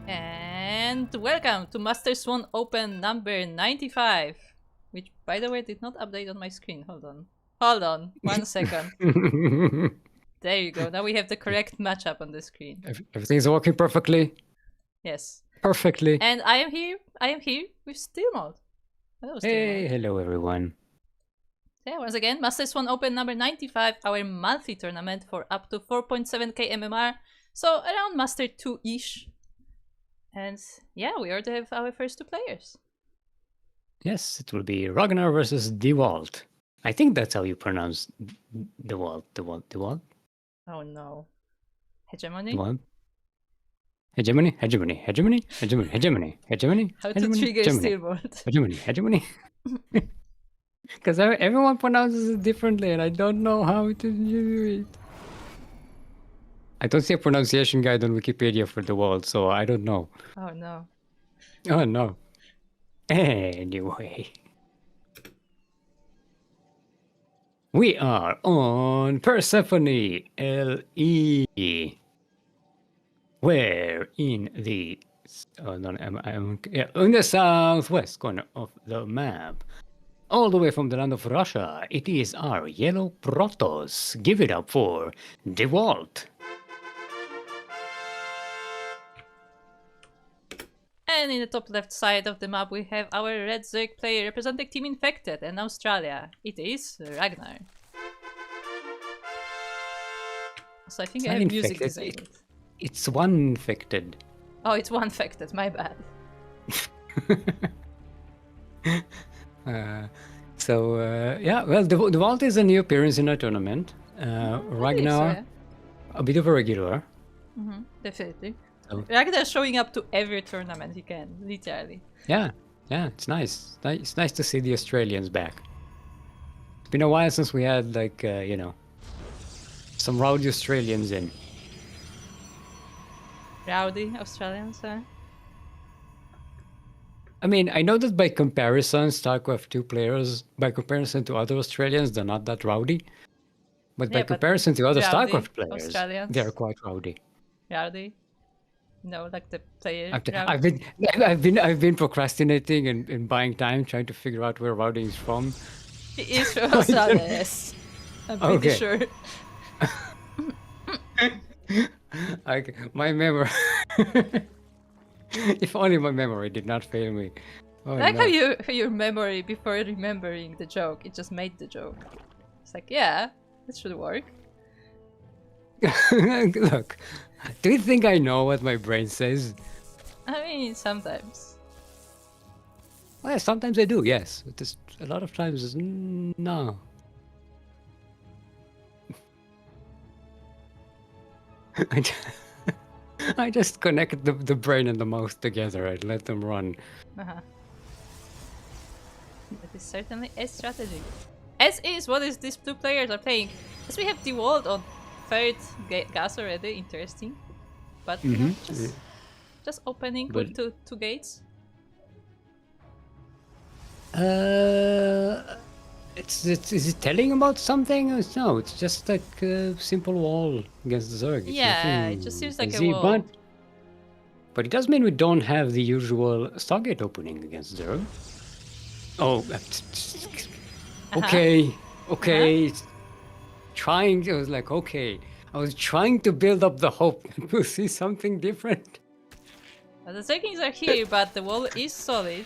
And welcome to Master Swan Open number 95. Which, by the way, did not update on my screen. Hold on. Hold on. 1 second. There you go. Now we have the correct matchup on the screen. Everything's working perfectly. Yes. Perfectly. And I am here with Steel Mode. Hello, Steel Hey, Mode. hello everyone. Yeah, once again, Master Swan Open number 95, our monthly tournament for up to 4.7k MMR. So around Master 2-ish. And yeah, we already have our first two players. Yes, it will be Ragnar versus DeWalt. I think that's how you pronounce DeWalt. Oh no. Hegemony? DeWalt. Hegemony. How to trigger Steelboard. Hegemony. Because everyone pronounces it differently and I don't know how to do it. I don't see a pronunciation guide on Wikipedia for DeWalt, so I don't know. Oh no. Oh no. Anyway. We are on Persephone LE. Where in the in the southwest corner of the map, all the way from the land of Russia, it is our yellow Protoss. Give it up for DeWalt. And in the top left side of the map we have our red Zerg player representing Team Infected and Australia. It is Ragnar. So I think I have music disabled. It's one infected. Oh, it's one infected, my bad. Yeah, well, DeWalt is a new appearance in our tournament. Ragnar, So, a bit of a regular. definitely. So- Ragnar showing up to every tournament he can, literally. Yeah, it's nice. It's nice to see the Australians back. It's been a while since we had, like, some rowdy Australians in. Rowdy Australians, huh? I mean, I know that by comparison, StarCraft 2 players, by comparison to other Australians, they're not that rowdy. But by Yeah, but comparison to other rowdy StarCraft players, Australians. they're quite rowdy. Rowdy? No, like the player. I've been procrastinating and buying time trying to figure out where rowdy is from. He is from Australia, yes. I'm pretty Okay. sure. My memory. If only my memory did not fail me. Oh, I like no. how your memory, before remembering the joke, it just made the joke. It's like, yeah, that should work. Look, do you think I know what my brain says? I mean, sometimes. Well, sometimes I do, yes. But just a lot of times, no. I just connect the brain and the mouth together and let them run. That is certainly a strategy. As is what is these two players are playing. As we have DeWalt on third gas already, interesting. But you know, just opening with two gates. Is it telling about something? No, it's just like a simple wall against the Zerg. It's Yeah, nothing it just seems like a crazy, wall. But it does mean we don't have the usual Stargate opening against Zerg. Oh, okay. Trying, I was like, okay. I was trying to build up the hope that we'll see something different. The Zerglings are here, but the wall is solid.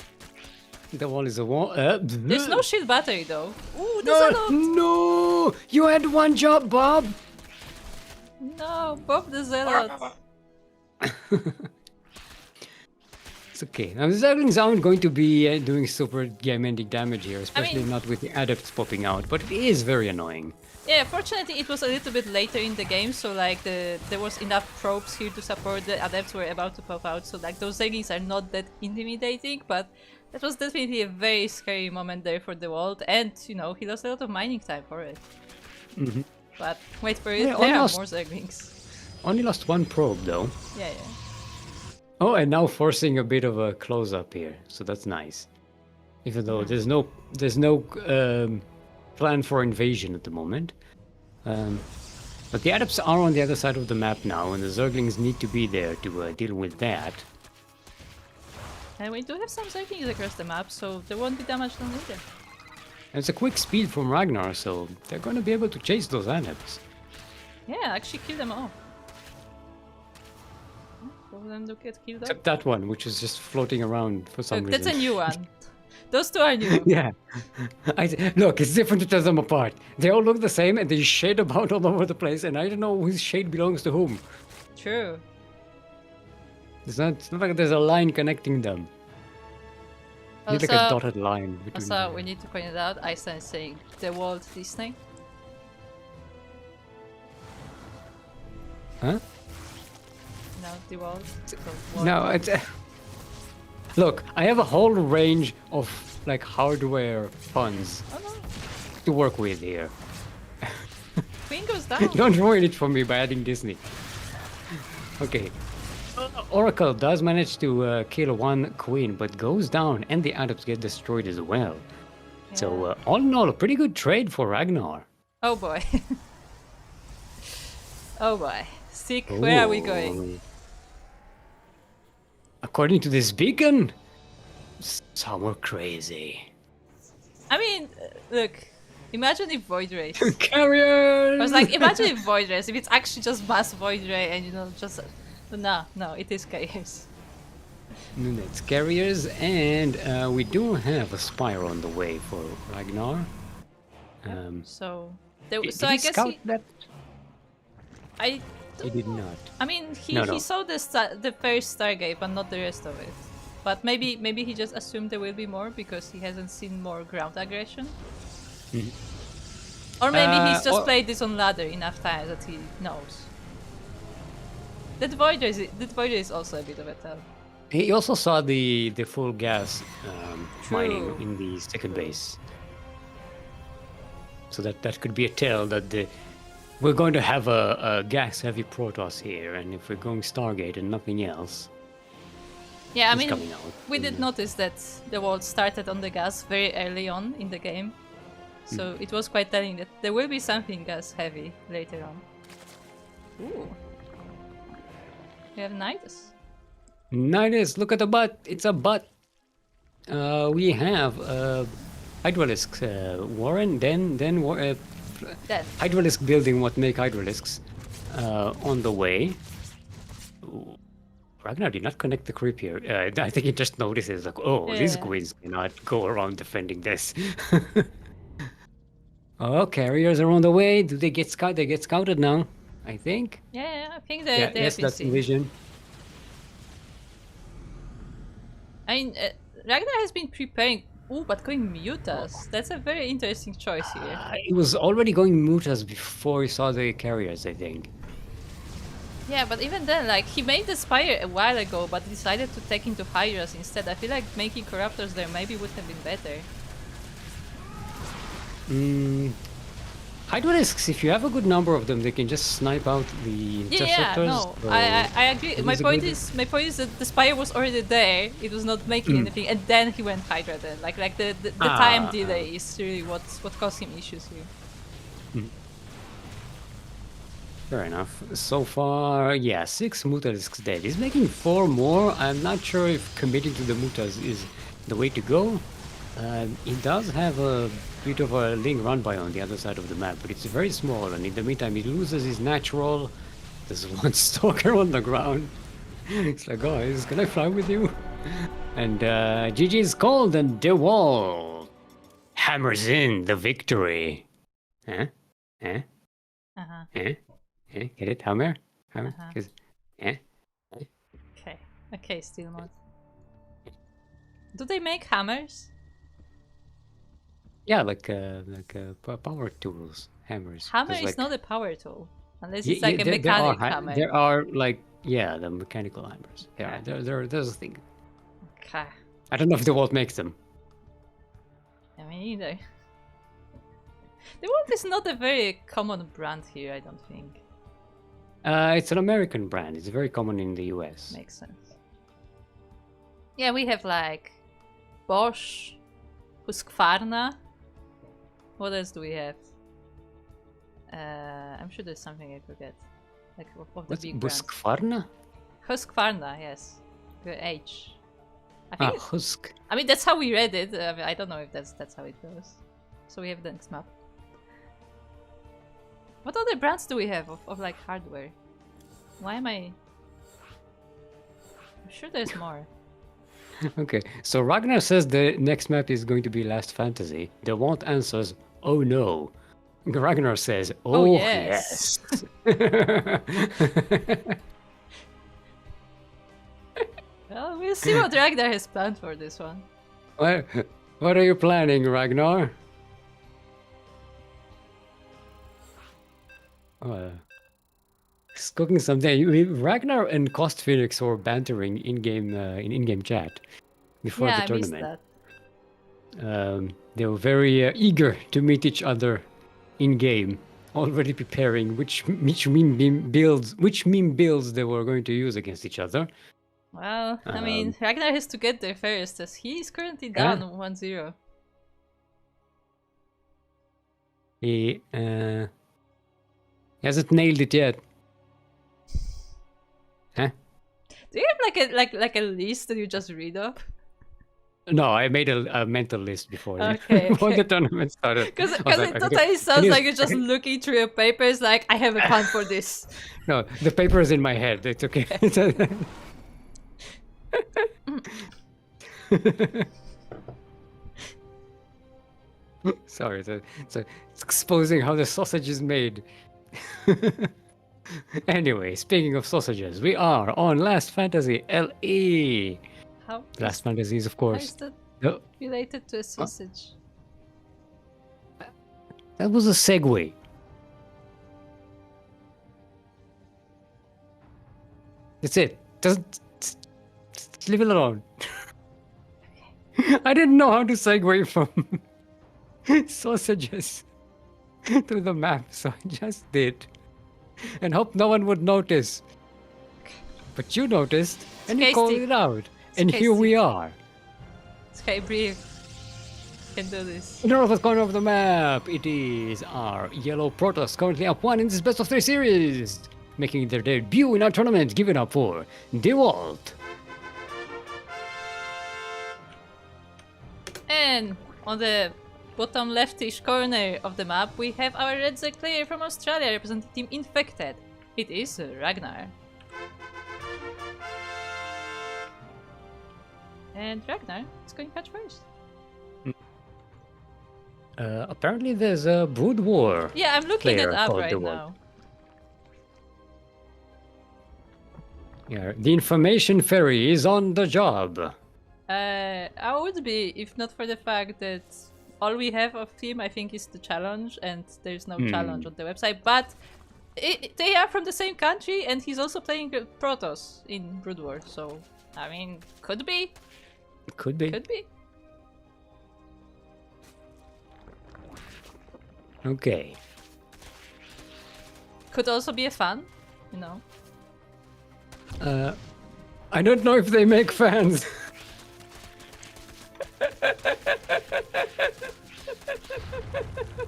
The wall is a wall. There's no shield battery though. Ooh, there's a lot! No! You had one job, Bob! No, Bob the Zealot. It's okay. Now, the Zerglings aren't going to be doing super game-ending damage here, especially not with the adepts popping out, but it is very annoying. Yeah, fortunately it was a little bit later in the game, so like there was enough probes here to support the adepts were about to pop out, so like those Zerglings are not that intimidating, but that was definitely a very scary moment there for the world, and you know, he lost a lot of mining time for it. But wait for it, there are more Zerglings. Only lost one probe though. Yeah. Oh, and now forcing a bit of a close-up here, so that's nice. Even though there's no plan for invasion at the moment. But the adepts are on the other side of the map now, and the Zerglings need to be there to deal with that. And we do have some Zerglings across the map, so there won't be damage done either. And it's a quick speed from Ragnar, so they're gonna be able to chase those adepts. Yeah, actually kill them all. All of them do get killed off. Except that one, which is just floating around for some Look, reason. that's a new one. Those two are new. Yeah. Look, it's different to tell them apart. They all look the same and they shade about all over the place, and I don't know whose shade belongs to whom. True. It's not like there's a line connecting them. You need like a Also, dotted line between also them. we need to point it out, Iceland is saying the Walt Disney. Huh? No, the Walt. No, it's... Look, I have a whole range of like hardware puns Oh no, to work with here. Queen goes down. Don't ruin it for me by adding Disney. Okay. Oracle does manage to kill one queen, but goes down, and the adepts get destroyed as well. So, all in all, a pretty good trade for Ragnar. Oh boy. Oh boy. Sick, where are we going? Ooh. According to this beacon, somewhere crazy. I mean, look, imagine if Void Race. Carriers! I was like, imagine if Void Race, if it's actually just mass Void Ray and you know, just. But no, it is chaos. No, it's carriers, and we do have a spire on the way for Ragnar. So, Did so he I guess scout he. that? I. He did not. I mean, he No. saw the first Stargate, but not the rest of it. But maybe he just assumed there will be more because he hasn't seen more ground aggression. Or maybe he's just played this on ladder enough times that he knows. That Voider is also a bit of a tell. He also saw the full gas mining True. in the second base. So that could be a tell that we're going to have a gas-heavy Protoss here, and if we're going Stargate and nothing else, Yeah, I it's mean, coming out. we did notice that the world started on the gas very early on in the game. So it was quite telling that there will be something gas heavy later on. Ooh. We have Nidus. Nidus, look at the butt. It's a butt. We have Hydralisk Warren, then Then. Hydralisk building what make Hydralisks on the way. Ooh. Ragnar did not connect the creep here. I think he just notices like, oh, these Yeah. queens cannot go around defending this. Oh, carriers are on the way. Do they get scouted? They get scouted now, I think. Yeah, I think they have Yes, been that's seen. vision. I mean, Ragnar has been preparing. Ooh, but going Mutas. That's a very interesting choice here. He was already going mutas before he saw the carriers, I think. Yeah, but even then, like, he made the Spire a while ago, but decided to take into Hydras instead. I feel like making Corruptors there maybe would have been better. Hydralisks, if you have a good number of them, they can just snipe out the interceptors. Yeah, no, so I agree. it My is a point good- is that the Spire was already there. It was not making anything, and then he went Hydra. Then, like the time delay is really what caused him issues here. Fair enough. So far, yeah, 6 Mutalisks dead. He's making 4 more. I'm not sure if committing to the Mutas is the way to go. He does have a bit of a Ling run by on the other side of the map, but it's very small, and in the meantime he loses his natural. There's one stalker on the ground. It's like, guys, can I fly with you? And GG's called, and DeWalt hammers in the victory. Huh? Huh? Uh-huh. Eh? Eh? Get it? Hammer? Hammer? Uh-huh. 'Cause- eh? Okay, Steel Mod. Do they make hammers? Yeah, like power tools, hammers. Hammer 'Cause, is like, not a power tool, unless y- it's like y- a there- mechanic hammer. There are like, yeah, the mechanical hammers. Yeah, Yeah. there's a thing. Okay. I don't know if the Walt makes them. I mean, either. The World is not a very common brand here, I don't think. It's an American brand. It's very common in the US. Makes sense. Yeah, we have like Bosch, Husqvarna. What else do we have? I'm sure there's something I forget. Like of the What's big brands. Husqvarna? Husqvarna, yes. The H. I think. Husk. I mean, that's how we read it. I don't know if that's how it goes. So we have the next map. What other brands do we have of like hardware? Why am I? I'm sure there's more. Okay, so Ragnar says the next map is going to be Last Fantasy. The Want answers, oh no. Ragnar says, oh yes. Well, we'll see what Ragnar has planned for this one. What are you planning, Ragnar? He's cooking something. Ragnar and Cost Phoenix were bantering in-game chat before the tournament. I missed that. They were very eager to meet each other in-game, already preparing which meme builds they were going to use against each other. Well, I mean, Ragnar has to get there first, as he is currently down 1-0. He hasn't nailed it yet. Huh? Do you have like a list that you just read off? No, I made a mental list before before the tournament started. Because it totally sounds like you're just looking through your papers like, I have a plan for this. No, the paper is in my head. It's okay. Sorry, it's exposing how the sausage is made. Anyway, speaking of sausages, we are on Last Fantasy LE. Last Fantasy is, of course. How is that related to a sausage? That was a segue. That's it. Just leave it alone. I didn't know how to segue from sausages to the map, so I just did. And hope no one would notice. But you noticed, and you called it out. And here we are. Okay, breathe. Can do this. In the northwest corner of the map, it is our yellow Protoss, currently up 1 in this best of 3 series. Making their debut in our tournament, giving up for DeWalt. And on the bottom leftish corner of the map, we have our red Zerg player from Australia representing Team Infected. It is Ragnar. And Ragnar is going catch first. Apparently there's a Brood War. Yeah, I'm looking it up right now. Yeah, the information ferry is on the job. I would be, if not for the fact that all we have of team, I think, is the challenge, and there's no challenge on the website. But they are from the same country, and he's also playing Protoss in Brood War, so I mean, could be. Could be. Could be. Okay. Could also be a fan, you know. I don't know if they make fans.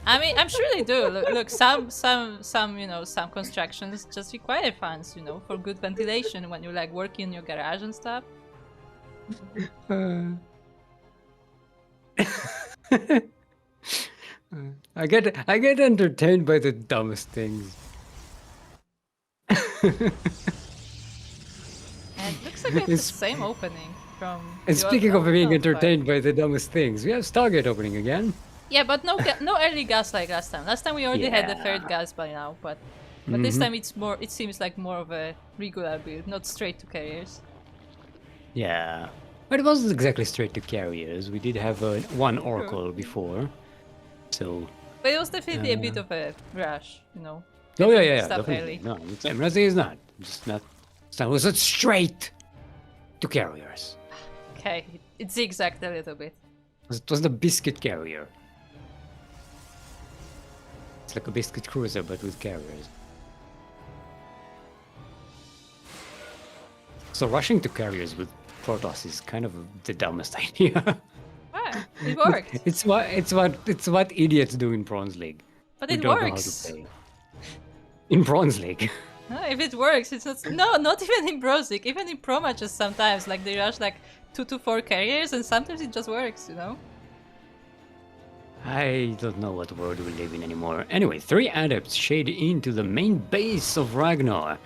I mean, I'm sure they do. Look, some, you know, some constructions just require fans, you know, for good ventilation when you like working in your garage and stuff. I get entertained by the dumbest things. And it looks like we have the same opening from. And speaking of being entertained by the dumbest things, we have Stargate opening again. Yeah, but no early gas like last time. Last time we already had the third gas by now, but this time it's more. It seems like more of a regular build, not straight to carriers. Yeah, but it wasn't exactly straight to carriers. We did have one Oracle before, so. But it was definitely a bit of a rush, you know. Oh yeah, stuff definitely. early. No, I'm not saying it's not. Just not. It was straight to carriers. Okay, it zigzagged a little bit. It was the biscuit carrier. It's like a biscuit cruiser, but with carriers. So rushing to carriers with Protoss is kind of the dumbest idea. Ah, it worked. It's what idiots do in Bronze League. But who it don't know how works. to play. In Bronze League. No, if it works, it's not. No, not even in Brosic. Even in pro matches, sometimes like they rush like 2 to 4 carriers, and sometimes it just works. You know. I don't know what world we live in anymore. Anyway, 3 adepts shade into the main base of Ragnar.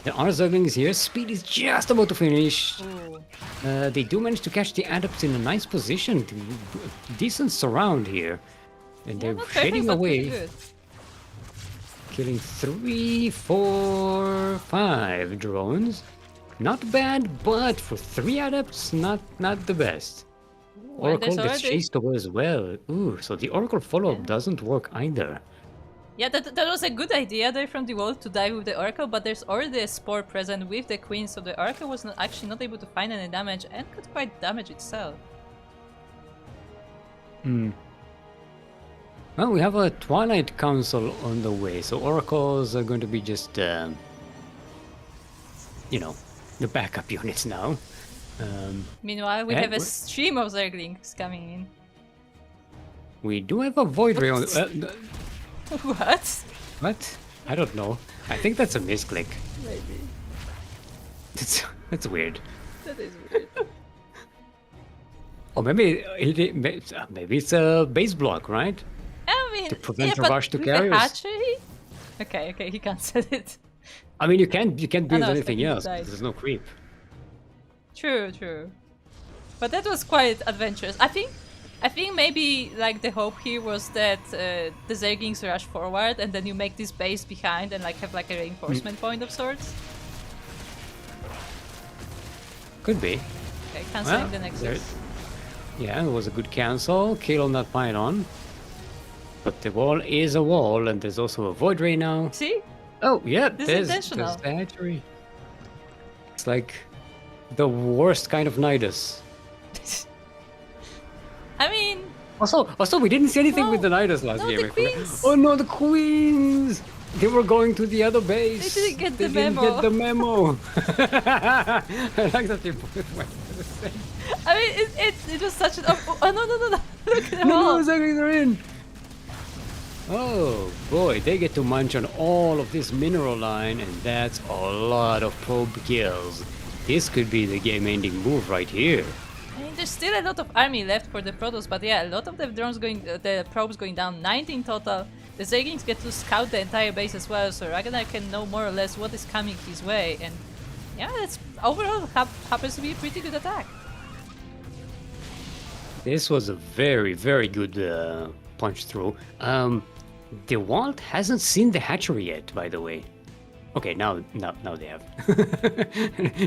There are Ducklings here. Speed is just about to finish. Ooh. They do manage to catch the adepts in a nice position. Decent surround here. And they're not perfect, shading but pretty away. good. Killing 3, 4, 5 drones. Not bad, but for 3 adepts, not the best. Oracle gets chased away as well. Ooh, so the Oracle follow-up doesn't work either. Yeah, that was a good idea there from the wall to dive with the Oracle, but there's already a Spore present with the Queen, so the Oracle was actually not able to find any damage and could quite damage itself. Well, we have a Twilight Council on the way, so Oracles are going to be just, you know, the backup units now. Meanwhile, we have a stream of Zerglings coming in. We do have a Void Ray on... What? What? I don't know. I think that's a misclick. Maybe. That's weird. That is weird. Or maybe it's a base block, right? I mean, To prevent a but rush to with carriers. the hatchery? Okay, he cancelled it. I mean, you can't build no, anything else. died. There's no creep. True. But that was quite adventurous. I think maybe like the hope here was that the Zerglings rush forward and then you make this base behind and like have like a reinforcement point of sorts. Could be. Okay, cancelling the Nexus. Yeah, it was a good cancel. Kill on that pylon. But the wall is a wall, and there's also a Void Ray now. See? Oh, yeah, This is there's intentional. the hatchery. It's like the worst kind of Nidus. I mean... Also, we didn't see anything with the Nidus last game. The queens. Oh no, the queens! They were going to the other base. They didn't get the Didn't memo. get the memo. I like that they both went to the same. I mean, it was such an... Oh, no. Look at them No, all. exactly, they're in. Oh boy, they get to munch on all of this mineral line, and that's a lot of probe kills. This could be the game-ending move right here. I mean, there's still a lot of army left for the Protoss, but yeah, a lot of the drones the probes going down, 19 total. The Zerglings get to scout the entire base as well, so Ragnar can know more or less what is coming his way, and yeah, that's overall happens to be a pretty good attack. This was a very, very good punch through. The Walt hasn't seen the hatchery yet, by the way. Okay, now they have.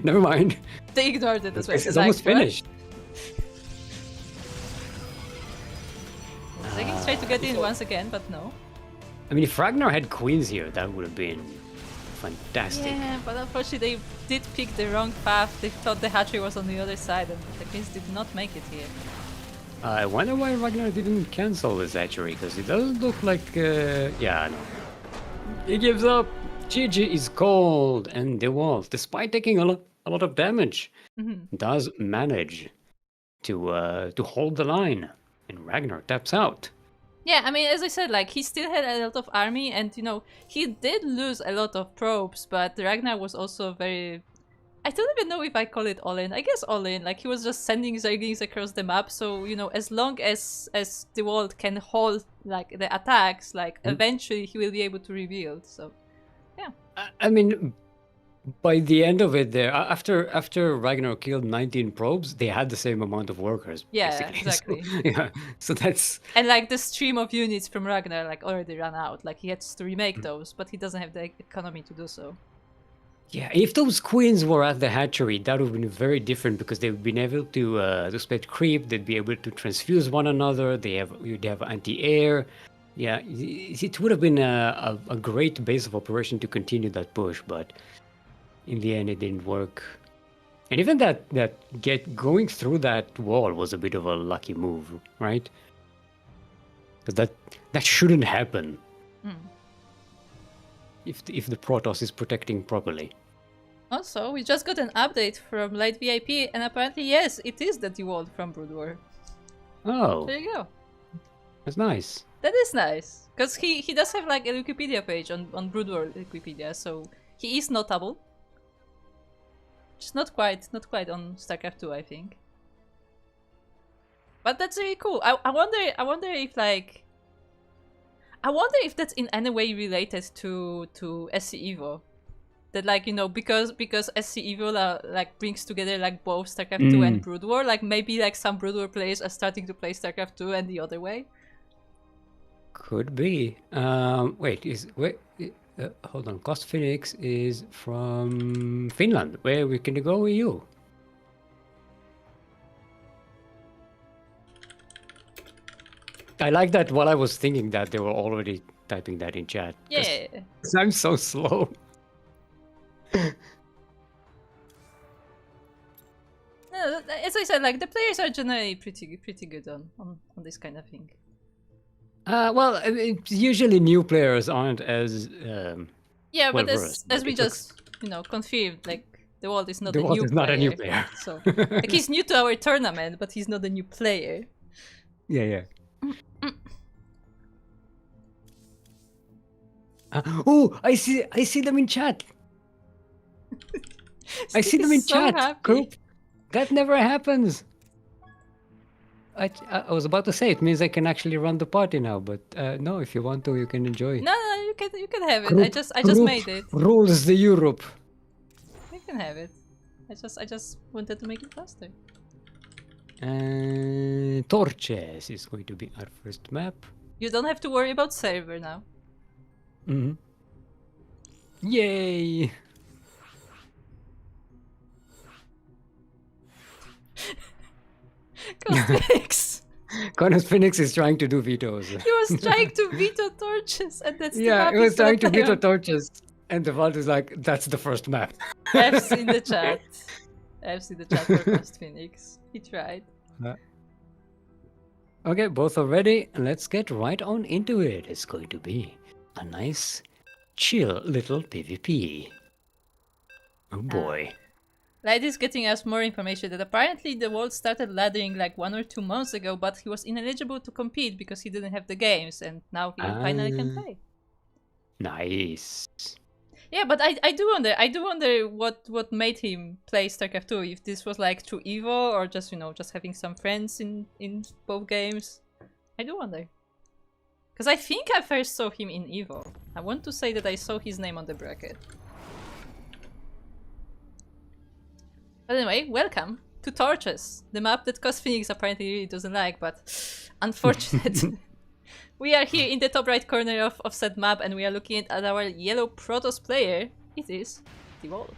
Never mind. They ignored it as well. It's almost finished. Zerglings try to get in once again, but no. I mean, if Ragnar had queens here, that would have been fantastic. Yeah, but unfortunately they did pick the wrong path. They thought the hatchery was on the other side, and the queens did not make it here. I wonder why Ragnar didn't cancel his hatchery, because it doesn't look like... yeah, no. He gives up. GG is cold, and the Walt, despite taking a lot of damage, does manage to hold the line, and Ragnar taps out. Yeah, I mean, as I said, like, he still had a lot of army, and, you know, he did lose a lot of probes, but Ragnar was also very... I don't even know if I call it all-in. I guess all-in. Like, he was just sending Zerglings across the map, so, you know, as long as the world can hold, like, the attacks, like, eventually he will be able to rebuild, so, yeah. I mean, by the end of it there, after Ragnar killed 19 probes, they had the same amount of workers, Yeah, basically. exactly. So, yeah, so that's... And, like, the stream of units from Ragnar, like, already ran out. Like, he had to remake those, but he doesn't have the economy to do so. Yeah, if those queens were at the hatchery, that would have been very different because they've been able to split creep. They'd be able to transfuse one another. You'd have anti-air. Yeah, it would have been a great base of operation to continue that push, but in the end, it didn't work. And even going through that wall was a bit of a lucky move, right? Because that shouldn't happen. If the Protoss is protecting properly. Also, we just got an update from Light VIP, and apparently, yes, it is the DeWalt from Brood War. Oh, There you go. that's nice. That is nice, because he does have like a Wikipedia page on Brood War Wikipedia, so He is notable. Just not quite on StarCraft 2, I think. But that's really cool. I wonder if like I wonder if that's in any way related to SC Evo. That like, you know, because SC Evo like brings together like both StarCraft 2 and Brood War, like maybe like some Brood War players are starting to play StarCraft 2 and the other way. Could be. Hold on. Cost Phoenix is from Finland. Where we can go with you? I like that while I was thinking that they were already typing that in chat. Yeah. 'Cause I'm so slow. No, as I said, like the players are generally pretty good on this kind of thing. Well, it's usually new players aren't as yeah, well but versed, as but we it just confirmed, like the world is not The a Walt new is player. not a new player. So like he's new to our tournament, but he's not a new player. Yeah. Oh, I see them in chat. I see them in so chat. happy. Group. That never happens. I was about to say it means I can actually run the party now, but no, if you want to, you can enjoy. No, you can have it. Group, I just group made it. rules the Europe. You can have it. I just wanted to make it faster. Torches is going to be our first map. You don't have to worry about server now. Yay! Phoenix. Connors Phoenix is trying to do vetoes. He was trying to veto torches, and that's Yeah, the he was trying to veto veto torches, and the vault is like, that's the first map. F's in the chat. F's in the chat for Ghost Phoenix. He tried. Okay, both are ready. Let's get right on into it. It's going to be a nice, chill little PvP. Oh boy. Light is getting us more information that apparently the world started laddering like 1 or 2 months ago, but he was ineligible to compete because he didn't have the games, and now he finally can play. Nice. Yeah, but I do wonder what made him play StarCraft 2, if this was like through Evo or just, you know, just having some friends in both games. I do wonder. Because I think I first saw him in Evo. I want to say that I saw his name on the bracket. But anyway, welcome to Torches, the map that Cos Phoenix apparently really doesn't like, but unfortunate. We are here in the top right corner of said map, and we are looking at our yellow Protoss player. It is the Wall.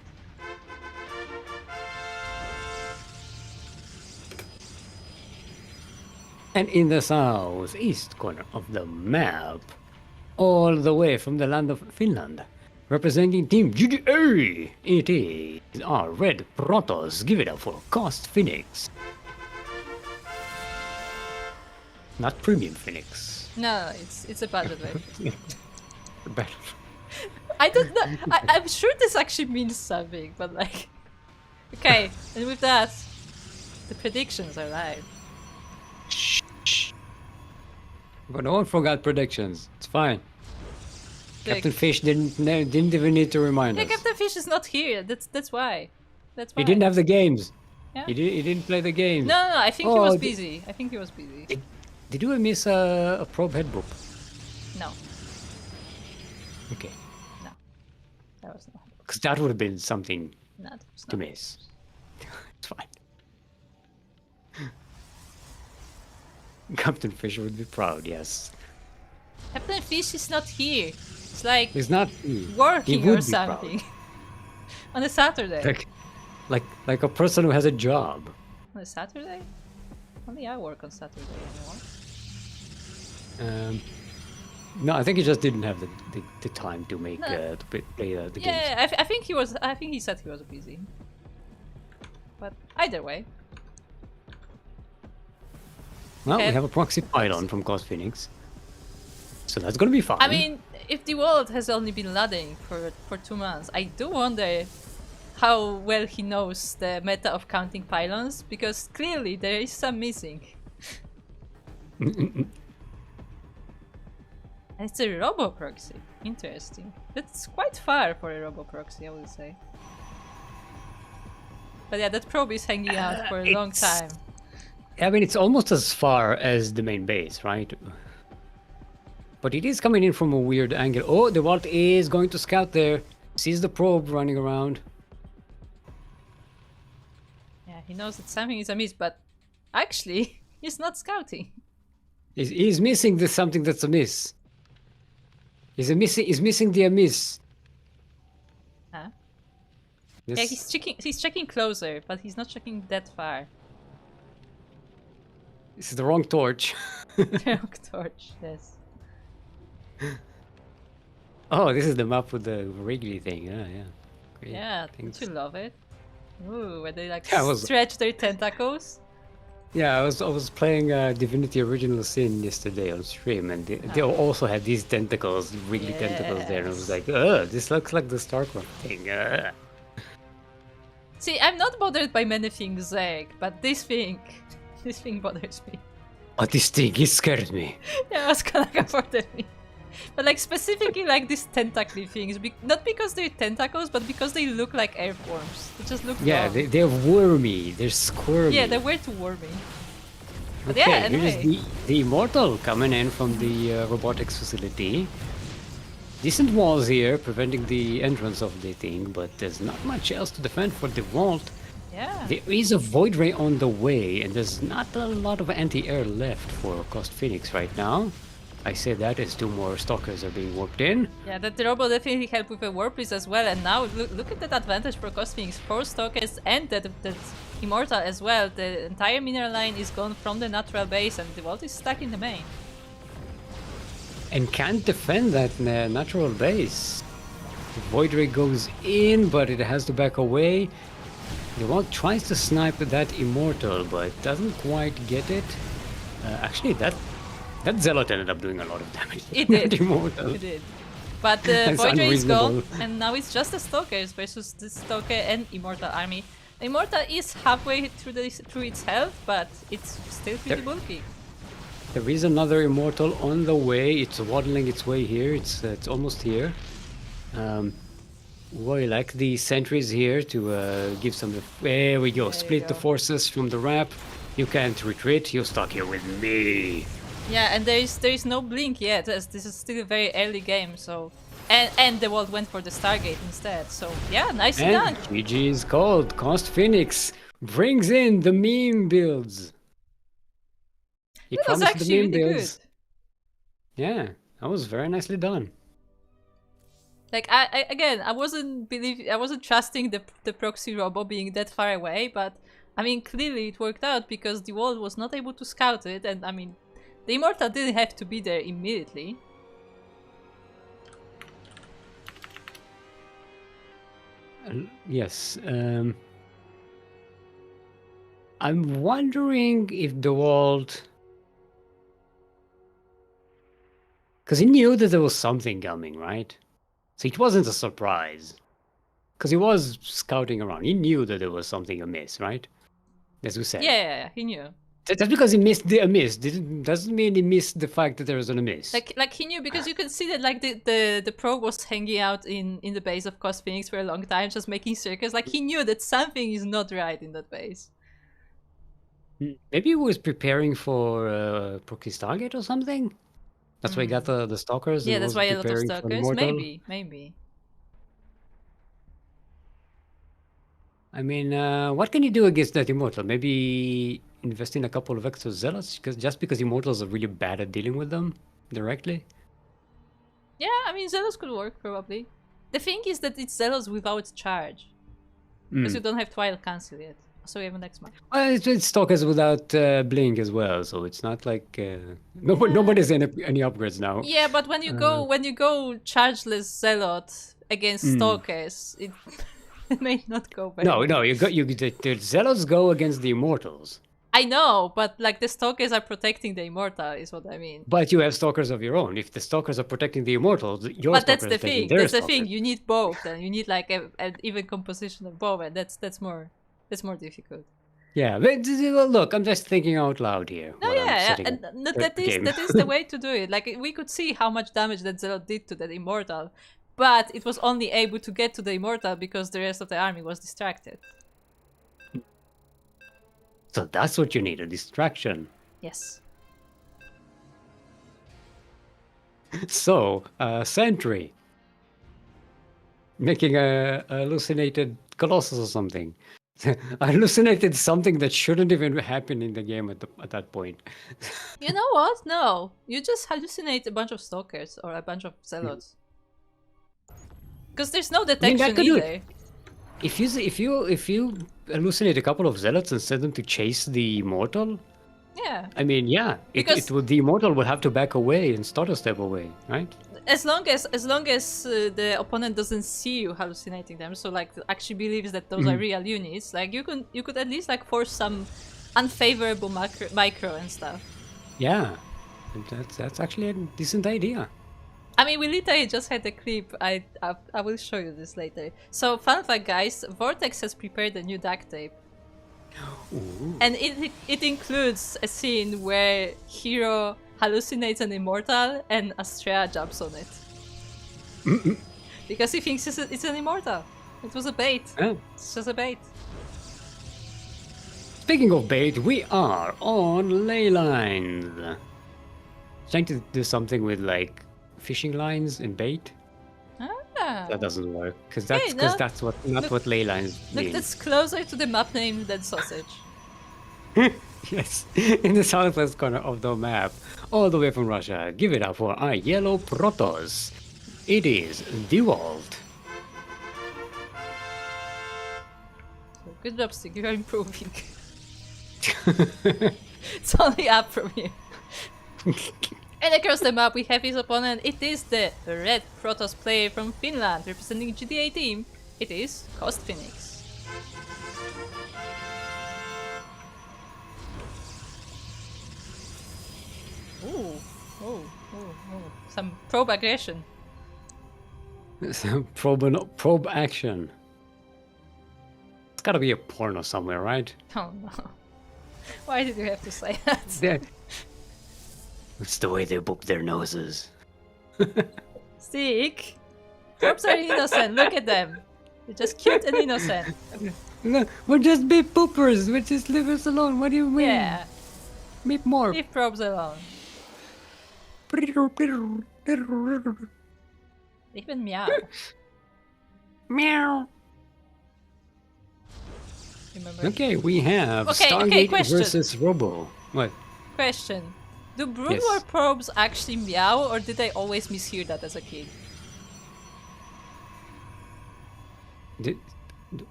And in the southeast corner of the map, all the way from the land of Finland, representing Team GDA, it is our red Protoss. Give it up for Cost Phoenix. Not Premium Phoenix. No, it's a battle version. Better. I don't know. I'm sure this actually means something, but like, okay. And with that, the predictions are live. Shh. But no one forgot predictions. It's fine. Captain Fish didn't even need to remind Yeah, us. Captain Fish is not here. That's why. That's why. He didn't have the games. Yeah. He didn't play the games. No, I think he was busy. I think he was busy. Did you miss a probe head book? No. Okay. No. That was not. Because that would have been something Not. to miss. It's fine. Captain Fish would be proud, yes. Captain Fish is not here. It's like He's not working he would or be proud. something. On a Saturday. Like a person who has a job. On a Saturday? Only I work on Saturday anymore. No, I think he just didn't have the time to make No. to play the games. Yeah, I think he was. I think he said he was busy. But either way, Well, Okay. we have a proxy pylon from Cost Phoenix, so that's gonna be fun. I mean, if the world has only been laddering for 2 months, I do wonder how well he knows the meta of counting pylons, because clearly there is some missing. And it's a robo proxy. Interesting. That's quite far for a robo proxy, I would say. But yeah, that probe is hanging out for a long time. I mean, it's almost as far as the main base, right? But it is coming in from a weird angle. Oh, the vault is going to scout there. Sees the probe running around. Yeah, he knows that something is amiss, but actually, he's not scouting. He's missing something that's amiss. He's missing the amiss. Huh? Yes. Yeah, he's checking closer, but he's not checking that far. This is the wrong torch. Wrong torch, yes. Oh, this is the map with the wriggly thing. Yeah. Great. Yeah, Thanks. don't you love it? Ooh, where they like Yeah, stretch their tentacles. Yeah, I was playing Divinity Original Sin yesterday on stream, and they also had these tentacles, wriggly tentacles there, and I was like, ugh, this looks like the StarCraft thing. See, I'm not bothered by many things, Zeg, but this thing bothers me. Oh, this thing, it scared me. Yeah, it was kind of bothered me. But like specifically like these tentacle things, not because they're tentacles, but because they look like earthworms. They just look Yeah, wrong. they're wormy, they're squirmy. Yeah, they were too wormy. But Okay, yeah, anyway. here's the Immortal coming in from the robotics facility. Decent walls here, preventing the entrance of the thing, but there's not much else to defend for the vault. Yeah. There is a Void Ray on the way, and there's not a lot of anti-air left for Cost Phoenix right now. I say that as 2 more Stalkers are being warped in. Yeah, that robo definitely helped with the warpies as well, and now look at that advantage for Cost Phoenix. 4 Stalkers and that Immortal as well. The entire mineral line is gone from the natural base, and the vault is stuck in the main. And can't defend that natural base. The Void Ray goes in, but it has to back away. The vault tries to snipe that Immortal, but doesn't quite get it. Actually, that Zealot ended up doing a lot of damage. It did. Immortal. It did. But the That's Void Ray is gone, unreasonable. and now it's just the Stalkers versus the Stalker and Immortal army. Immortal is halfway through its health, but it's still pretty bulky. There is another Immortal on the way. It's waddling its way here. It's almost here. Well, I like the sentries here to give some... There we go. There Split you the go. forces from the ramp. You can't retreat. You're stuck here with me. Yeah, and there is no blink yet, as this is still a very early game, so... And the world went for the Stargate instead, so yeah, nicely And done! GG is called. Cost Phoenix brings in the meme builds. He That was promised actually the meme really builds. good. Yeah, that was very nicely done. Like, I wasn't trusting the proxy robo being that far away, but I mean, clearly it worked out because the world was not able to scout it, and I mean, the Immortal didn't have to be there immediately. Yes. I'm wondering if the world... Because he knew that there was something coming, right? So it wasn't a surprise. Because he was scouting around. He knew that there was something amiss, right? As we said. Yeah, he knew. Just because he missed the amiss doesn't mean he missed the fact that there was an amiss. Like he knew, because you can see that like the probe was hanging out in the base of Cost Phoenix for a long time, just making circles. Like he knew that something is not right in that base. Maybe he was preparing for Proxy Stargate or something? That's why he got the Stalkers? Yeah, and that's was why a lot of preparing for Stalkers. Immortal? Maybe. I mean, what can you do against that Immortal? Maybe invest in a couple of extra Zealots? Just because Immortals are really bad at dealing with them directly? Yeah, I mean, Zealous could work, probably. The thing is that it's Zealous without charge. Because you don't have Twilight Cancel yet. So we have next month. Well, it's Stalkers without Blink as well, so it's not like... Nobody's any upgrades now. Yeah, but when you go chargeless Zealot against Stalkers, it it may not go very well. No, the Zealots go against the Immortals. I know, but like the Stalkers are protecting the Immortal, is what I mean. But you have Stalkers of your own. If the Stalkers are protecting the Immortals, your But Stalkers that's are the protecting thing. their That's the Stalkers. thing. You need both, and you need like an even composition of both, and that's more difficult. Yeah, but look, I'm just thinking out loud here. No, While I'm yeah, setting and up that the is game. that is the way to do it. Like we could see how much damage that Zealot did to that Immortal, but it was only able to get to the Immortal because the rest of the army was distracted. So that's what you need, a distraction. Yes. So, Sentry. Making a hallucinated Colossus or something. I hallucinated something that shouldn't even happen in the game at that point. You know what? No, you just hallucinate a bunch of stalkers or a bunch of zealots. Because there's no I mean, detection that could do either. it. If you hallucinate a couple of zealots and send them to chase the immortal, Yeah. I mean, yeah, Because the immortal will have to back away and start a step away, right? as long as the opponent doesn't see you hallucinating them, so like actually believes that those are real units, like you could at least like force some unfavorable micro and stuff. Yeah, and that's actually a decent idea. I mean, we literally just had a clip. I will show you this later. So fun fact, guys, Vortex has prepared a new duct tape. Ooh. And it includes a scene where Hero hallucinates an immortal and Astrea jumps on it. Because he thinks it's an immortal. It was a bait. Yeah. It's just a bait. Speaking of bait, we are on ley lines. Trying to do something with like fishing lines and bait. Ah. That doesn't work because Hey, no. that's what ley lines Look, mean. that's closer to the map name than sausage. Yes, in the southwest corner of the map, all the way from Russia. Give it up for our yellow Protoss. It is Dewalt. Good job, Stig. You are improving. It's only up from here. And across the map we have his opponent. It is the red Protoss player from Finland representing GDA team. It is Cost Phoenix. Ooh. Some probe aggression. Probe action. It's gotta be a porno somewhere, right? Oh no. Why did you have to say that? There. It's the way they boop their noses. Stick! Probes are innocent, look at them. They're just cute and innocent. No, we're just big poopers. We just leave us alone. What do you mean? Yeah, Meet more. leave probes alone. Even meow. Meow. Remember? Okay, we have Okay, Stargate question. versus Robo. What? Question. Do Brood Yes. War probes actually meow, or did I always mishear that as a kid?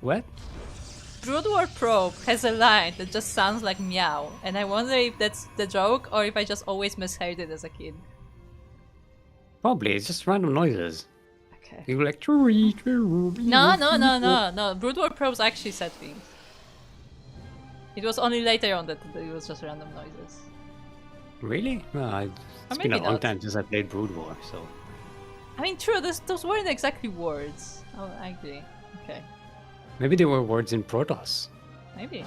What? Brood War probe has a line that just sounds like meow, and I wonder if that's the joke or if I just always misheard it as a kid. Probably, it's just random noises. Okay. You like No. Brood War probes actually said things. It was only later on that it was just random noises. Really? Well, it's been a maybe long not. time since I played Brood War, so I mean, true, those weren't exactly words. Oh, I agree. Okay. maybe they were words in Protoss. Maybe.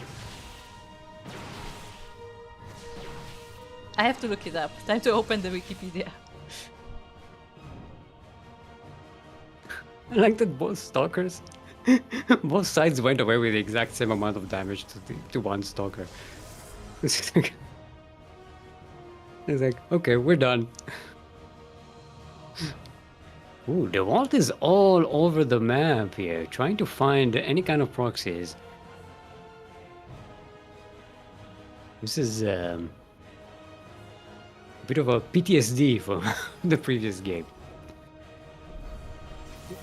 I have to look it up. Time to open the Wikipedia. I like that both stalkers, both sides went away with the exact same amount of damage to one stalker. It's like, okay, we're done. Ooh, the vault is all over the map here, trying to find any kind of proxies. This is a bit of a PTSD from the previous game.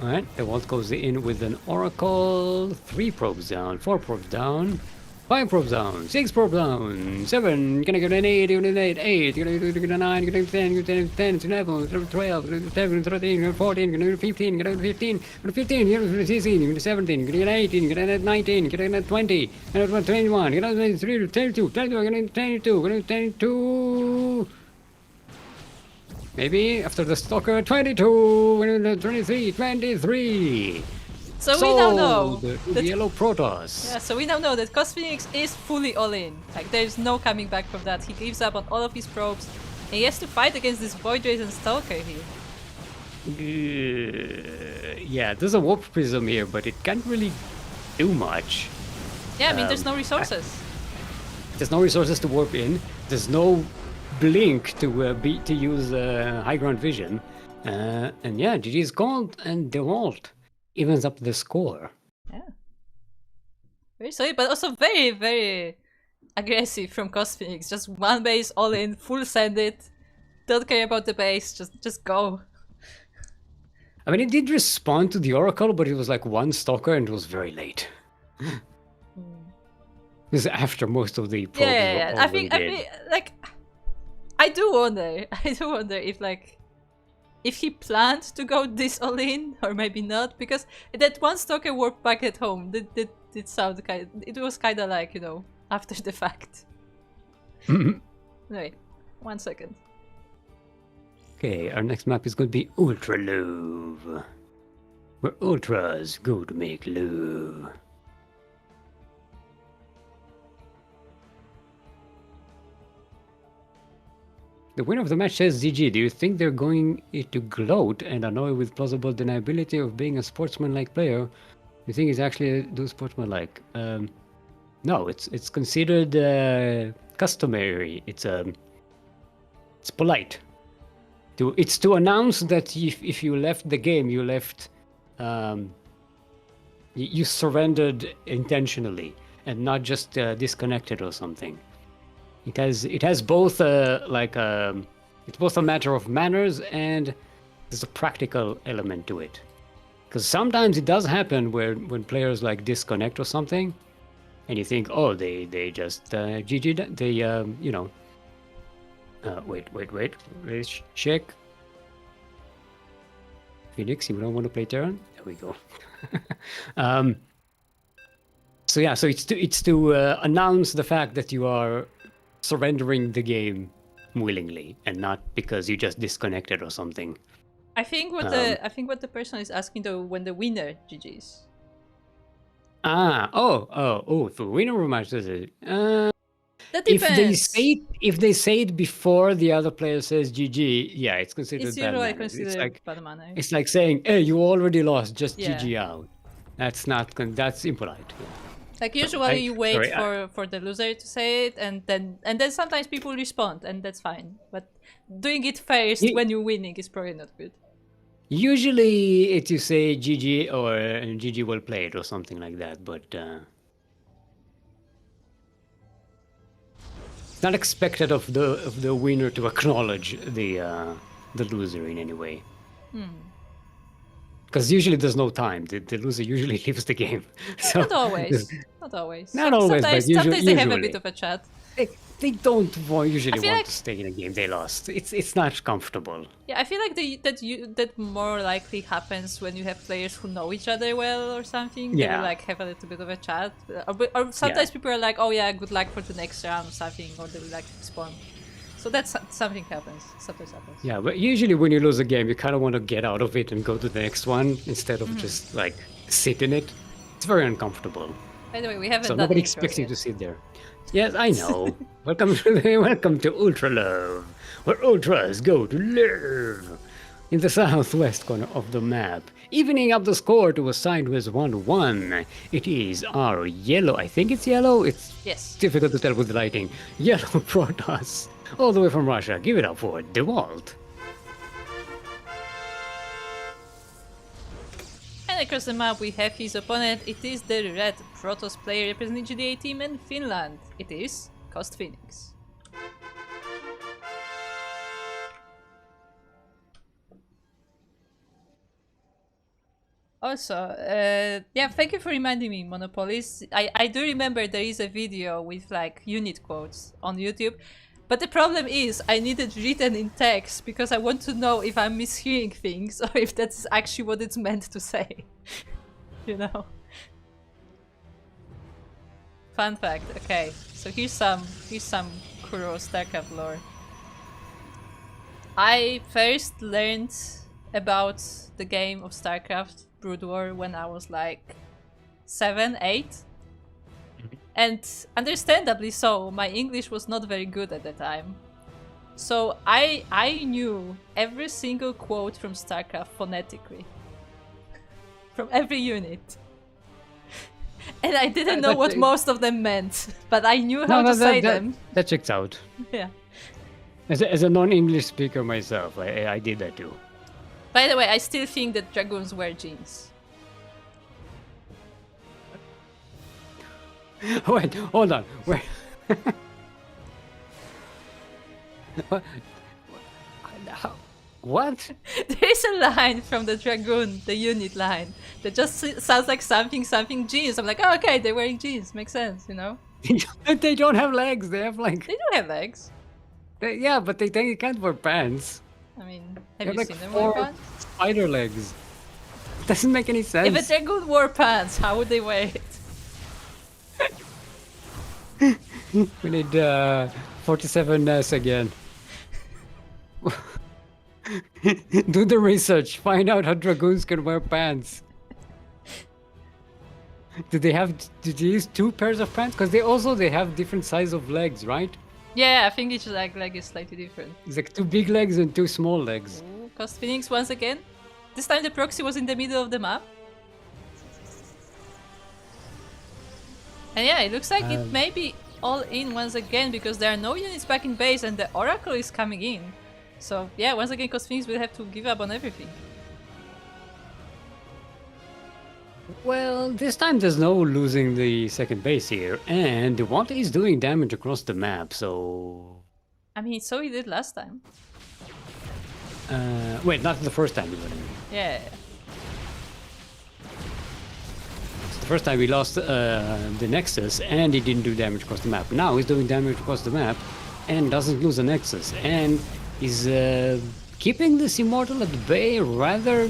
Alright, the vault goes in with an oracle. 3 probes down, 4 probes down, 5 probes down, 6 probes down, 7, gonna get an 8, you're gonna get 8, you're gonna get a 9, you're gonna get 10, you're gonna get 10, 11, 12, 13, 14, 14, you're gonna get 15, you're gonna get 15, you're 15, you're gonna get 16, you're gonna get 17, you're gonna get 18, you're gonna get 19, you're gonna get 20, you're gonna get 21, you're gonna get 22, 22, you're gonna get 22, you're gonna get 22. Maybe after the stalker 22, 23, 23. So we now know the that, yellow Protoss. yeah, so we now know that Cos Phoenix is fully all in. Like there's no coming back from that. He gives up on all of his probes, and he has to fight against this Void Raven Stalker here. Yeah, there's a warp prism here, but it can't really do much. Yeah, I mean there's no resources. There's no resources to warp in. There's no blink to use high ground vision. And yeah, GG's called, and the vault evens up the score. Yeah. Very solid, but also very, very aggressive from Cos Phoenix. Just one base, all in, full send it. Don't care about the base, just go. I mean, it did respond to the Oracle, but it was like one stalker and it was very late. It was after most of the probes Yeah. were I think, like, I do wonder if, like, if he planned to go this all in, or maybe not, because that one stalker warped back at home. Did sound kind. It was kind of like, you know, after the fact. Wait, 1 second. Okay, our next map is going to be Ultra Love, where ultras go to make love. The winner of the match says, GG, do you think they're going to gloat and annoy with plausible deniability of being a sportsman-like player? You think it's actually do sportsman-like? No, it's considered customary. It's polite. It's to announce that if you left the game, you left, you surrendered intentionally and not just disconnected or something. It has both it's both a matter of manners and there's a practical element to it. Because sometimes it does happen when players like disconnect or something, and you think, oh, they just GG, they you know. Wait. Let's check. Phoenix, you don't want to play Terran? There we go. So yeah, so it's to announce the fact that you are surrendering the game willingly and not because you just disconnected or something. I think what the person is asking though, when the winner GGs. For winner match, does it? That depends. If they say it before the other player says GG, yeah, it's considered It's bad usually manners. considered bad manners. It's like saying, "Hey, you already lost, just Yeah. GG out." That's impolite. Yeah. Like usually you wait for the loser to say it, and then sometimes people respond, and that's fine. But doing it first when you're winning is probably not good. Usually, it's you say GG or GG well played or something like that, but it's not expected of the winner to acknowledge the loser in any way. Because usually there's no time. The loser usually leaves the game. So, Not always. Not always. Not always, but sometimes they have a usually. bit of a chat. They don't usually feel want like- to stay in a game they lost. It's not comfortable. Yeah, I feel like that more likely happens when you have players who know each other well or something. They Yeah. will like have a little bit of a chat. Or sometimes people are like, oh yeah, good luck for the next round or something, or they will like respond. So that's something happens. Sometimes happens. Yeah, but usually when you lose a game, you kind of want to get out of it and go to the next one instead of just like sit in it. It's very uncomfortable. By the way, we haven't So done nobody intros expects you yet. to sit there. Yes, I know. welcome to Ultra Love, where ultras go to live. In the southwest corner of the map, evening up the score to a sideways 1-1. It is our yellow. I think it's yellow. It's Yes. difficult to tell with the lighting. Yellow Protoss, all the way from Russia. Give it up for DeWalt. And across the map we have his opponent. It is the red Protoss player representing GDA team in Finland. It is Cos Phoenix. Also, yeah, thank you for reminding me, Monopolies. I do remember there is a video with like unit quotes on YouTube, but the problem is I need it written in text because I want to know if I'm mishearing things or if that's actually what it's meant to say. You know? Fun fact, okay, so here's some Kuro StarCraft lore. I first learned about the game of StarCraft Brood War when I was like 7, 8. And understandably so, my English was not very good at the time. So I knew every single quote from StarCraft phonetically. From every unit. And I didn't know what most of them meant, but I knew how to say them. That checks out. Yeah. As a non-English speaker myself, I did that too. By the way, I still think that dragoons wear jeans. Wait, hold on. Wait. What? There is a line from the dragoon, the unit line, that just sounds like something jeans. I'm like, oh, okay, they're wearing jeans. Makes sense, you know? They don't have legs. They have like... They do have legs. Yeah, but they can't wear pants. I mean, have you like seen them wear pants? Spider legs. Doesn't make any sense. If a dragoon wore pants, how would they wear it? We need 47S again. Do the research. Find out how dragoons can wear pants. Do they use 2 pairs of pants? Because they have different size of legs, right? Yeah, I think each leg is slightly different. It's like 2 big legs and 2 small legs. Ooh, Cost Phoenix once again. This time the proxy was in the middle of the map. And yeah, it looks like it may be all in once again because there are no units back in base and the Oracle is coming in. So yeah, once again Cost Phoenix will have to give up on everything. Well, this time there's no losing the second base here, and the Water is doing damage across the map, so... I mean, so he did last time. Wait, not the first time, you know what I mean. Yeah. So the first time we lost the Nexus, and he didn't do damage across the map. Now he's doing damage across the map, and doesn't lose a Nexus, and he's keeping this Immortal at bay rather...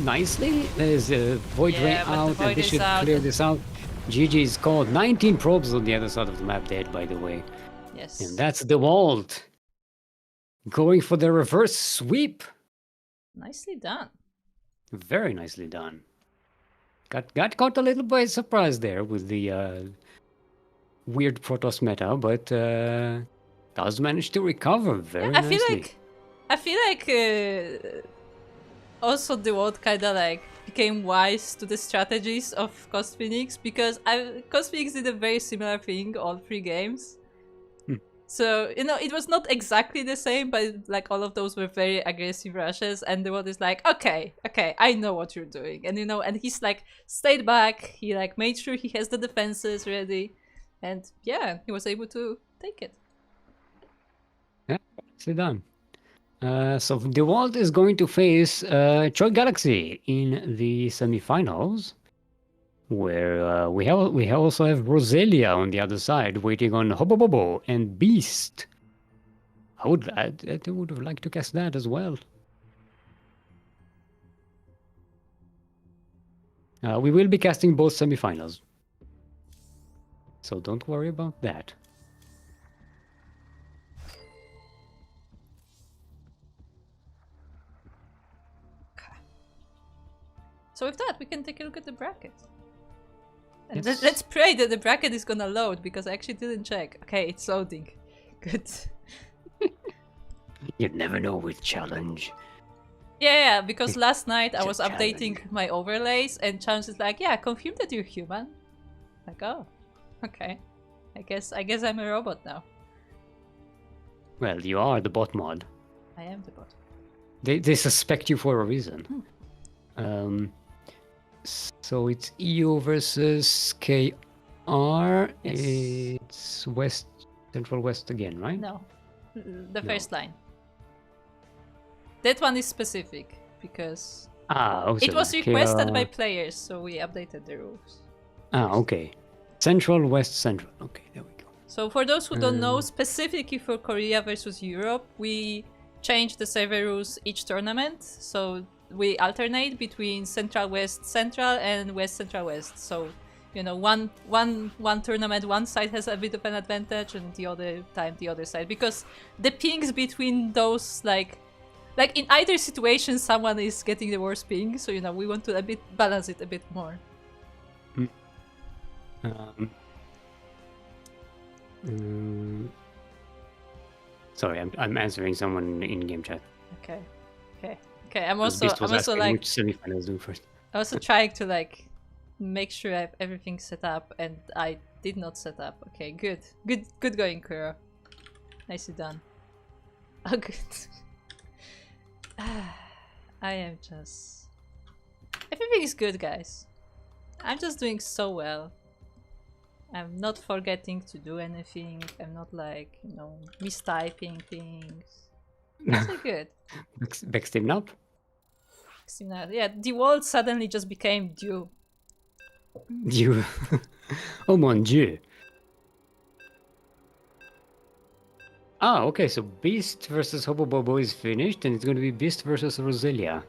nicely. There's a Void Ray out, and they should clear this out. GG is called. 19 probes on the other side of the map dead, by the way. Yes. And that's the Vault. Going for the reverse sweep. Nicely done. Very nicely done. Got caught a little by surprise there with the weird Protoss meta, but does manage to recover very nicely. I feel like also the world kinda like became wise to the strategies of Cost Phoenix because Cost Phoenix did a very similar thing all 3 games. So, you know, it was not exactly the same, but like all of those were very aggressive rushes and the world is like, okay, I know what you're doing. And you know, and he's like stayed back, he like made sure he has the defenses ready. And yeah, he was able to take it. Yeah, nicely done. So the World is going to face Troy Galaxy in the semifinals, where we also have Roselia on the other side, waiting on Hobobobo and Beast. I would have liked to cast that as well. We will be casting both semifinals, so don't worry about that. So with that, we can take a look at the bracket. And Yes. let's pray that the bracket is gonna load, because I actually didn't check. Okay, it's loading. Good. You never know with challenge. Yeah, because last night I was Challenge. updating my overlays, and Chance is like, yeah, confirm that you're human. Like, oh, okay. I guess I'm a robot now. Well, you are the bot mod. I am the bot. They suspect you for a reason. So it's EU versus KR. Yes. It's West, Central West again, right? No, the No. first line. That one is specific because it was so requested KR. by players, so we updated the rules. Okay. Central, West, Central. Okay, there we go. So for those who don't know, specifically for Korea versus Europe, we change the server rules each tournament. So we alternate between Central West Central and West Central West. So, you know, one tournament, one side has a bit of an advantage, and the other time the other side, because the pings between those like like in either situation, someone is getting the worst ping. So we want to balance it a bit more. Sorry, I'm answering someone in game chat. Okay. I'm also like which semifinals do first. I'm also trying to like make sure I have everything set up, and I did not set up. Okay, good going, Kuro. Nicely done. Oh, good. I am just... Everything is good, guys. I'm just doing so well. I'm not forgetting to do anything. I'm not like, mistyping things. It's so good. Backsteam up? Yeah, the world suddenly just became due. You. Oh mon dieu. Ah, okay, so Beast versus Hobo Bobo is finished, and it's going to be Beast versus Roselia.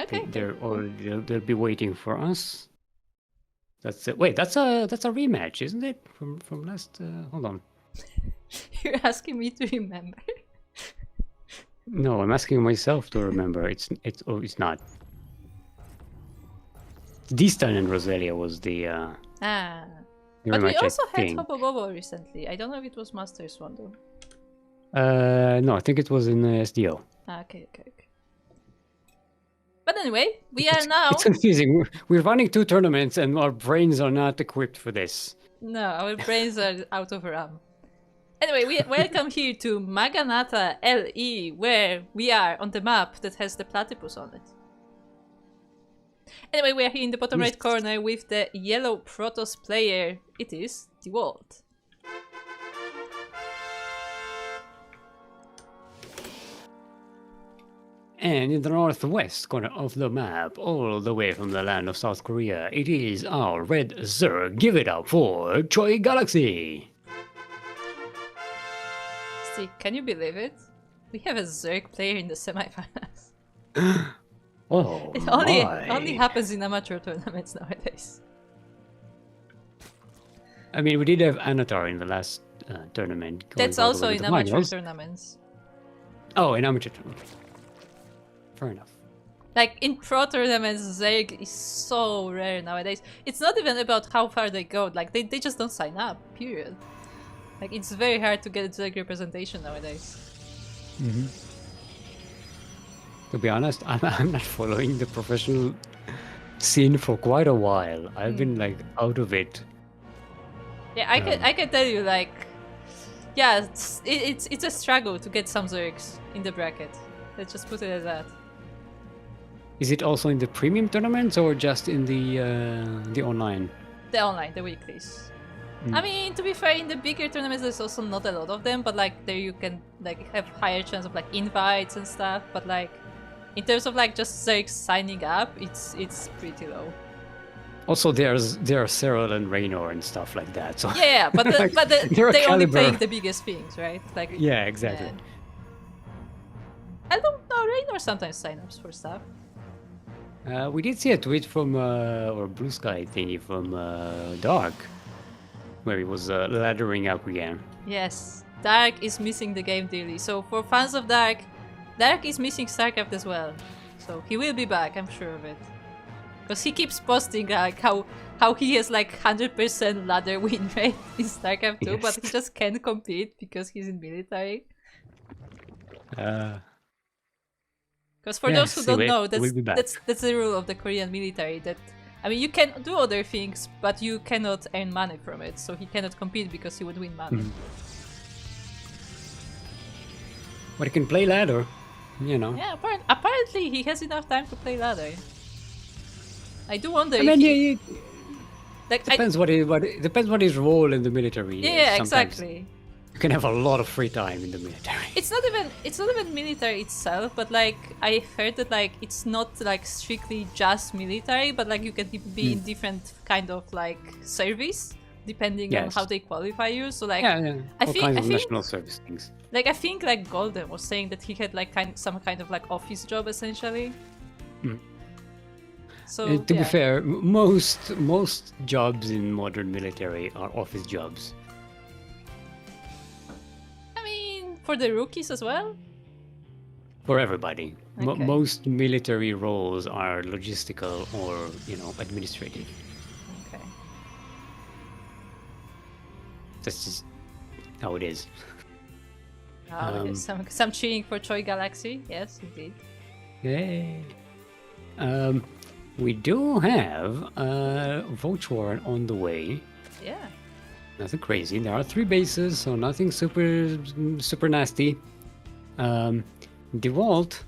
Okay. They'll be waiting for us. That's it. Wait, that's a rematch, isn't it? From last. Hold on. You're asking me to remember. No, I'm asking myself to remember. It's not. Distan and Roselia was the. But we also had thing. Hobo Bobo recently. I don't know if it was Master Swan though. No, I think it was in SDO. Okay. But anyway, we are now... It's confusing. We're running 2 tournaments and our brains are not equipped for this. No, our brains are out of RAM. Anyway, we welcome here to Maganata LE, where we are on the map that has the platypus on it. Anyway, we are here in the bottom right corner with the yellow Protoss player. It is the world. And in the northwest corner of the map, all the way from the land of South Korea, it is our red Zerg. Give it up for Choi Galaxy! See, can you believe it? We have a Zerg player in the semifinals. Oh, it only happens in amateur tournaments nowadays. I mean, we did have Anatar in the last tournament. That's also in amateur tournaments. Oh, in amateur tournaments. Fair enough. Like in pro tournaments, Zerg is so rare nowadays. It's not even about how far they go. Like they just don't sign up. Period. Like it's very hard to get Zerg representation nowadays. Mm-hmm. To be honest, I'm not following the professional scene for quite a while. I've been like out of it. Yeah, I can tell you like, yeah, it's a struggle to get some Zergs in the bracket. Let's just put it as that. Is it also in the premium tournaments or just in the online? The online, the weeklies. I mean, to be fair, in the bigger tournaments, there's also not a lot of them, but like there you can like have higher chance of like invites and stuff. But like in terms of like just Zergs signing up, it's pretty low. Also, there are Cyril and Raynor and stuff like that. So yeah, but they're only playing the biggest things, right? Like yeah, exactly. Yeah. I don't know. Raynor sometimes sign-ups for stuff. We did see a tweet from or Blue Sky thingy from Dark, where he was laddering up again. Yes, Dark is missing the game dearly. So for fans of Dark, Dark is missing StarCraft as well. So he will be back, I'm sure of it. Because he keeps posting like how he has like 100% ladder win rate in StarCraft 2, but he just can't compete because he's in military. Because for those who don't know, that's the rule of the Korean military. That I mean, you can do other things, but you cannot earn money from it. So he cannot compete because he would win money. But he can play ladder, you know. Yeah, apparently he has enough time to play ladder. I do wonder. I mean, if like, depends what his role in the military is. Yeah, sometimes exactly. You can have a lot of free time in the military. It's not even military itself, but like I heard that like it's not like strictly just military, but like you can be in different kind of like service depending on how they qualify you. So like I think national service things. Like I think like Golden was saying that he had like some kind of like office job essentially. So to be fair, most jobs in modern military are office jobs. I mean, for the rookies as well. for everybody. Okay. Most military roles are logistical or, administrative. Okay. That's just how it is. Oh, okay. Some cheering for Choi Galaxy. Yes, indeed. Yay. We do have Vote War on the way. Yeah. Nothing crazy. There are 3 bases, so nothing super nasty. DeWalt,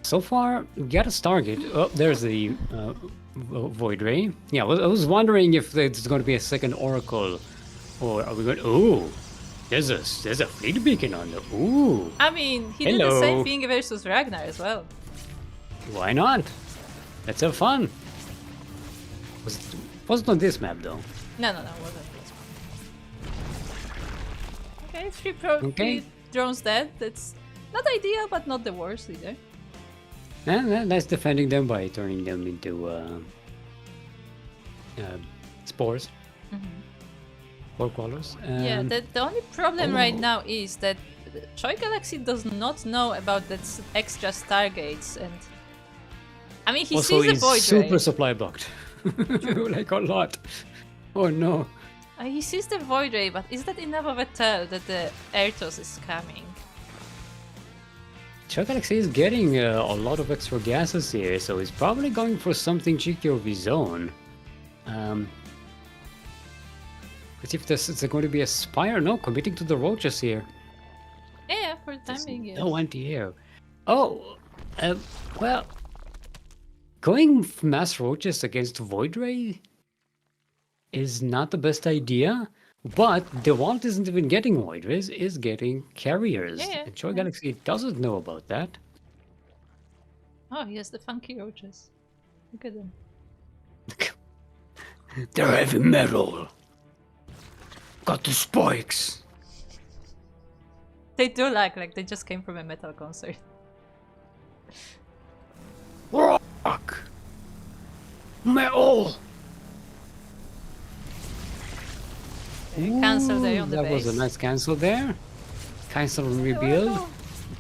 so far, got a target. Oh, there's the Void Ray. Yeah, I was wondering if there's going to be a second Oracle, or are we going? Ooh, there's a fleet beacon on the. Ooh. I mean, he did the same thing versus Ragnar as well. Why not? Let's have fun. Wasn't on this map though. No, it wasn't this one. Okay, 3 drones dead. That's not ideal, but not the worst either. And that's defending them by turning them into spores. Spore crawlers. Yeah, the only problem right now is that Choi Galaxy does not know about that extra Stargates, and I mean, he also sees the Void Ray. Super supply blocked. Like a lot. Oh no. He sees the Void Ray, but is that enough of a tell that the Ertos is coming? Choi Galaxy is getting a lot of extra gases here, so he's probably going for something cheeky of his own. Let's see if it's going to be a Spire. No, committing to the Roaches here. Yeah, for the time being, yes. No anti-air. Oh, well, going mass Roaches against Void Ray is not the best idea, but DeWalt isn't even getting Void Rays, is getting carriers. Yeah, and Choi Galaxy doesn't know about that. Oh, he has the funky roaches. Look at them. They're heavy metal. Got the spikes. They do like they just came from a metal concert. Rock. Metal. Cancel there on the that base. was a nice cancel there. Cancel and rebuild.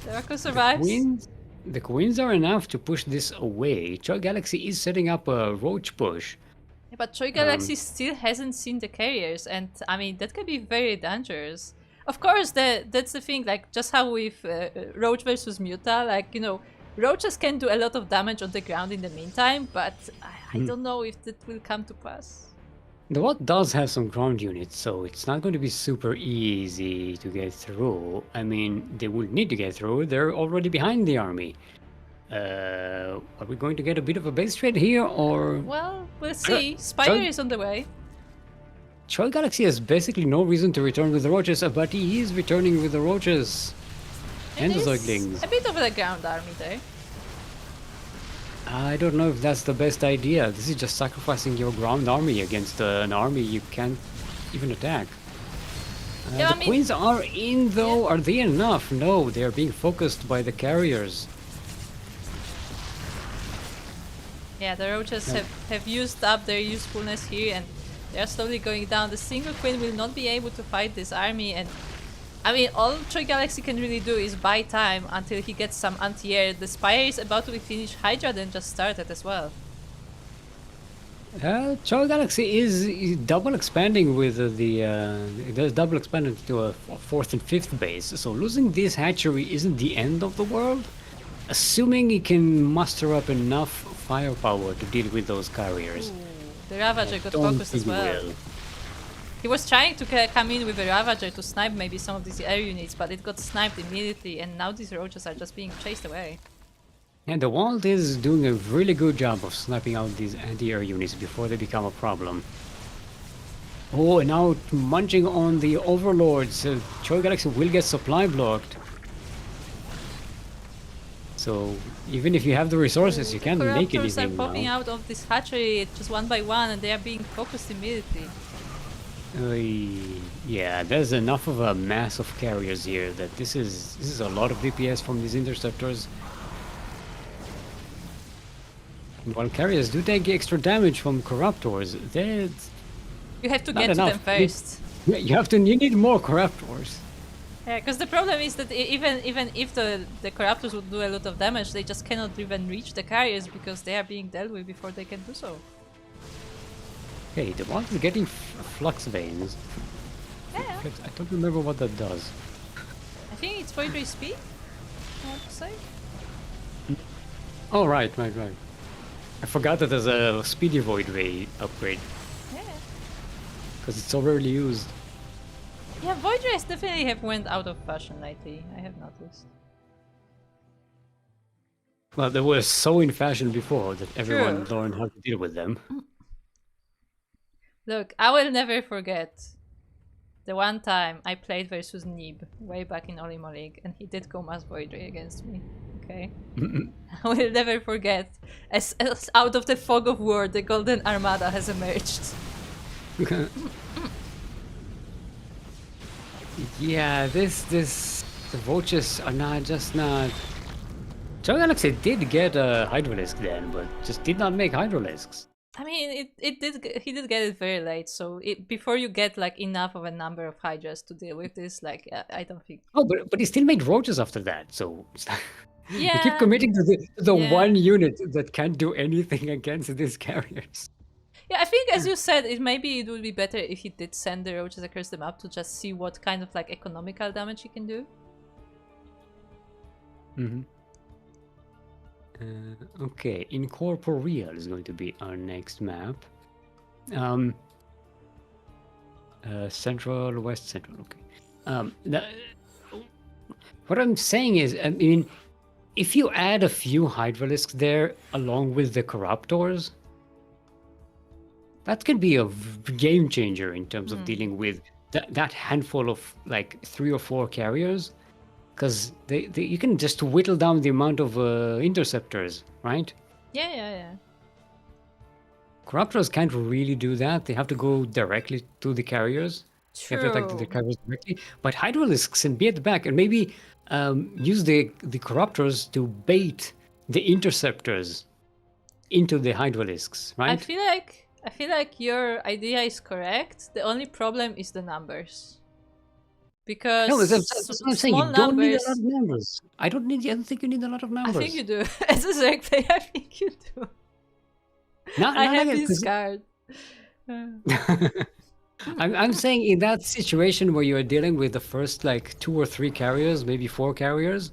The Oracle survives. The queens are enough to push this away. Choi Galaxy is setting up a roach push. Yeah, but Choi Galaxy still hasn't seen the carriers, and I mean that can be very dangerous. Of course, that's the thing. Like just how with Roach versus Muta, like Roaches can do a lot of damage on the ground in the meantime, but I don't know if that will come to pass. The Watt does have some ground units, so it's not going to be super easy to get through. I mean, they will need to get through. They're already behind the army. Are we going to get a bit of a base trade here, or...? Well, we'll see. Spire is on the way. Choi Galaxy has basically no reason to return with the Roaches, but he is returning with the Roaches. And the Ducklings. A bit of a ground army there. I don't know if that's the best idea. This is just sacrificing your ground army against an army you can't even attack. Yeah, the Queens are in though. Are they enough? No, they are being focused by the carriers. Yeah, the Roaches have used up their usefulness here, and they are slowly going down. The single Queen will not be able to fight this army, and I mean, all Choi Galaxy can really do is buy time until he gets some anti-air. The Spire is about to be finished. Hydra then just started as well. Choi Galaxy is double expanding with there's double expanding to a 4th and 5th base. So losing this hatchery isn't the end of the world, assuming he can muster up enough firepower to deal with those carriers. Ooh, the Ravager got focused as well. He was trying to come in with a Ravager to snipe maybe some of these air units, but it got sniped immediately, and now these Roaches are just being chased away. And the Walt is doing a really good job of sniping out these anti-air units before they become a problem. Oh, and now munching on the Overlords. Choi Galaxy will get supply blocked. So, even if you have the resources, you can't make anything Corruptors are popping now. out of this hatchery just one by one, and they are being focused immediately. Yeah, there's enough of a mass of carriers here that this is a lot of DPS from these interceptors. And while carriers do take extra damage from Corruptors, You have to not get to enough. them first. You need more Corruptors. Yeah, because the problem is that even if the corruptors would do a lot of damage, they just cannot even reach the carriers because they are being dealt with before they can do so. Okay, the one is getting flux veins. Yeah, I don't remember what that does. I think it's Void Ray speed, I want to say. Oh, right. I forgot that there's a speedy void ray upgrade Yeah. because it's so rarely used. Yeah, Void Rays definitely have went out of fashion lately, I have noticed. Well, they were so in fashion before that everyone True. learned how to deal with them. Look, I will never forget the one time I played versus Nib way back in Olimo League and he did go Mass Void Ray against me. Okay? I will never forget. As out of the fog of war, the Golden Armada has emerged. Yeah, the vultures are not. Joe Galaxy did get a Hydralisk then, but just did not make Hydralisks. I mean, he did get it very late, so before you get like enough of a number of Hydras to deal with this, like I don't think. Oh, but he still made roaches after that, so you keep Yeah, committing to the yeah, one unit that can't do anything against these carriers. yeah. I think, as you said, maybe it would be better if he did send the roaches across the map to just see what kind of like economical damage he can do. Mm-hmm. Okay, Incorporeal is going to be our next map. Central, West Central. Okay. What I'm saying is, I mean, if you add a few Hydralisks there along with the Corruptors, that can be a game changer in terms of dealing with that handful of like 3 or 4 carriers. Because you can just whittle down the amount of interceptors, right? Yeah. Corruptors can't really do that. They have to go directly to the carriers. They have to attack the True. carriers directly. But Hydralisks can be at the back and maybe use the Corruptors to bait the interceptors into the Hydralisks, right? I feel like your idea is correct. The only problem is the numbers. Because No, that's what I'm saying. You small don't need a lot numbers. of numbers. I don't think you need a lot of I think you numbers. do. As a Zerg player, I think you do. I Not have again, this 'cause card. I'm saying in that situation where you're dealing with the first like 2 or 3 carriers, maybe 4 carriers,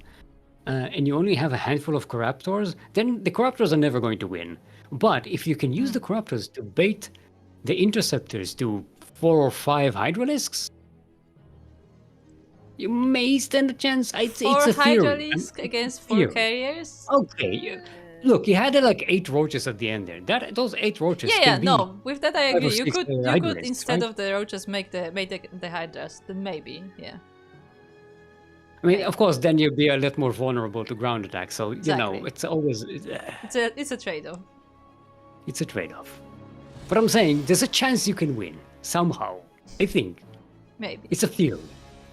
and you only have a handful of Corruptors, then the Corruptors are never going to win. But if you can use the Corruptors to bait the Interceptors to 4 or 5 Hydralisks, you may stand a chance. It's a theory. Hydralisk against 4 Theory. carriers? Okay. Look, you had like 8 roaches at the end there. Those 8 roaches Yeah, can be no. With that, I 5 or agree. 6 You could Hydralisks, instead right? of the roaches make the Hydras. Then maybe, yeah. I mean, of course, then you'd be a lot more vulnerable to ground attacks. So Exactly. it's always It's a trade-off. it's a trade-off. But I'm saying there's a chance you can win somehow. I think Maybe. it's a theory.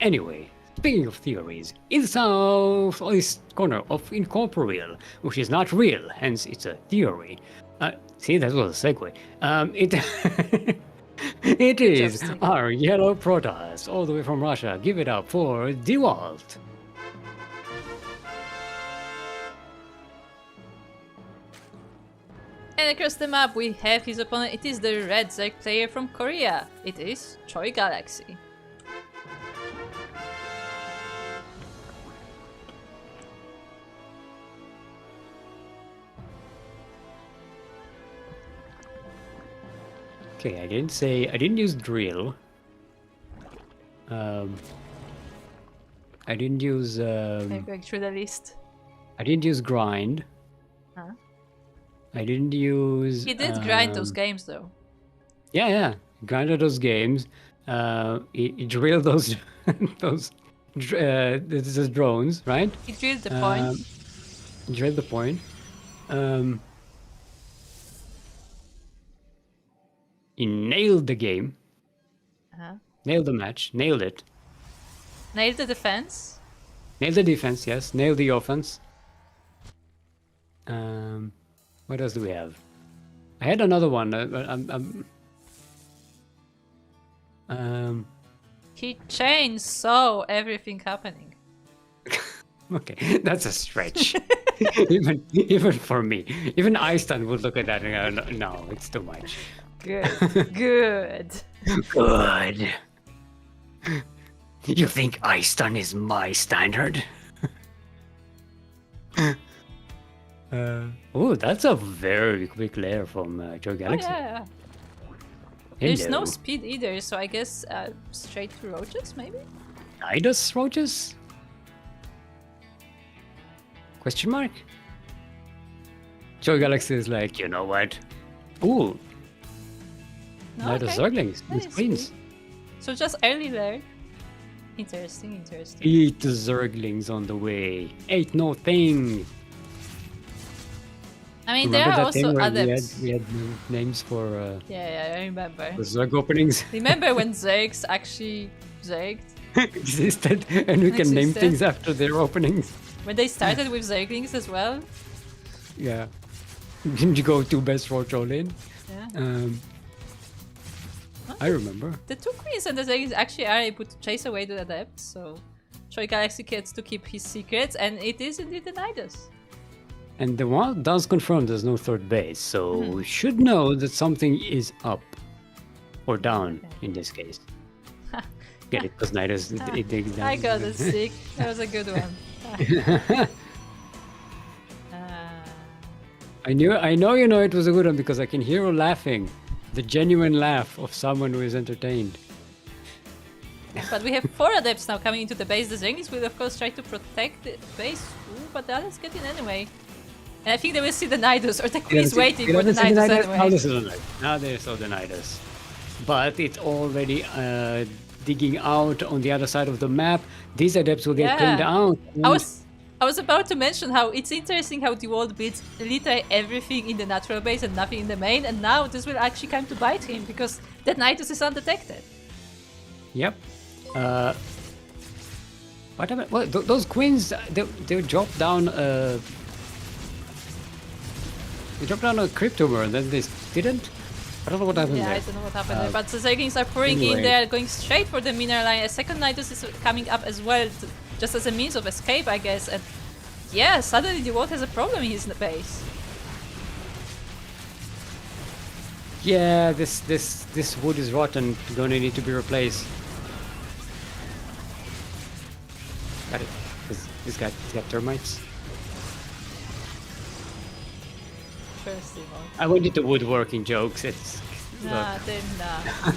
Anyway, speaking of theories, in the southeast corner of Incorporeal, which is not real, hence it's a theory. See, that was a segue. It is Interesting. our yellow Protoss, all the way from Russia. Give it up for DeWalt. And across the map we have his opponent. It is the red Zerg player from Korea. It is Choi Galaxy. Okay, I didn't use drill. I didn't use I'm going through the list. I didn't use grind. Huh? I didn't use. He did grind those games though. Yeah, grinded those games. He drilled those those drones, right? He drilled the point. Drilled the point. He nailed the game. Nailed the match. Nailed it. Nailed the defense. Nailed the defense. Yes. Nailed the offense. What else do we have? I had another one. He chainsaw everything happening. Okay, that's a stretch. even for me. Even Einstein would look at that and go, no, it's too much. Good. Good. Good. You think Einstein is my standard? Oh, that's a very quick lair from Joe Oh, Galaxy. yeah. There's Hello. no speed either, so I guess straight through roaches, maybe? Nidus roaches? Question mark? Joe Galaxy is like, you know what? Ooh, No, Nidus okay. Zerglings That with is queens. sweet. So just early there. Interesting, interesting. 8 Zerglings on the way. 8 no thing. I mean, Remember there are that also thing where adepts. we had names for Yeah, I remember. the Zerg openings Remember when Zergs actually Zerged? existed and we can name Existed. things after their openings? When they started with Zerglings as well? Yeah. Didn't you go to best roach all in? Yeah. I remember. The two queens and the Zerglings actually are able to chase away the adepts, so Troy Galaxy gets to keep his secrets, and it is indeed the Nidus. And the wild does confirm there's no third base, so we should know that something is up. Or down, in this case. Get it, because Nidus, it digs down. I got it, sick. That was a good one. I know you know it was a good one because I can hear her laughing. The genuine laugh of someone who is entertained. But we have 4 adepts now coming into the base. The Zerglings will of course try to protect the base, ooh, but the others get in anyway. And I think they will see the Nidus, or the queen's waiting for the Nidus anyway. Now this is the Nidus. Now they saw the Nidus. But it's already digging out on the other side of the map. These adepts will get cleaned out. I was about to mention how it's interesting how the world beats literally everything in the natural base and nothing in the main, and now this will actually come to bite him because that Nidus is undetected. Yep. What happened? Well, those queens, they dropped down. They dropped down a crypto burn, then they didn't. I don't know what happened Yeah, there. I don't know what happened there, but the Zerglings are pouring in there, going straight for the mineral line. A second Nidus is coming up as well, just as a means of escape, I guess. And yeah, suddenly the world has a problem in his base. Yeah, this wood is rotten. Gonna need to be replaced. Got it. He's got termites. Interesting. I went into woodworking jokes. It's Nah,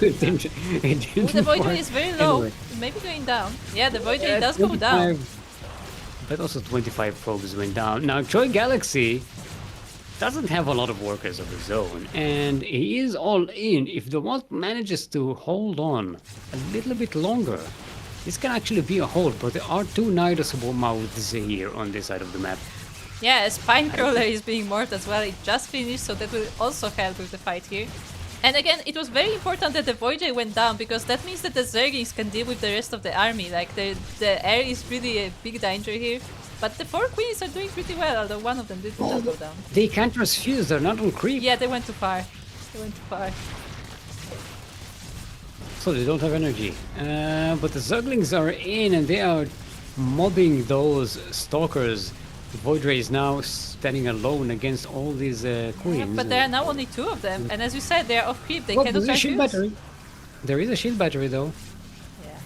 it didn't Ooh, the void rate is very low. Anyway. Maybe going down. Yeah, the void rate does go down. But also 25 probes went down. Now Troy Galaxy doesn't have a lot of workers of his own, and he is all in. If the Walt manages to hold on a little bit longer, this can actually be a hold, but there are 2 Nidus mouths here on this side of the map. Yeah, a Spinecrawler is being morphed as well. It just finished, so that will also help with the fight here. And again, it was very important that the Void Ray went down, because that means that the Zerglings can deal with the rest of the army. Like, the air is really a big danger here. But the 4 queens are doing pretty well, although one of them did not go down. They can't transfuse, they're not on creep. Yeah, they went too far. They went too far. So they don't have energy. But the Zerglings are in and they are mobbing those stalkers. The Void Ray is now standing alone against all these queens. Yeah, but there are now only 2 of them, and as you said, they are off creep. They Well, cannot there's a shield transfuse. battery. There is a shield battery though. Yeah.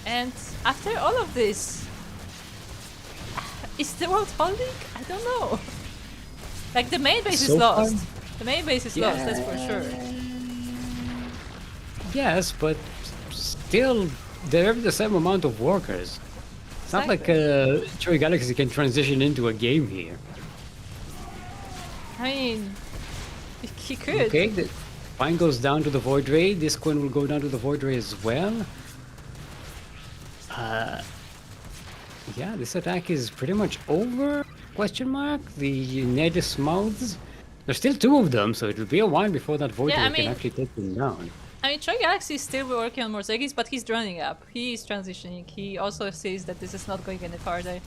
And after all of this, is the world holding? I don't know. Like, the main base is So far- lost. The main base is lost, that's for sure. Yes, but still, they have the same amount of workers. It's not like Troy Galaxy can transition into a game here. I mean, he could. Okay, the Fine goes down to the Void Ray. This Queen will go down to the Void Ray as well. Yeah, this attack is pretty much over? Question mark? The Nidus mouths? There's still 2 of them, so it will be a while before that Void Yeah, Ray can actually take them down. I mean, Troy Galaxy is still working on more Zerglings, but he's droning up. He is transitioning. He also sees that this is not going any farther.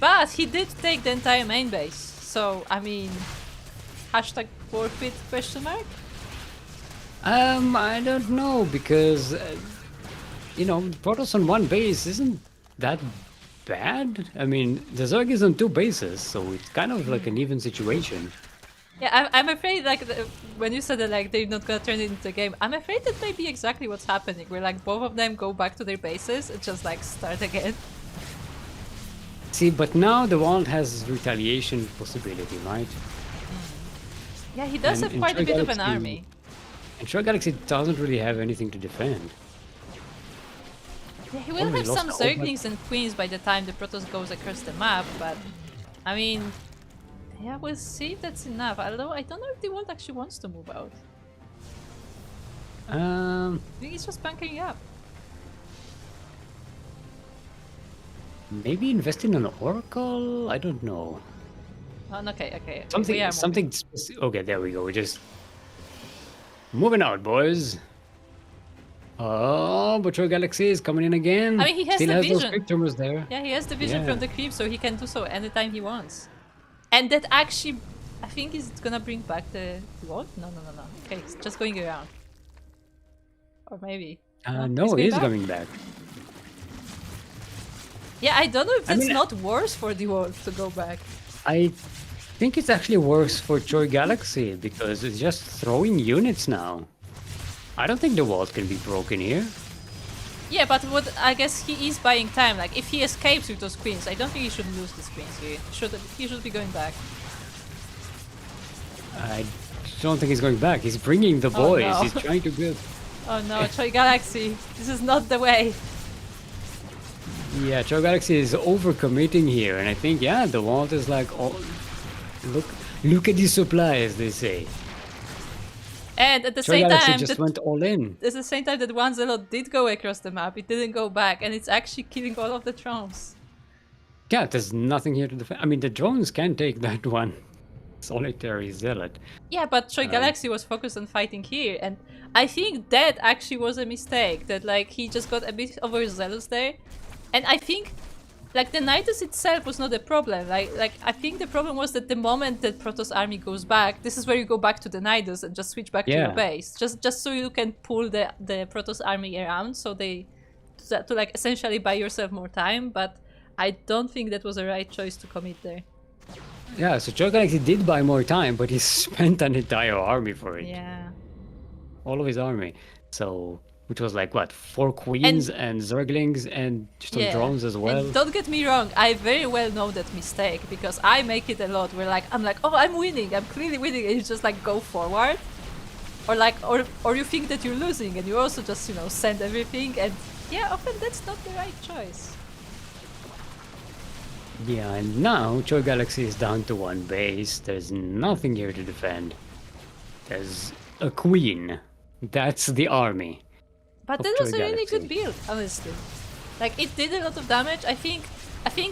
But he did take the entire main base. So, I mean, hashtag forfeit question mark? I don't know because you know, Protoss on one base isn't that bad. I mean, the Zerg is on two bases, so it's kind of like an even situation. Yeah, I'm afraid like when you said that like they're not gonna turn it into a game, I'm afraid that may be exactly what's happening. Where like both of them go back to their bases and just like start again. See, but now the world has retaliation possibility, right? Yeah, he does And have quite a Troy bit of an Galaxy- army. And Troy Galaxy doesn't really have anything to defend. Yeah, he will Already have lost some all but- Zerglings and Queens by the time the Protoss goes across the map, but I mean, yeah, we'll see if that's enough. Although I don't know if the world actually wants to move out. I think he's just bunkering up. Maybe invest in an Oracle? I don't know. Oh, okay, okay. Something, we are something. Okay, there we go. We're just moving out, boys. Oh, but Troy Galaxy is coming in again. I mean, he has Still the has those vision. quick tumors there. Yeah, he has the vision Yeah. from the creep, so he can do so anytime he wants. And that actually, I think is gonna bring back the what? No. Okay, it's just going around. Or maybe. No, he's he going is back? coming back. Yeah, I don't know if I that's mean- not worse for the world to go back. I think it's actually worse for Troy Galaxy because it's just throwing units now. I don't think the walls can be broken here. Yeah, but what I guess he is buying time. Like if he escapes with those queens, I don't think he should lose these queens here. He should be going back. I don't think he's going back. He's bringing the Oh, boys. no. He's trying to build. Oh no, Troy Galaxy, this is not the way. Yeah, Troy Galaxy is overcommitting here, and I think the vault is like, oh, look at the supply, as they say. And at the Troy same Galaxy time, just went all in. at the same time that one Zelot did go across the map, it didn't go back, and it's actually killing all of the drones. Yeah, there's nothing here to defend. I mean, the drones can take that one. Solitary zealot. Yeah, but Troy Galaxy was focused on fighting here, and I think that actually was a mistake. That like he just got a bit overzealous there, and I think like the Nidus itself was not a problem. Like I think the problem was that the moment that Protoss army goes back, this is where you go back to the Nidus and just switch back to your base, just so you can pull the Protoss army around, so to like essentially buy yourself more time. But I don't think that was the right choice to commit there. Yeah, so Troy Galaxy did buy more time, but he spent an entire army for it. Yeah. All of his army. So, which was like what, 4 queens and Zerglings and some drones as well. And don't get me wrong, I very well know that mistake because I make it a lot. Where like I'm like, oh, I'm winning, I'm clearly winning, and you just like go forward, or like, or you think that you're losing, and you also just send everything, and yeah, often that's not the right choice. Yeah, and now Troy Galaxy is down to 1 base. There's nothing here to defend. There's a queen. That's the army. But of that was a Troy really good Galaxy. build, honestly. Like it did a lot of damage. I think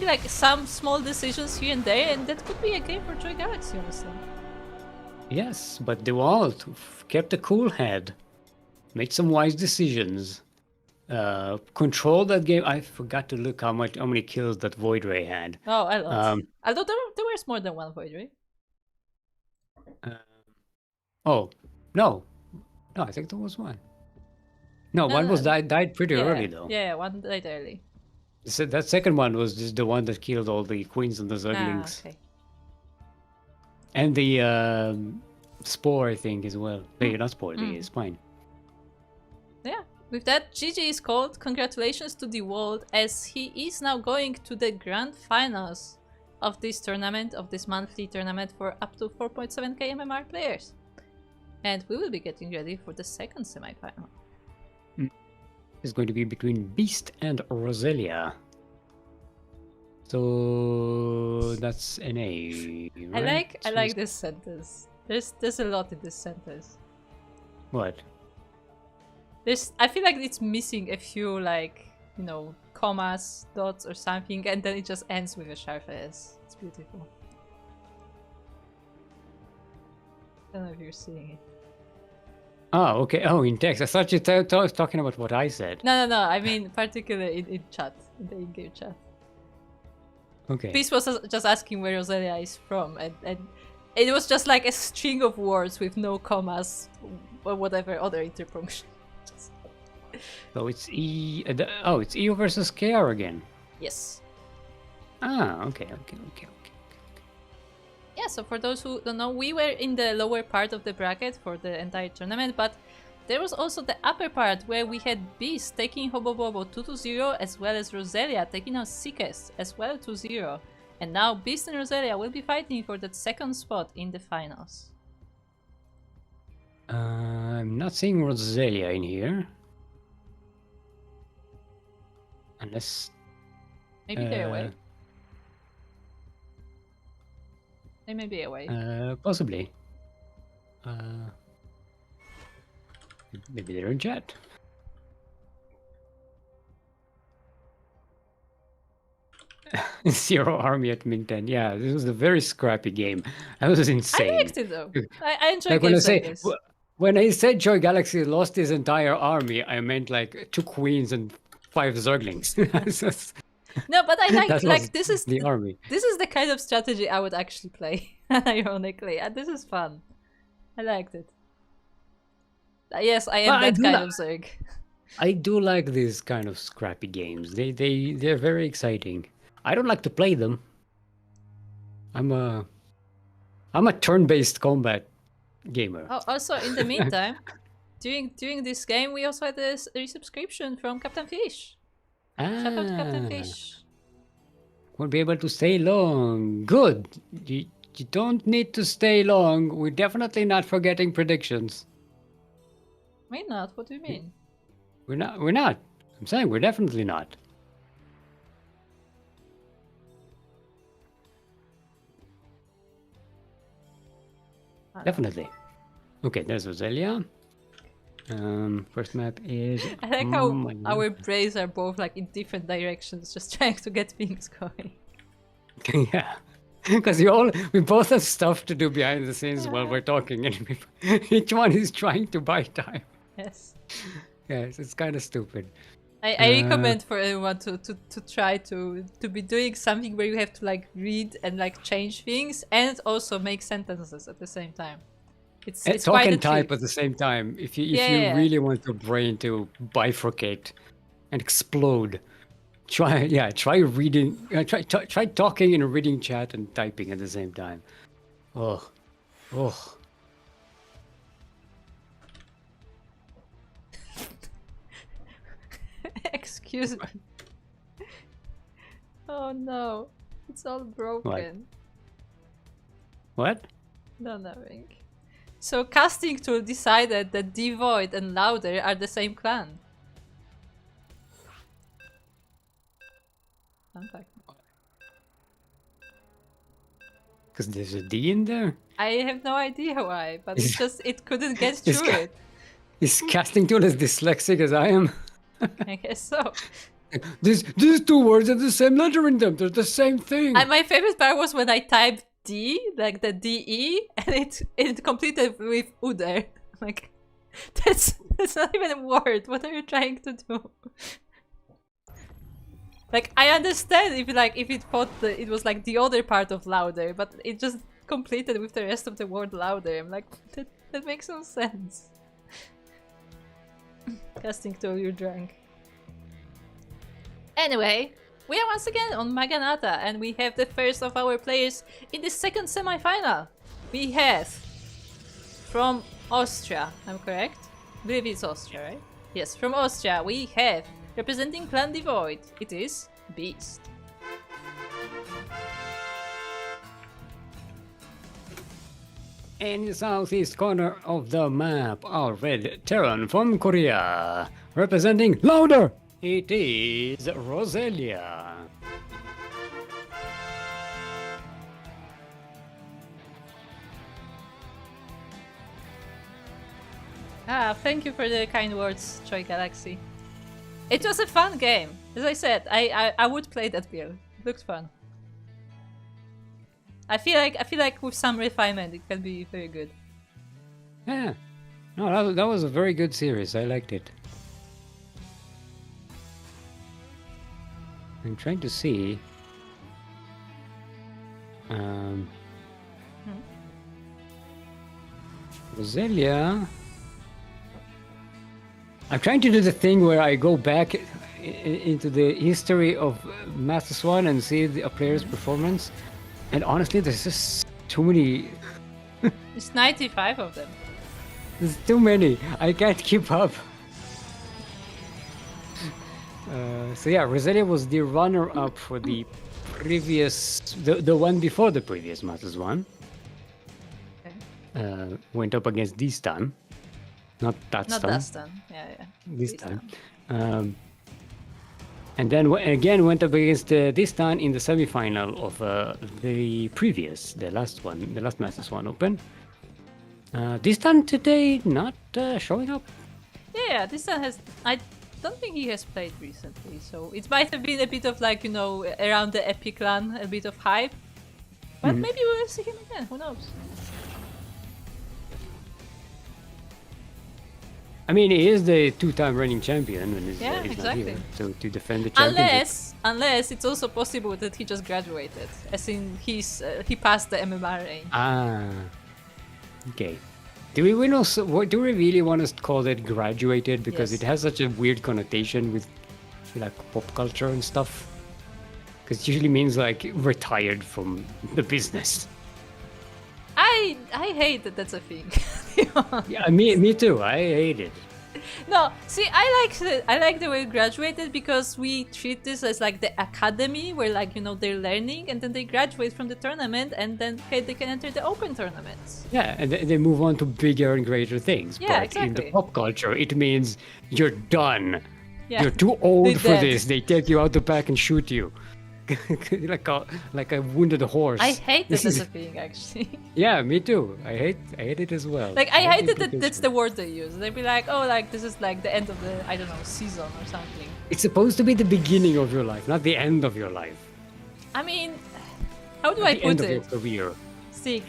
like some small decisions here and there, and that could be a game for Troy Galaxy, honestly. Yes, but the Walt kept a cool head. Made some wise decisions. Controlled that game. I forgot to look how many kills that Void Ray had. Oh, a lot. Although there was more than one Void Ray. Oh, no. No, I think there was one. No, one was died pretty early though. Yeah, one died early. So that second one was just the one that killed all the queens and the Ah, Zerglings. okay. And the Spore, I think, as well. No, not Spore, the Spine. Yeah. With that, GG is called. Congratulations to the world, as he is now going to the grand finals of this tournament, of this monthly tournament for up to 4.7k MMR players. And we will be getting ready for the second semi-final. It's going to be between Beast and Roselia. So that's an A. Right? I like this sentence. There's a lot in this sentence. What? I feel like it's missing a few commas, dots or something, and then it just ends with a sharp S. It's beautiful. I don't know if you're seeing it. Oh, okay. Oh, in text. I thought you were talking about what I said. No. I mean, particularly in chat, in the in-game chat. Okay. Peace was just asking where Roselia is from, and it was just like a string of words with no commas or whatever other interpunction. So it's E. It's EU versus KR again. Yes. Ah, okay. Yeah, so for those who don't know, we were in the lower part of the bracket for the entire tournament, but there was also the upper part where we had Beast taking Hobobobo 2-0, as well as Roselia taking out Seekest as well 2-0. And now Beast and Roselia will be fighting for that second spot in the finals. I'm not seeing Roselia in here. Unless... Maybe they're away. They may be away. Possibly. Maybe they're in chat. Zero army at min 10. Yeah, this was a very scrappy game. That was insane. I liked it though. I enjoy like games like this. When I said Joy Galaxy lost his entire army, I meant like 2 queens and 5 zerglings. No, but I like this is the army. This is the kind of strategy I would actually play. Ironically, and this is fun. I liked it. Yes, I am that kind of Zerg. I do like these kind of scrappy games. They're very exciting. I don't like to play them. I'm a turn-based combat gamer. Oh, also in the meantime, during this game, we also had a resubscription from Captain Fish. Shout out to Captain Fish. Won't be able to stay long. Good. You don't need to stay long. We're definitely not forgetting predictions. We're not. What do you mean? We're not. I'm saying we're definitely not. Definitely. Okay, there's Roselia. First map is... I like how our brains are both like in different directions, just trying to get things going. Yeah. Because we both have stuff to do behind the scenes while we're talking, and each one is trying to buy time. Yes. Yes, it's kind of stupid. I recommend for everyone to try to be doing something where you have to like read and like change things and also make sentences at the same time. It's talk quite and a type trick. at the same time. If you really want your brain to bifurcate and explode, try reading. Try talking and reading chat and typing at the same time. Oh. Excuse me. Oh no, it's all broken. What? No, nothing. So casting tool decided that Devoid and Louder are the same clan. Fun fact. Because there's a D in there? I have no idea why, but it couldn't get through it. Is casting tool as dyslexic as I am? I guess so. These 2 words have the same letter in them. They're the same thing. And my favorite part was when I typed D, like the DE, and it completed with Uder. Like, that's not even a word. What are you trying to do? Like, I understand if it thought that it was like the other part of louder, but it just completed with the rest of the word louder. I'm like, that makes no sense. Casting tool, you're drunk. Anyway, we are once again on Maganata, and we have the first of our players in the second semi-final. We have from Austria, I'm correct? I believe it's Austria, right? Yes, from Austria we have, representing Clan Devoid, it is Beast. In the southeast corner of the map, our red Terran from Korea, representing Louder, it is Roselia. Thank you for the kind words, Joy Galaxy. It was a fun game. As I said, I would play that build. It looked fun. I feel like with some refinement, it can be very good. Yeah, no, that was a very good series. I liked it. I'm trying to see. Roselia I'm trying to do the thing where I go back into the history of Master Swan and see a player's performance. And honestly, there's just too many. It's 95 of them. There's too many. I can't keep up. So yeah, Roselia was the runner-up for the previous, the one before the previous Masters one. Okay. Went up against Distan, not that Not Stan. Dustin. Yeah. This time. And then again went up against Distan in the semi-final of the last one, the last Masters one Open. Distan today not showing up. Yeah, Dustin has. I don't think he has played recently, so it might have been a bit of like, around the Epic LAN, a bit of hype. But maybe we will see him again, who knows? I mean, he is the two-time reigning champion when he's exactly. not here, so to defend the championship. Unless it's also possible that he just graduated, as in he passed the MMR range. Ah, okay. Do we really want to call it graduated because Yes. it has such a weird connotation with like pop culture and stuff? Because it usually means like retired from the business. I hate that that's a thing. Yeah, me too. I hate it. No, see, I like the way it graduated because we treat this as like the academy where like they're learning and then they graduate from the tournament and then they can enter the open tournaments. Yeah, and they move on to bigger and greater things. Yeah, but in the exactly. pop culture, it means you're done. Yeah. You're too old They're for dead. this. They take you out the back and shoot you. like a wounded horse. I hate This this as is- a thing actually. Yeah, me too. I hate it as well. Like I hate think that that's the word they use. They'd be like, oh, like this is like the end of the season or something. It's supposed to be the beginning of your life, not the end of your life. I mean, how do I The end put of your it? career. Sick.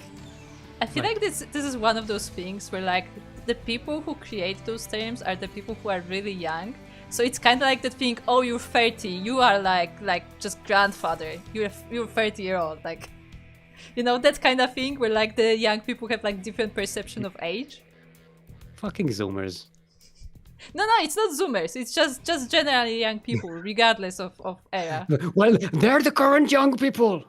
I feel like this is one of those things where like the people who create those terms are the people who are really young. So it's kind of like that thing. Oh, you're 30. You are like just grandfather. You're 30-year-old. Like, that kind of thing where like the young people have like different perception of age. Fucking Zoomers. No, it's not Zoomers. It's just generally young people, regardless of era. Well, they're the current young people.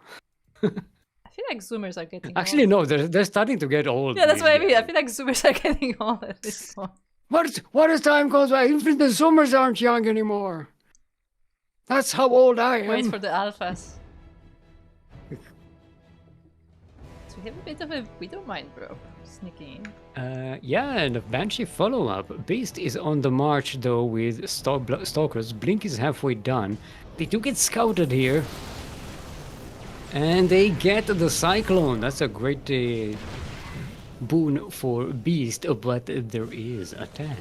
I feel like Zoomers are getting Actually, old. no, they're starting to get old. Yeah, that's what I mean. I these feel like Zoomers are getting old at this point. What as time goes by, even the Zoomers aren't young anymore. That's how old I am. Wait for the alphas. So we have a bit of a Widow Mind bro sneaking in. Yeah, and a Banshee follow-up. Beast is on the march, though, with Stalkers. Blink is halfway done. They do get scouted here. And they get the Cyclone. That's a great boon for Beast, but there is a tank.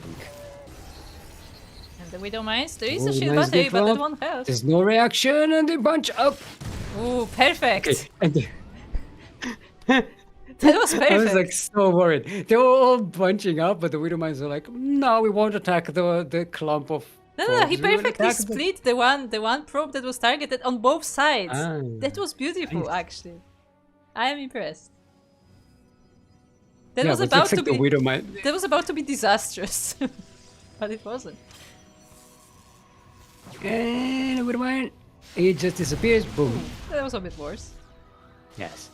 And the Widow Minds, there is a Oh, shield nice battery, get but that drop. won't help. There's no reaction, and they bunch up. Ooh, perfect! Okay, and That was perfect! I was like so worried. They were all bunching up, but the Widow Mines were like, no, we won't attack the clump of. No, he probes. We will perfectly attack the-" split the one probe that was targeted on both sides. Ah, That was beautiful, nice. actually. I am impressed. That Yeah, was but about looks to like be. the Widow Mine. That was about to be disastrous, but it wasn't. And the Widow Mine, it just disappears. Boom. That was a bit worse. Yes.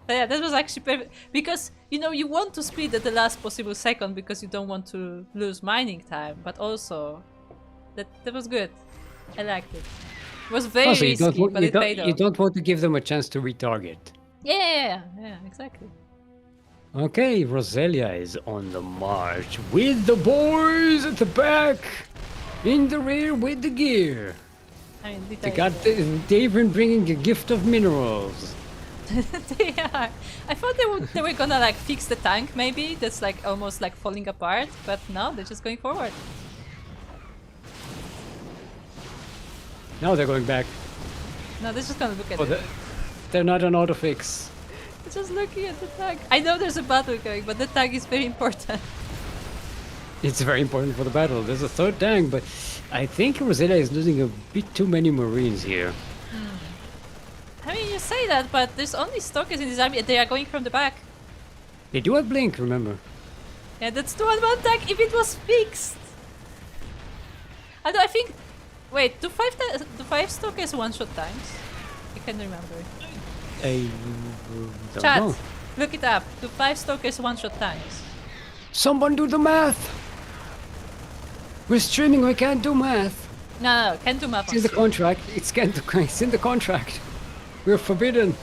But yeah, that was actually perfect because you want to split at the last possible second because you don't want to lose mining time, but also that was good. I liked it. It was very Also, risky, but it paid you off. don't want to give them a chance to retarget. Yeah, exactly. Okay, Roselia is on the march with the boys at the back, in the rear with the gear. I mean, They they even bringing a gift of minerals. they are. I thought they were gonna like fix the tank maybe. That's like almost like falling apart, but no, they're just going forward. Now they're going back. No, they're just gonna look at Oh, it. they're not an auto fix. They're just looking at the tank. I know there's a battle going, but the tank is very important. It's very important for the battle. There's a third tank, but I think Roselia is losing a bit too many Marines here. I mean, you say that, but there's only stalkers in this army, and they are going from the back. They do have blink, remember? Yeah, that's the 1-1 tank if it was fixed. Although I think... Wait, do 5 stalkers one-shot tanks? I can't remember. I don't Chat, know. look it up. Do 5 stalkers one-shot tanks? Someone do the math! We're streaming, we can't do math. No, can't do math. It's in the contract. It's in the contract. We're forbidden.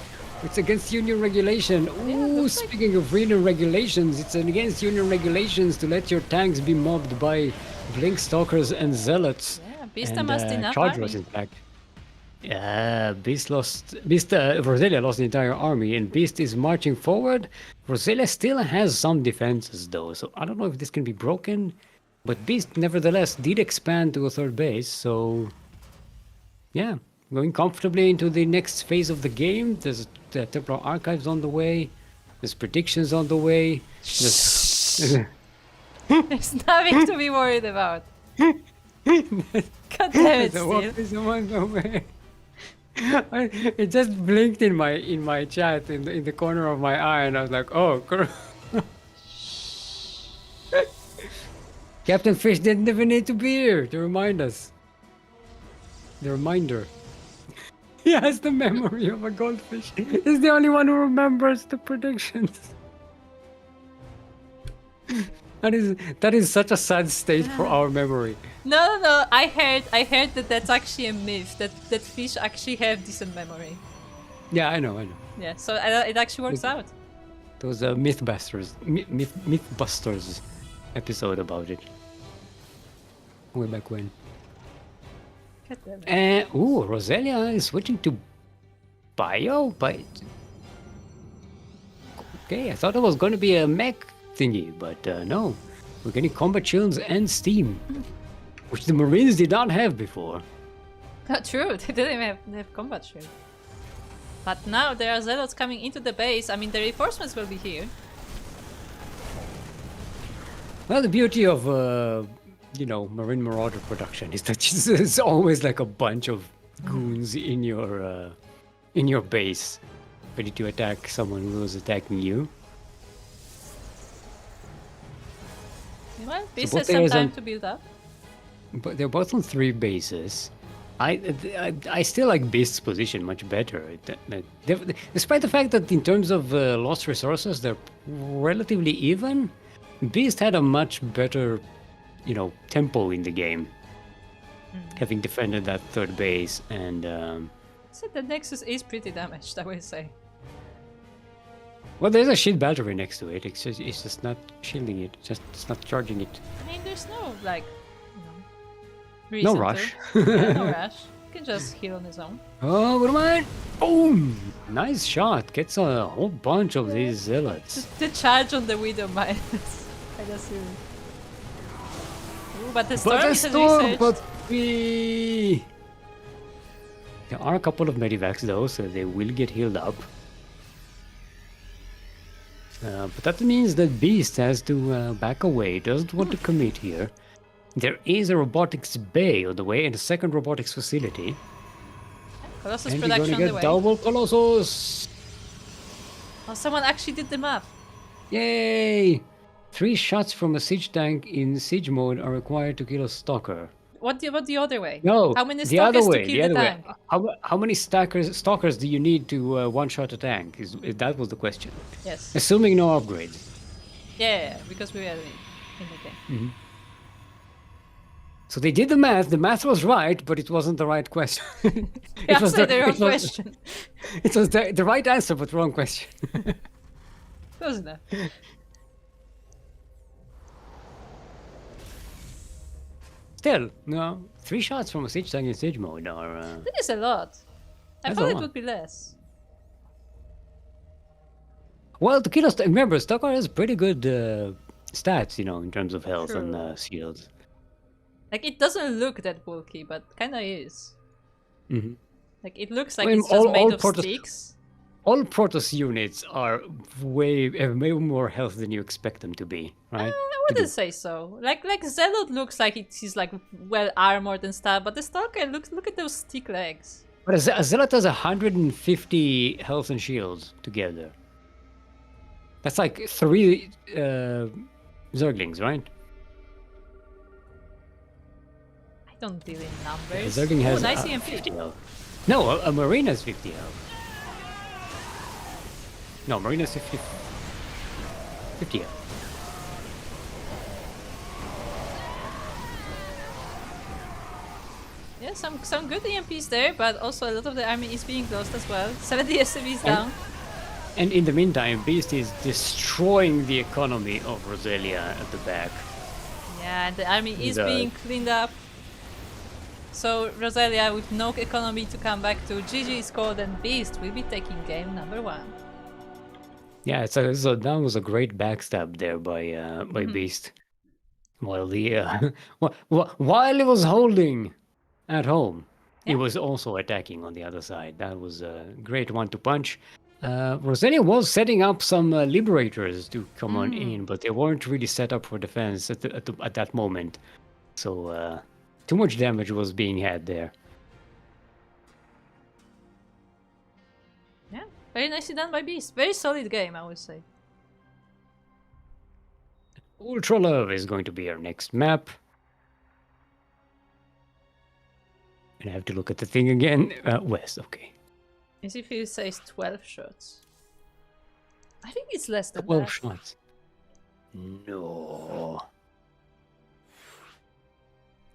It's against union regulation. Ooh, looks like- speaking of union regulations, it's against union regulations to let your tanks be mobbed by blink stalkers and zealots. Yeah, Beast And, must enough Chargers, army. in fact. Yeah, Roselia lost the entire army, and Beast is marching forward. Roselia still has some defenses, though, so I don't know if this can be broken. But Beast, nevertheless, did expand to a third base, so... Yeah, going comfortably into the next phase of the game. There's the Templar Archives on the way. There's predictions on the way. There's... There's nothing to be worried about. God damn it, So what Steve. is on the way? It just blinked in my chat in the corner of my eye, and I was like, "Oh, Captain Fish didn't even need to be here to remind us." The reminder. He has the memory of a goldfish. He's the only one who remembers the predictions. That is such a sad state for our memory. No. I heard that that's actually a myth. That fish actually have decent memory. Yeah, I know. Yeah, so it actually works out. Those Mythbusters episode about it. Way back when. God damn it. Roselia is switching to bio, but okay, I thought it was going to be a mech thingy, but no, we're getting combat shields and steam, which the Marines did not have before. Not true. They didn't even have combat shield. But now there are zealots coming into the base. I mean, the reinforcements will be here. Well, the beauty of Marine Marauder production is that there's always like a bunch of goons in your base, ready to attack someone who was attacking you. Well, this both has some areas time on- to build up. But they're both on 3 bases. I still like Beast's position much better. Despite the fact that in terms of lost resources, they're relatively even. Beast had a much better, tempo in the game, having defended that 3rd base, and So the Nexus is pretty damaged, I will say. well, there's a shield battery next to it. It's just not shielding it. It's not charging it. I mean, there's no No reason to. rush. Yeah, no rush. You can just heal on his own. Oh, what am I? Boom! Nice shot. Gets a whole bunch of these zealots. The charge on the Widow Mine. I just see. Ooh, but the storm is researched. But there are a couple of medivacs though, so they will get healed up. But that means that Beast has to back away. Doesn't want to commit here. There is a robotics bay on the way and a second robotics facility. Colossus And we're production gonna on the get way. double Colossus! Oh, someone actually did the math. Yay! 3 shots from a siege tank in siege mode are required to kill a stalker. What the other way? No, How many the other stalkers way. to The kill other the way. tank? How many stalkers do you need to one-shot a tank? That was the question. Yes. Assuming no upgrades. Yeah, because we were in the game. So they did the math. The math was right, but it wasn't the right question. You answered the wrong question. It was the right answer, but wrong question. Close enough. Still, no. 3 shots from a siege tank in siege mode are. That is a lot. I That's thought a it lot. would be less. Well, to kill a remember, Stalker has pretty good stats, in terms of health True. and shields. Like, it doesn't look that bulky, but kinda is. Mhm. Like, it looks like I mean, it's just all made of Protoss- sticks. All Protoss units are have way more health than you expect them to be, right? I wouldn't say so. Like Zealot looks like he's like well armored and stuff, but the Stalker look at those stick legs. But a Zealot has 150 health and shields together. That's like 3 Zerglings, right? I don't deal in numbers. Zergling has nice EMP. 50 health. No, a Marine has 50 health. No, Marine has 50 health. Yeah, some good EMPs there, but also a lot of the army is being lost as well. 70 SMEs down. And in the meantime, Beast is destroying the economy of Roselia at the back. Yeah, and the army is being cleaned up. So Roselia with no economy to come back to. GG is called and Beast will be taking game number 1. Yeah, so that was a great backstab there by Beast. While the while he was holding at home, he was also attacking on the other side. That was a great one to punch. Roselia was setting up some liberators to come on in, but they weren't really set up for defense at that moment. So too much damage was being had there. Yeah, very nicely done by Beast. Very solid game, I would say. Ultra Love is going to be our next map. And I have to look at the thing again. West, okay. As if he says 12 shots. I think it's less than 12 that. shots. No.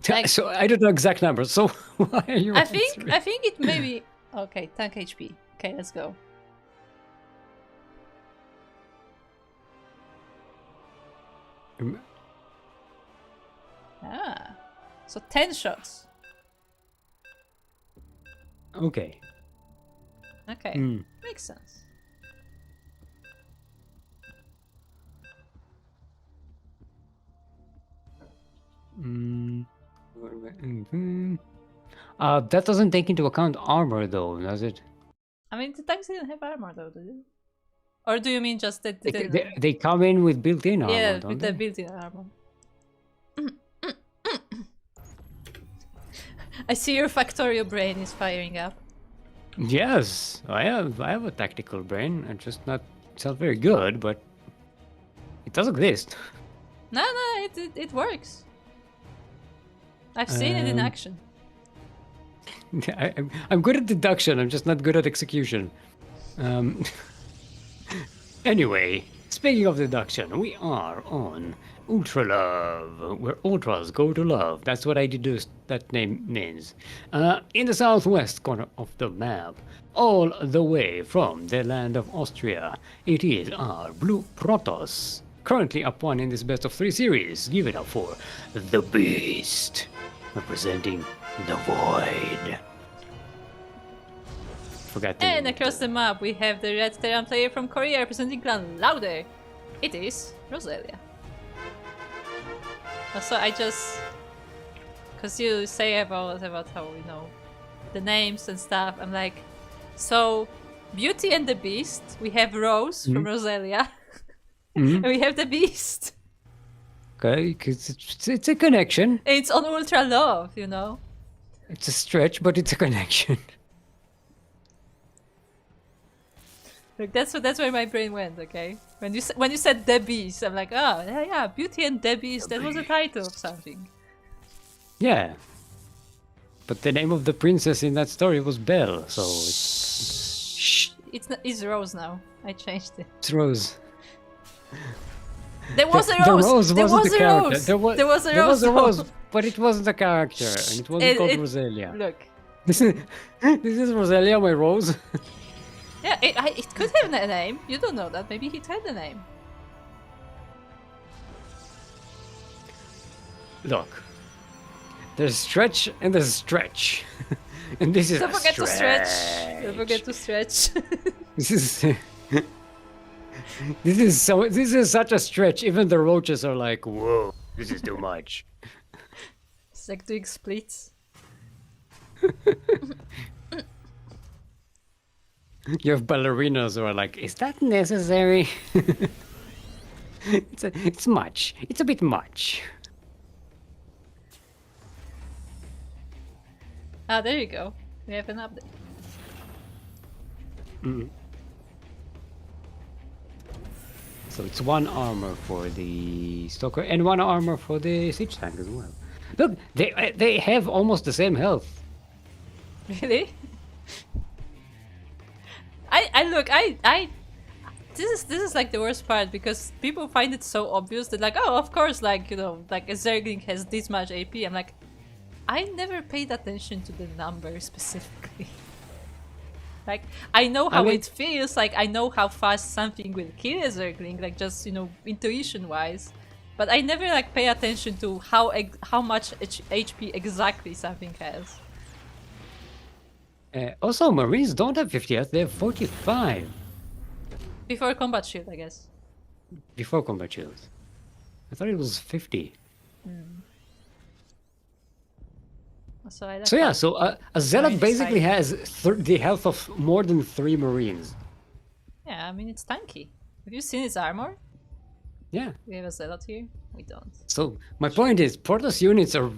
Like, so I don't know exact numbers. So why are you? I think it may be okay. Tank HP. Okay, let's go. Ah, so 10 shots. Okay. Okay, makes sense. That doesn't take into account armor, though, does it? I mean, the tanks didn't have armor, though, did it? Or do you mean just that they come in with built-in armor? Yeah, don't with they? the built-in armor. I see your Factorio brain is firing up. Yes, I have a tactical brain. It's not very good, but it does exist. No, it works. I've seen it in action. I'm good at deduction. I'm just not good at execution. Anyway, speaking of deduction, we are on Ultra Love, where ultras go to love. That's what I deduced that name means. In the southwest corner of the map, all the way from the land of Austria, it is our Blue Protoss. Currently up 1 in this best of 3 series. Give it up for the Beast, representing the Void. And across the map we have the Red Terran player from Korea representing Clan Lauder. It is Roselia. So I just... Cause you say about how, you know, the names and stuff, I'm like... So, Beauty and the Beast, we have Rose from Roselia. And we have the Beast. Okay, because it's a connection. It's on Ultra Love, you know. It's a stretch, but it's a connection. Like that's where my brain went. Okay, when you said the Beast, I'm like, oh yeah, Beauty and the Beast. That was a title of something. Yeah, but the name of the princess in that story was Belle, so it's Rose now. I changed it. It's Rose. There was a Rose. There was a Rose. There was a Rose, but it wasn't a character, and it wasn't called Roselia. Look, this is Roselia, my Rose. Yeah, it could have a name. You don't know that. Maybe it had a name. Look, there's stretch and there's stretch, and this is Don't forget stretch. to stretch. Don't forget to stretch. This is such a stretch. Even the roaches are like, whoa, this is too much. It's like doing splits. You have ballerinas who are like, is that necessary? It's much. It's a bit much. Ah, there you go. We have an update. So it's 1 armor for the Stalker and 1 armor for the Siege Tank as well. Look, they have almost the same health. Really? I this is like the worst part because people find it so obvious that like, oh, of course, like, you know, like a Zergling has this much AP. I'm like, I never paid attention to the number specifically. Like, I know how it feels, like I know how fast something will kill a Zergling, like just, you know, intuition wise. But I never like pay attention to how much HP exactly something has. Also, Marines don't have 50 health, they have 45. Before combat shield, I guess. Before combat shield. I thought it was 50. So yeah, so a Zealot basically has the health of more than 3 Marines. Yeah, I mean, it's tanky. Have you seen his armor? Yeah. We have a Zealot here? We don't. So my point is, Protoss units have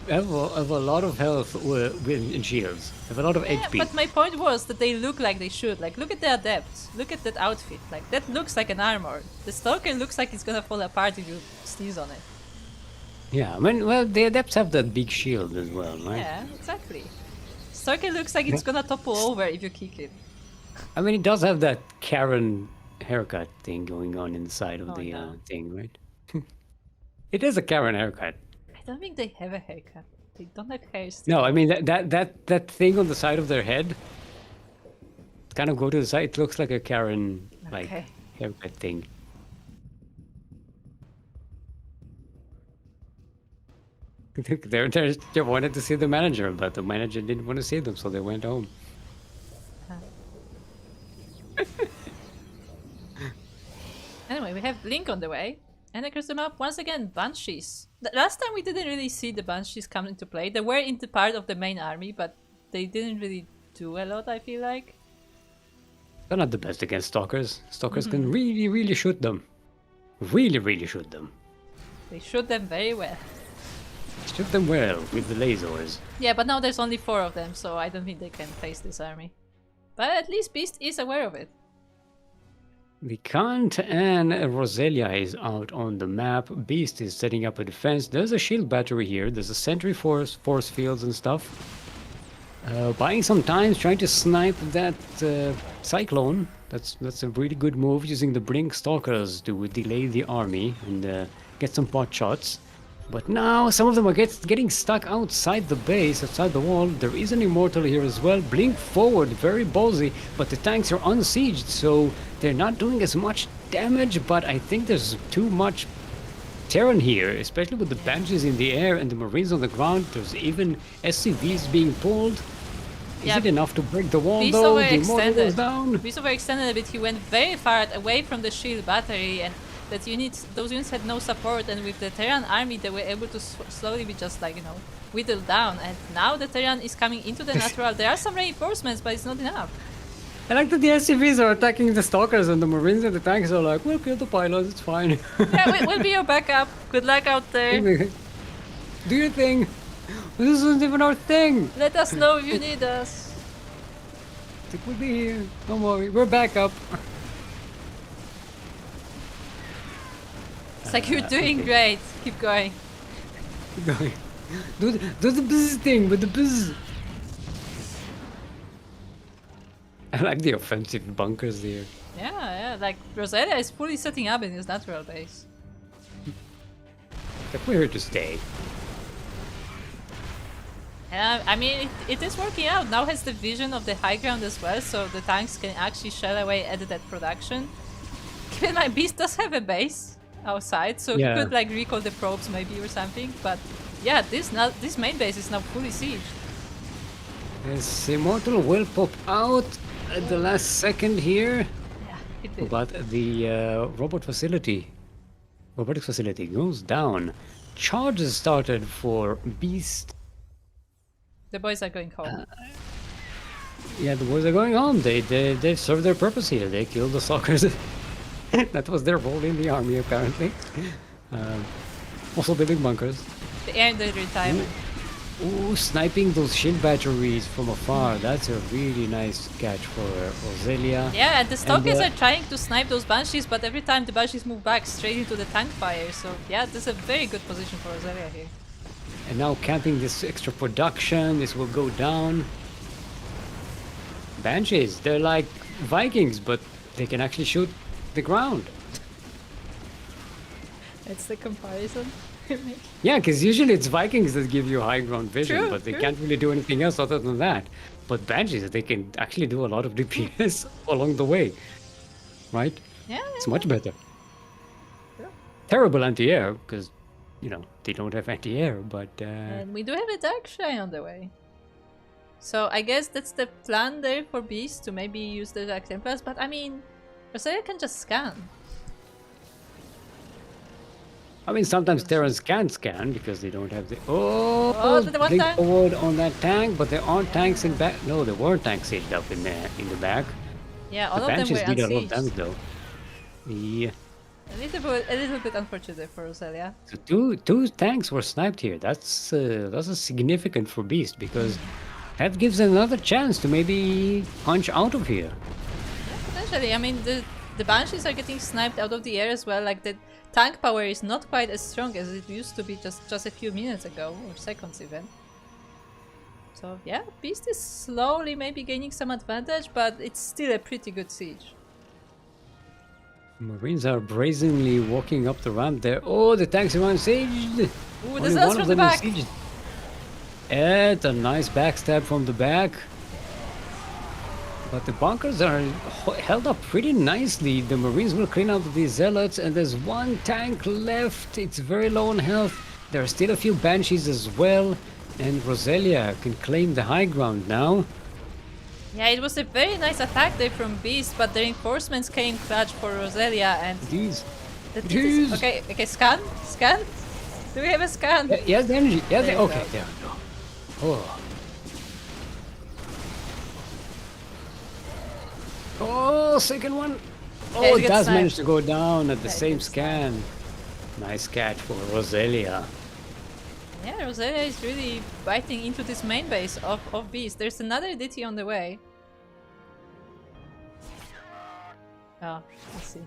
a lot of health in shields. Have a lot of HP. But my point was that they look like they should. Like, look at the Adepts. Look at that outfit. Like, that looks like an armor. The Stalker looks like it's gonna fall apart if you sneeze on it. Yeah, I mean, well, the Adepts have that big shield as well, right? Yeah, exactly. Stalker looks like it's gonna topple over if you kick it. I mean, it does have that Karen haircut thing going on inside of the thing, right? It is a Karen haircut. I don't think they have a haircut. They don't have hair still. No, I mean that thing on the side of their head. Kind of go to the side. It looks like a Karen like haircut thing. They wanted to see the manager, but the manager didn't want to see them, so they went home. Anyway, we have Link on the way. And across the map, once again, Banshees. Last time we didn't really see the Banshees come into play. They were into part of the main army, but they didn't really do a lot, I feel like. They're not the best against Stalkers. Stalkers can really, really shoot them. Really, really shoot them. They shoot them very well. Shoot them well with the lasers. Yeah, but now there's only 4 of them, so I don't think they can face this army. But at least Beast is aware of it. The Kant and Roselia is out on the map. Beast is setting up a defense. There's a shield battery here. There's a sentry force fields and stuff. Buying some time, trying to snipe that Cyclone. That's a really good move, using the Blink Stalkers to delay the army and get some pot shots. But now some of them are getting stuck outside the base, outside the wall. There is an Immortal here as well. Blink forward, very ballsy, but the tanks are unsieged, so they're not doing as much damage, but I think there's too much Terran here, especially with the Banshees in the air and the Marines on the ground. There's even SCVs being pulled. Is it enough to break the wall though? The Immortal goes down. Beast overextended a bit. He went very far away from the shield battery, and those units had no support, and with the Terran army they were able to slowly be just like, you know, whittled down. And now the Terran is coming into the natural. There are some reinforcements, but it's not enough. I like that the SCVs are attacking the Stalkers and the Marines and the tanks are like, we'll kill the pilots, it's fine. Yeah, we'll be your backup. Good luck out there. Do your thing. This isn't even our thing. Let us know if you need us. We'll be here. Don't worry, we're backup. It's like, you're doing great. Keep going. Keep going. Do the buzz thing with the buzz. I like the offensive bunkers there. Yeah, like Roselia is fully setting up in his natural base. We're here to stay. Yeah, I mean, it is working out. Now has the vision of the high ground as well, so the tanks can actually shell away at that production. Keep in mind, Beast does have a base outside, so he could like recall the probes maybe or something. But yeah, this main base is now fully sieged. This Immortal will pop out at the last second here. Yeah, it did. But the robotics facility goes down. Charges started for Beast. The boys are going home. Yeah, the boys are going home. They served their purpose here. They killed the Stalkers. That was their role in the army, apparently. Also building bunkers. The air and the retirement. Ooh, sniping those shield batteries from afar. That's a really nice catch for Roselia. Yeah, and the And Stalkers are trying to snipe those Banshees, but every time the Banshees move back straight into the tank fire. So yeah, this is a very good position for Roselia here. and now camping this extra production. This will go down. Banshees, they're like Vikings, but they can actually shoot the ground. That's the comparison. Yeah, because usually it's Vikings that give you high ground vision, True, but they true. can't really do anything else other than that. But Banshees, they can actually do a lot of DPS along the way, right? Yeah, It's much better. yeah. Terrible anti-air, because, you know, they don't have anti-air, but... And we do have a Dark Shrine on the way. So I guess that's the plan there for Beast, to maybe use the Dark Templars, but I mean, Rosaria can just scan. I mean, sometimes Terrans can scan because they don't have the... Oh, Oh, the one blink tank. forward on that tank, but there aren't tanks in back. No, there weren't tanks hidden up in the back. Yeah, all The of them Banshees were did a lot of unsieged. damage though. Yeah. A little bit unfortunate for Rosalia. So two tanks were sniped here. That's a significant for Beast because that gives another chance to maybe punch out of here. Yeah, potentially. I mean, the Banshees are getting sniped out of the air as well. Like, the tank power is not quite as strong as it used to be just a few minutes ago, or seconds even. So yeah, Beast is slowly maybe gaining some advantage, but it's still a pretty good siege. Marines are brazenly walking up the ramp there. Oh, the tanks are unsieged. Ooh, Only the cells one of from the them is back! sieged. And a nice backstab from the back. But the bunkers are held up pretty nicely. The Marines will clean out the Zealots, and there's one tank left. It's very low on health. There are still a few Banshees as well, and Roselia can claim the high ground now. Yeah, it was a very nice attack there from Beast, but the reinforcements came clutch for Roselia, and These. the okay, scan? Do we have a scan? Yes, the energy. Yes, There you okay, go. there we go. Oh. Oh, second one. Oh, you it got does sniped. manage to go down at the Yeah, you same got scan. Nice catch for Roselia. Yeah, Roselia is really biting into this main base of Beast. There's another DT on the way. Oh, let's see.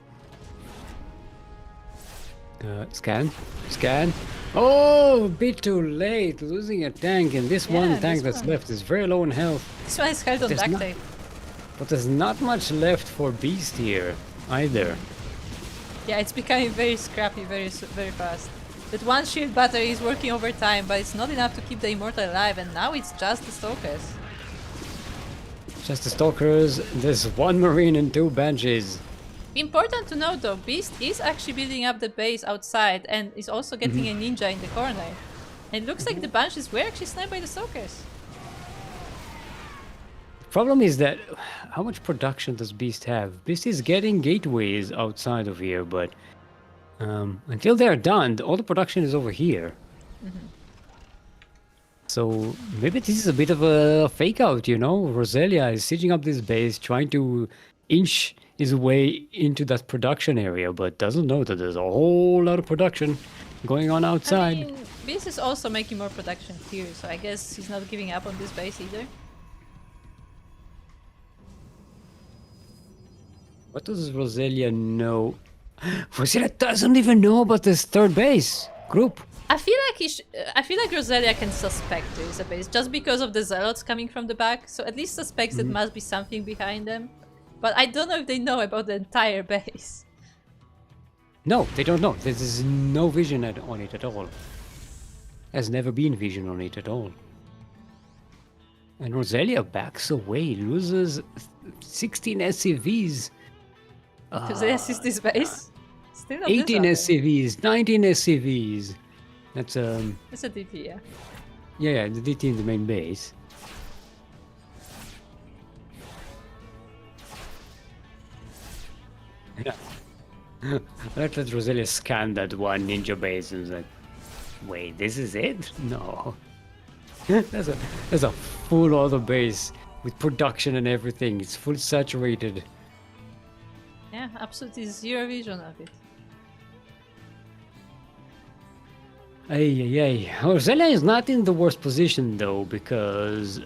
Scan. Oh, a bit too late. Losing a tank, and this Yeah, one this tank that's one. left is very low in health. This one is held on There's duct not- tape. But there's not much left for Beast here either. Yeah, it's becoming very scrappy very fast. That one shield battery is working overtime, but it's not enough to keep the Immortal alive, and now it's just the Stalkers. Just the Stalkers. There's one Marine and two Banshees. Important to note though, Beast is actually building up the base outside and is also getting a ninja in the corner. And it looks like the Banshees were actually sniped by the Stalkers. Problem is that how much production does Beast have? Beast is getting gateways outside of here, but until they're done, all the production is over here. So maybe this is a bit of a fake out, you know? Roselia is sieging up this base, trying to inch his way into that production area, but doesn't know that there's a whole lot of production going on outside. I mean, Beast is also making more production here, so I guess he's not giving up on this base either. What does Roselia know? Roselia doesn't even know about this third base group. I feel like Roselia can suspect there is a base just because of the Zealots coming from the back, so at least suspects that must be something behind them. But I don't know if they know about the entire base. No, they don't know. There's no vision on it at all. Has never been vision on it at all. And Roselia backs away, loses 16 SCVs. Because they assist this base. Still not 18 this often. SCVs, 19 SCVs. That's It's a DP, yeah. yeah, the DT in the main base. Yeah. Let Roselia scan that one ninja base and like, wait, this is it? No. There's a full other base with production and everything. It's full saturated. Yeah, absolutely zero vision of it. Rosella is not in the worst position though, because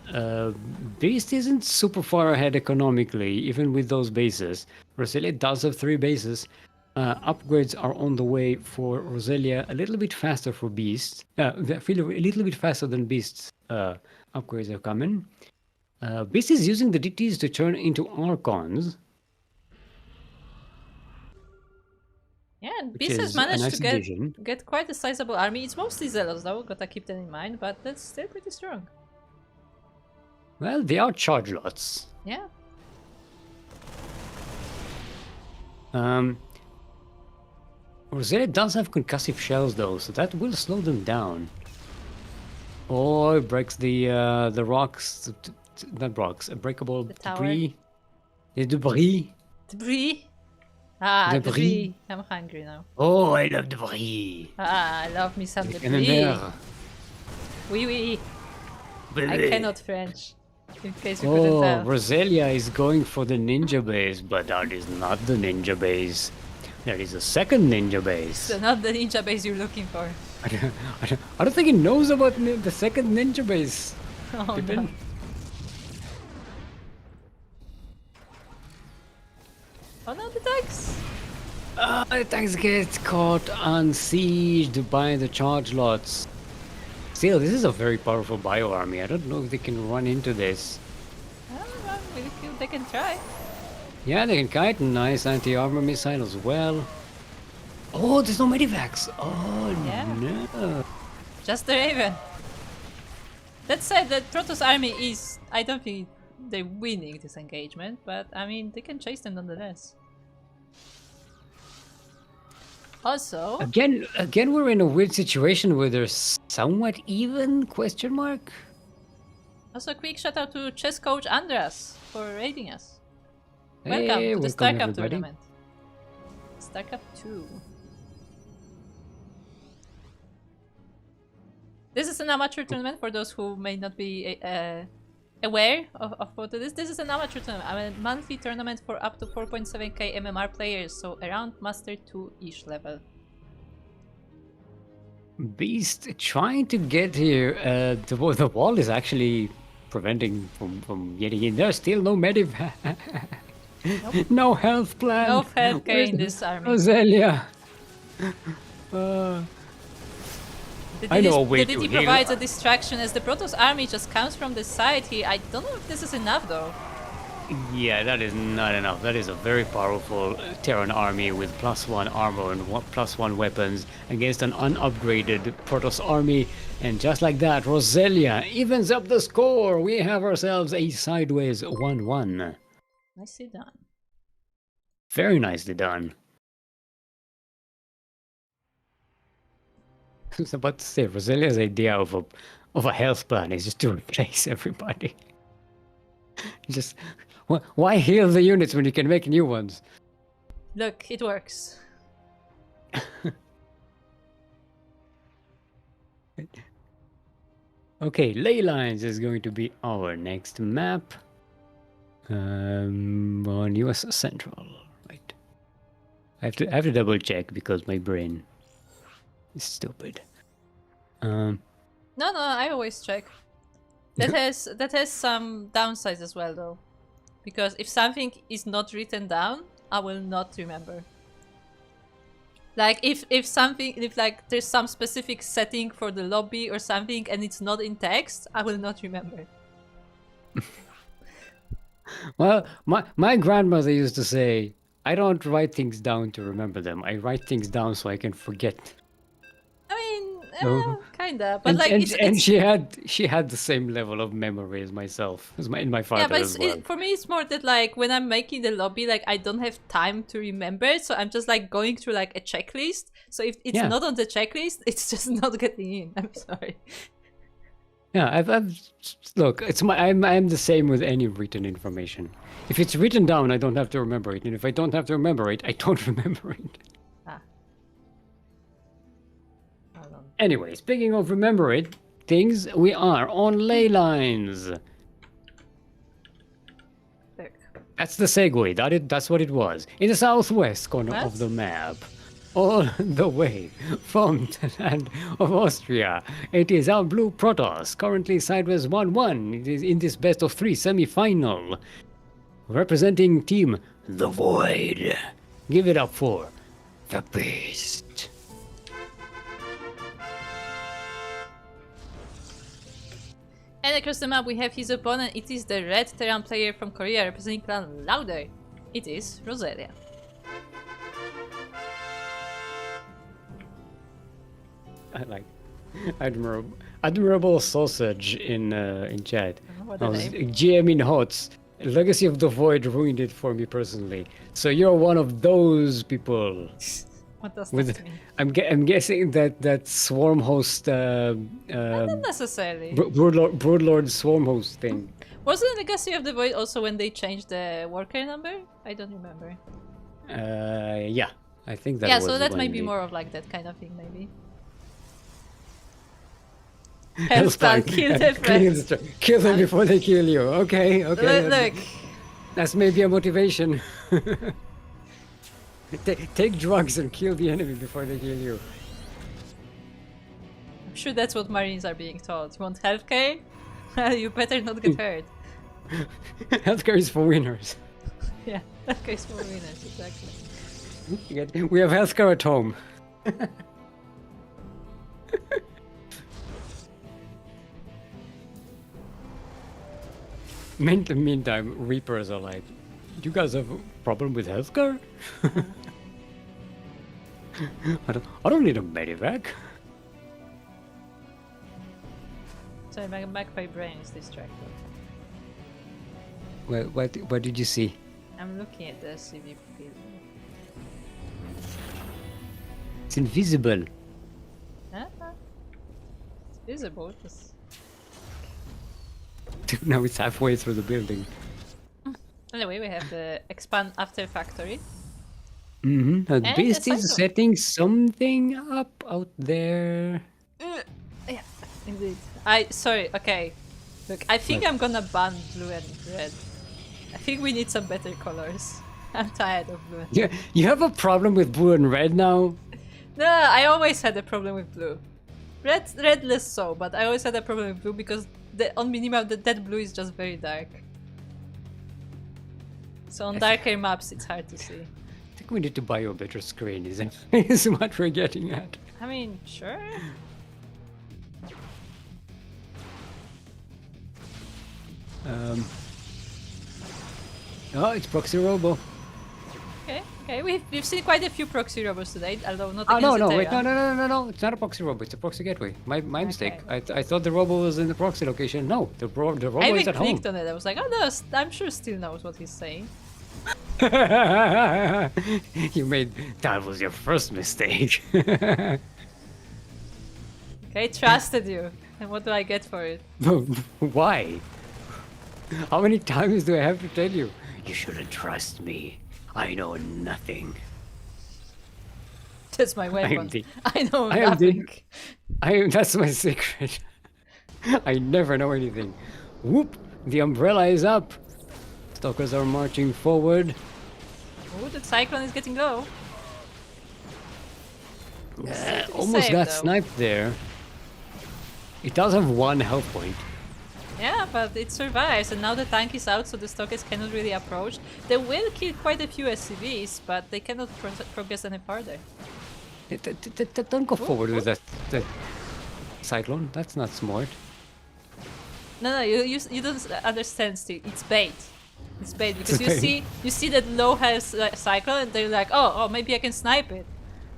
Beast isn't super far ahead economically, even with those bases. Rosella does have 3 bases. Upgrades are on the way for Roselia, a little bit faster for Beast. I feel a little bit faster than Beast's upgrades are coming. Beast is using the DTs to turn into Archons. Yeah, and Which Beast has is a managed nice to addition. get quite a sizable army. It's mostly Zealots though, gotta keep that in mind, but that's still pretty strong. Well, they are charge lots. Yeah. Rosella does have concussive shells though, so that will slow them down. Or it breaks the rocks, not rocks, breakable The tower. debris. The debris. Debris. Ah, Debris. debris. I'm hungry now. Oh, I love debris. Ah, I love me some debris. MMR. Oui, oui. I Bleh. cannot French. In case you couldn't Oh, tell. Roselia is going for the ninja base, but that is not the ninja base. There is a second ninja base. So not the ninja base you're looking for. I don't think he knows about the second ninja base. Oh Pippin. no. Oh no, the tanks! The tanks get caught unsieged by the charge lots. Still, this is a very powerful bio army. I don't know if they can run into this. Oh, well, they can try. Yeah, they can kite. Nice anti-armor missile as well. Oh, there's no medivacs. Oh Yeah. no. Just the Raven. That said, the Protoss army is... I don't think they're winning this engagement, but I mean, they can chase them nonetheless. Also... Again, we're in a weird situation where they're somewhat even? Question mark. Also, a quick shout out to chess coach Andreas for raiding us. Hey, Welcome to the welcome, StarCraft everybody. tournament. StarCraft 2. This is an amateur tournament for those who may not be aware of what it is. This is an amateur tournament, a monthly tournament for up to 4.7k MMR players, so around Master 2-ish level. Beast trying to get here. The wall is actually preventing from getting in. There's still no mediv. Nope. No health plan. No healthcare Where's in this army. Roselia. I know a way the to DD heal. provides a distraction as the Protoss army just comes from the side here. I don't know if this is enough though. Yeah, that is not enough. That is a very powerful Terran army with +1 armor and +1 weapons against an unupgraded Protoss army. And just like that, Roselia evens up the score. We have ourselves a sideways 1-1. Nicely done. Very nicely done. I was about to say, Roselia's idea of a health plan is just to replace everybody. Just why heal the units when you can make new ones? Look, it works. Okay, ley lines is going to be our next map. On US Central, right? I have to double check because my brain is stupid. No, I always check. That has some downsides as well, though, because if something is not written down, I will not remember. Like if like there's some specific setting for the lobby or something and it's not in text, I will not remember. Well, my grandmother used to say, I don't write things down to remember them. I write things down so I can forget. I mean, So- kinda, but And, like and, it's and she had the same level of memory as myself, as my father yeah, but as well. for me it's more that like when I'm making the lobby, like I don't have time to remember, so I'm just like going through like a checklist. So if it's Yeah. not on the checklist, it's just not getting in. I'm sorry. Yeah, I've look. I'm the same with any written information. If it's written down, I don't have to remember it, and if I don't have to remember it, I don't remember it. Hold on. Anyway, speaking of remember it things, we are on ley lines. Look. That's the segue. That's what it was. In the southwest corner of What? the map. all the way from the land of Austria. It is our Blue Protoss, currently sideways 1-1. It is in this best of 3 semi-final. Representing team The Void. Give it up for the Beast. And across the map we have his opponent. It is the red Terran player from Korea representing clan Lauder. It is Roselia. I like admirable sausage in chat. What I a was name. GM in HOTS. Legacy of the Void ruined it for me personally. So you're one of those people. What does With, that mean? I'm guessing that swarm host, Not necessarily. Broodlord swarm host thing. Wasn't Legacy of the Void also when they changed the worker number? I don't remember. Yeah, I think that. Yeah, was so that when might be they- more of like that kind of thing, maybe. Hellstar, kill the friends. Kill them before they kill you. Okay, okay. Look, That's maybe a motivation. Take drugs and kill the enemy before they kill you. I'm sure that's what Marines are being taught. You want healthcare? You better not get hurt. Healthcare is for winners. Yeah, healthcare is for winners, exactly. We have healthcare at home. Meantime, Reapers are like, you guys have a problem with healthcare? I don't need a medivac. Sorry, my magpie brain is distracted. What did you see? I'm looking at the CV profile. It's invisible. Huh? It's visible. It's... Now it's halfway through the building. Anyway, we have the expand after factory. Mm-hmm. The And beast a is cycle. setting something up out there. Yeah, indeed. Sorry, okay. Look, I think I'm gonna ban blue and red. I think we need some better colors. I'm tired of blue. Yeah, you have a problem with blue and red now? No, I always had a problem with blue. Red less so, but I always had a problem with blue because on minimap that blue is just very dark. So on darker maps it's hard to see. I think we need to buy you a better screen, is what we're getting at. I mean, sure. Oh, it's Proxy Robo. Okay, we've seen quite a few proxy robots today, although not Oh, against no, the wait, Terran. no, it's not a Proxy Robo, it's a Proxy Gateway. My mistake. I thought the Robo was in the Proxy location. No, the Robo I is even at home. clicked on it, I was like, oh no, I'm sure Steel knows what he's saying. That was your first mistake. Okay, trusted you. And what do I get for it? Why? How many times do I have to tell you? You shouldn't trust me. I know nothing. That's my weapon. the- I know I am nothing. That's my secret. I never know anything. Whoop! The umbrella is up. Stalkers are marching forward. Ooh, the cyclone is getting low. Almost safe, got though. sniped there. It does have one health point. Yeah, but it survives, and now the tank is out, so the stalkers cannot really approach. They will kill quite a few SCVs, but they cannot progress any further. Don't go forward with that cyclone. That's not smart. No, you don't understand, Steve. It's bait. It's bait because It's bait. you see that low health cycle, and they're like, oh, maybe I can snipe it,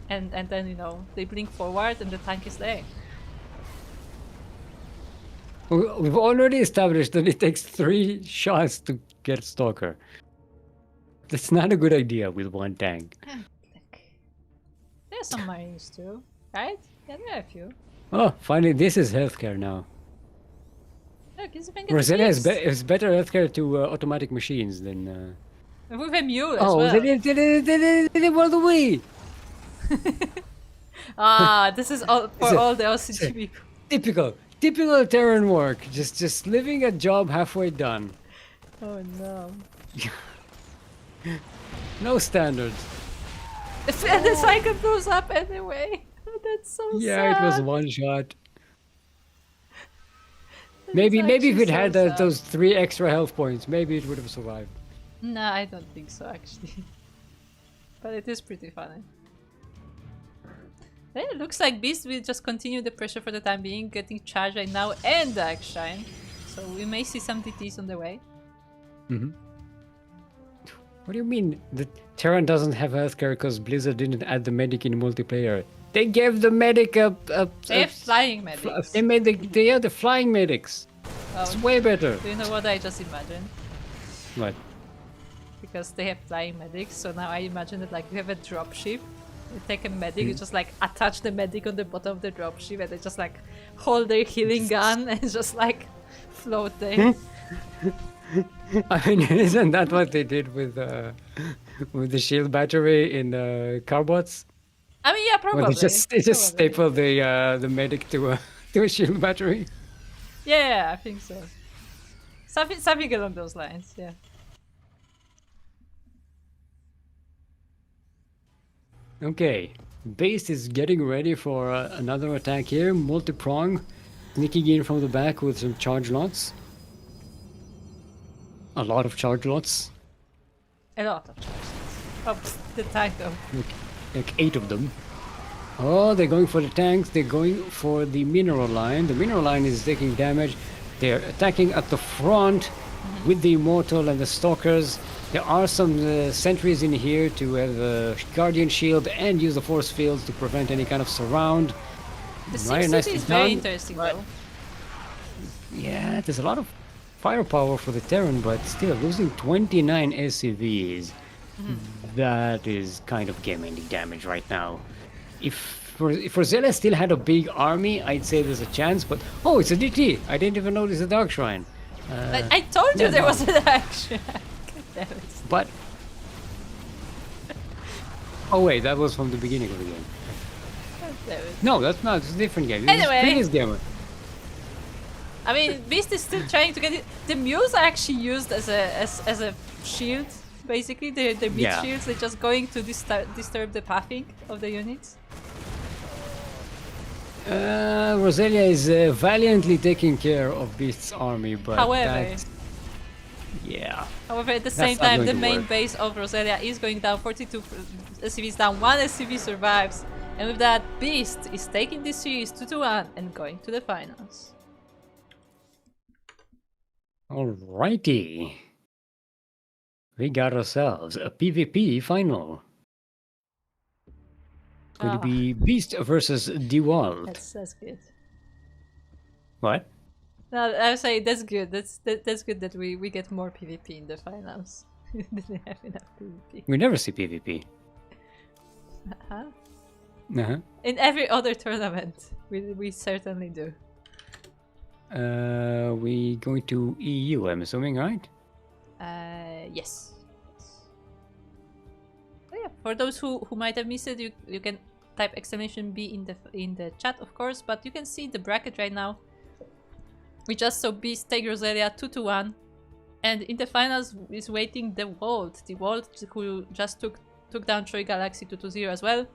and then they blink forward, and the tank is there. We've already established that it takes 3 shots to get Stalker. That's not a good idea with one tank. There's some marines too, right? Yeah, there are a few. Oh, finally, this is healthcare now. Look, it's even getting Roselia fixed. is better healthcare to automatic machines than. With a mule as Oh, well. they did all the way! This is all for all the LCG people. Typical Terran work. Just living a job halfway done. Oh no. No standards. And the cycle goes up anyway. That's so Yeah, sad. it was one shot. That is Maybe if actually it so had sad. those 3 extra health points, maybe it would have survived. No, I don't think so actually. But it is pretty funny. Well, it looks like Beast will just continue the pressure for the time being, getting charged right now and Dark Shine. So we may see some DTs on the way. Mm-hmm. What do you mean the Terran doesn't have healthcare because Blizzard didn't add the medic in multiplayer? They gave the medic a They have flying medics. they made the flying medics. It's Oh, way better. do you know what I just imagined? What? Because they have flying medics, so now I imagine that like you have a dropship, you take a medic, you just like attach the medic on the bottom of the dropship and they just like hold their healing gun and just like float there. I mean, isn't that what they did with the shield battery in Carbots? I mean, yeah, probably. Well, they just probably. stapled the medic to a shield battery. Yeah, I think so. Something along those lines, yeah. Okay, Beast is getting ready for another attack here. Multi-prong, sneaking in from the back with some charge lots. A lot of charge lots, A lot of choices. Oh, the tank though. like 8 of them. Oh, they're going for the tanks. They're going for the mineral line. The mineral line is taking damage. They're attacking at the front with the immortal and the stalkers. There are some sentries in here to have a guardian shield and use the force fields to prevent any kind of surround. The Right, Sim nicely City is very done. interesting Right. though. Yeah, there's a lot of firepower for the Terran, but still losing 29 SCVs. That is kind of game-ending damage right now. If Rosella still had a big army, I'd say there's a chance, but oh, it's a DT. I didn't even notice the Dark Shrine. I told you yeah, there no. was an action. God damn it. But oh wait, that was from the beginning of the game. God damn it. No, that's not. It's a different game. This is Anyway. previous game. I mean, Beast is still trying to get it. The mules are actually used as a shield, basically. They're mid Yeah. shields. They're just going to disturb the pathing of the units. Roselia is valiantly taking care of Beast's army, but However, yeah. at the That's same not time, going the to main work. base of Roselia is going down. 42 SCVs down. 1 SCV survives, and with that, Beast is taking this series 2-1 and going to the finals. Alrighty. We got ourselves a PvP final. It's going to be Beast versus DeWalt. That's good. What? No, I would say that's good. That's good that we get more PvP in the finals. Didn't have enough PvP. We never see PvP. Huh? Uh-huh. In every other tournament, we certainly do. We going to EU, I'm assuming, right? Yes. Oh, yeah. For those who might have missed it, you can type exclamation B in the chat, of course. But you can see the bracket right now. We just saw Beast take Roselia 2-1, and in the finals is waiting the Walt who just took down Troy Galaxy 2-0 as well.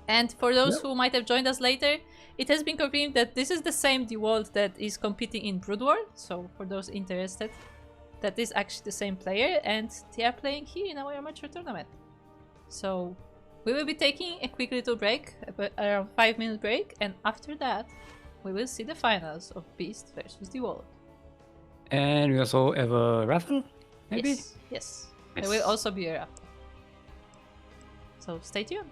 And for those who might have joined us later, it has been confirmed that this is the same DeWalt that is competing in Brood War. So for those interested, that is actually the same player, and they are playing here in our amateur tournament. So we will be taking a quick little break, around 5-minute break, and after that we will see the finals of Beast versus DeWalt. And we also have a raffle, maybe? Yes. There will also be a raffle. So stay tuned.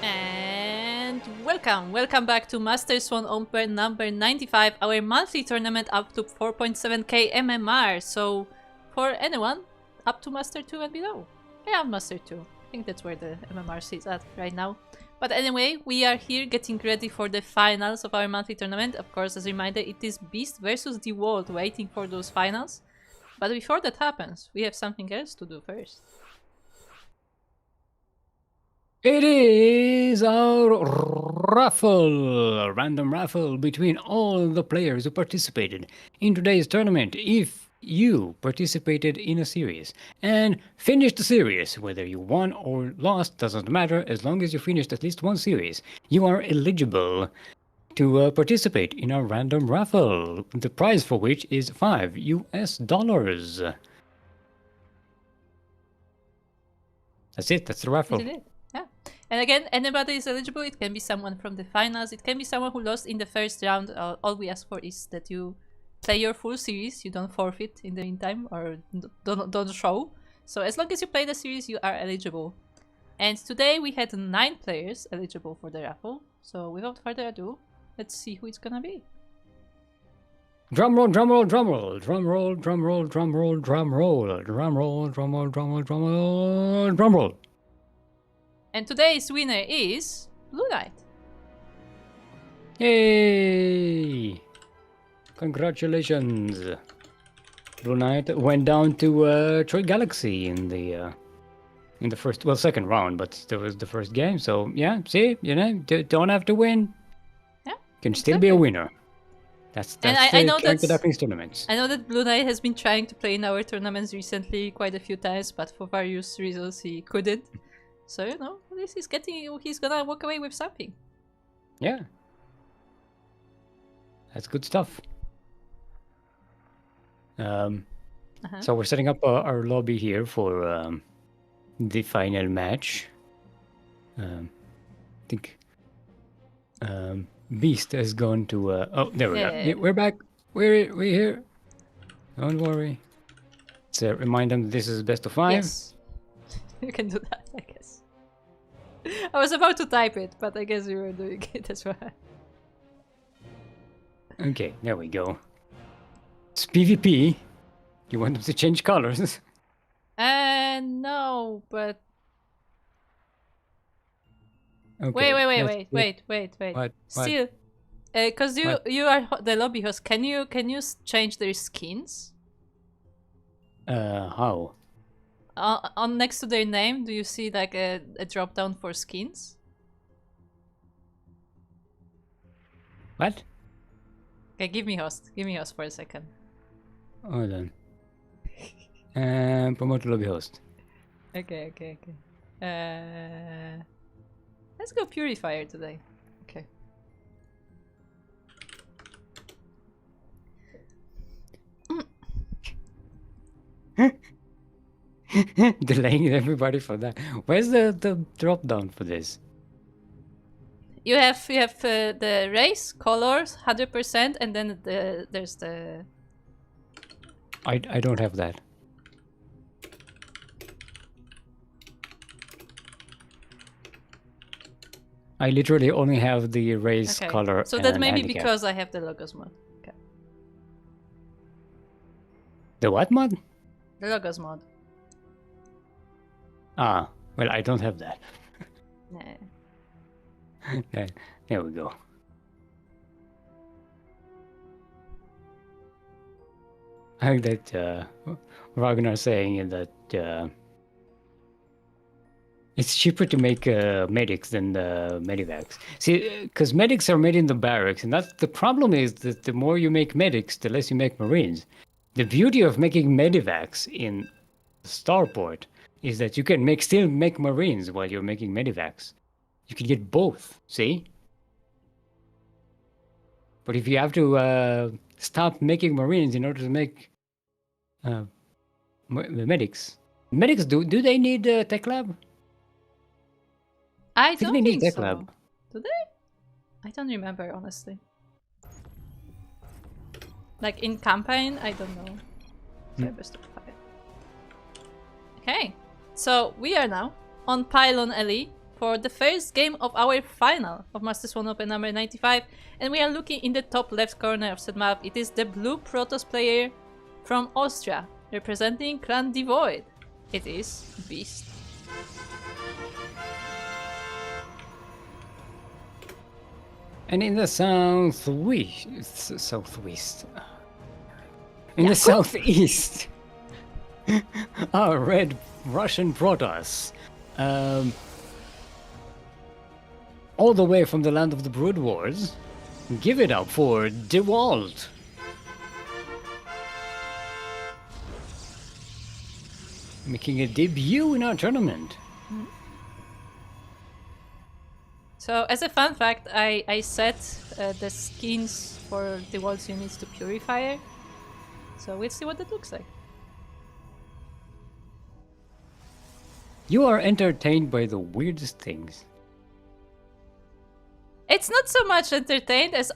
And welcome back to Master Swan Open number 95, our monthly tournament up to 4.7k MMR. So for anyone up to Master 2 and below. Yeah, Master 2. I think that's where the MMR sits at right now. But anyway, we are here getting ready for the finals of our monthly tournament. Of course, as a reminder, it is Beast versus the World waiting for those finals. But before that happens, we have something else to do first. It is our raffle, random raffle between all the players who participated in today's tournament. If you participated in a series and finished the series, whether you won or lost, doesn't matter, as long as you finished at least one series, you are eligible to participate in our random raffle, the prize for which is $5. That's it, that's the raffle. Isn't it? Yeah. And again, anybody is eligible. It can be someone from the finals. It can be someone who lost in the first round. All we ask for is that you play your full series. You don't forfeit in the meantime or don't show. So as long as you play the series, you are eligible. And today we had 9 players eligible for the raffle. So without further ado, let's see who it's gonna be. Drum roll, drum roll, drum roll, drum roll, drum roll, drum roll, drum roll, drum roll, drum roll, drum roll, drum roll, drum roll. And today's winner is Blue Knight. Yay! Congratulations! Blue Knight went down to Troy Galaxy in the first, well, second round, but still was the first game. So yeah, see, you know, don't have to win. Yeah, can still be a winner. That's I know the Ducklings tournaments. I know that Blue Knight has been trying to play in our tournaments recently quite a few times, but for various reasons he couldn't. So, you know, at least he's gonna walk away with something. Yeah. That's good stuff. So we're setting up our lobby here for the final match. I think Beast has gone to... oh, there we go. Yeah, we're back. We're here. Don't worry. Let's remind them that this is best of 5. Yes. You can do that, I guess. I was about to type it, but I guess you were doing it as well. Okay, there we go. It's PvP. You want them to change colors? No, but... Okay. Wait. What? Still, because you are the lobby host, can you change their skins? How? On next to their name, do you see like a drop down for skins? What? Okay, give me host for a second. Hold on. Promote lobby host. Okay. Let's go Purifier today. Okay. Delaying everybody for that. Where's the drop down for this? You have the race, colors, 100%, and then there's the... I don't have that. I literally only have the race, color, so that may be handicap. because I have the logos mod. Okay. The what mod? The logos mod. Ah, well, I don't have that. Nah. Okay, there we go. I think that Ragnar saying that it's cheaper to make medics than medivacs. See, because medics are made in the barracks, and that's the problem is that the more you make medics, the less you make marines. The beauty of making medivacs in Starport is that you can still make marines while you're making medivacs. You can get both, see? But if you have to stop making marines in order to make the medics do they need tech lab? I don't they need think tech so. lab. Do they? I don't remember, honestly. Like in campaign, I don't know. Sorry, best of 5. Okay, so we are now on Pylon LE for the first game of our final of Master Swan Open number 95, and we are looking in the top left corner of said map. It is the blue Protoss player from Austria, representing Clan Devoid. It is Beast. And in the southwest, in the southeast, our red Russian Protoss, all the way from the land of the Brood Wars. Give it up for DeWalt. Making a debut in our tournament. So, as a fun fact, I set the skins for the world's units to Purifier. So we'll see what that looks like. You are entertained by the weirdest things. It's not so much entertained as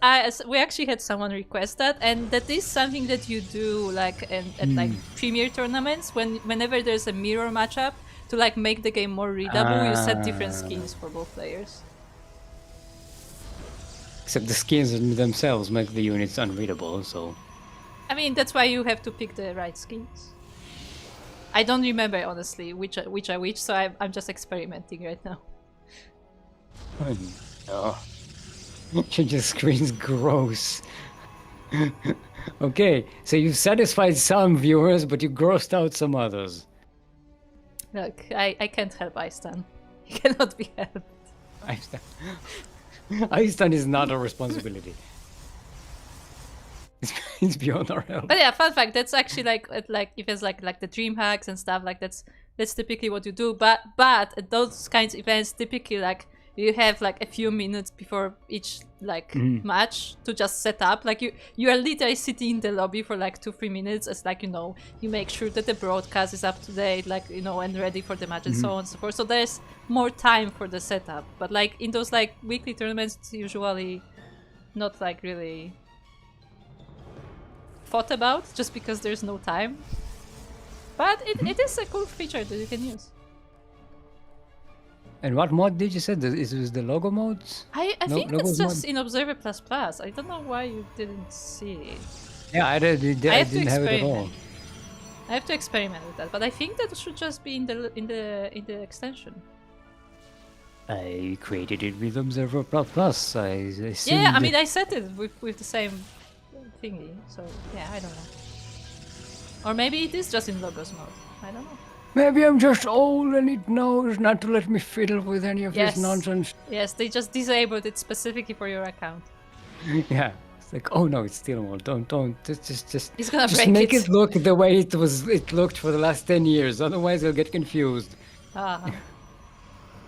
we actually had someone request that, and that is something that you do like at like premier tournaments whenever there's a mirror matchup to like make the game more readable. You set different skins for both players. Except the skins themselves make the units unreadable, so... I mean, that's why you have to pick the right skins. I don't remember, honestly, which are which, so I'm just experimenting right now. Oh, no. Change the screen's gross. Okay, so you've satisfied some viewers, but you grossed out some others. Look, I can't help Aistan. He cannot be helped. Aistan is not a responsibility. It's beyond our help. But yeah, fun fact, that's actually like if it's like the dream hacks and stuff, like that's typically what you do. But at those kinds of events, typically like you have like a few minutes before each like match to just set up. Like you are literally sitting in the lobby for like 2-3 minutes as like, you know, you make sure that the broadcast is up to date, like, you know, and ready for the match and so on and so forth. So there's more time for the setup. But like in those like weekly tournaments, it's usually not like really thought about just because there's no time. But it is a cool feature that you can use. And what mod did you say? Is it the logo modes? I think Logos it's just mod? in Observer++. I don't know why you didn't see it. Yeah, I didn't have it at all. I have to experiment with that, but I think that should just be in the extension. I created it with Observer++. I assumed... Yeah, I mean I set it with the same thingy, so yeah, I don't know. Or maybe it is just in logos mode. I don't know. Maybe I'm just old and it knows not to let me fiddle with any of this nonsense. Yes, they just disabled it specifically for your account. Yeah, it's like, oh no, it's still old. Don't. Just It's gonna just break make it. it look the way it looked for the last 10 years. Otherwise, I'll get confused. Ah.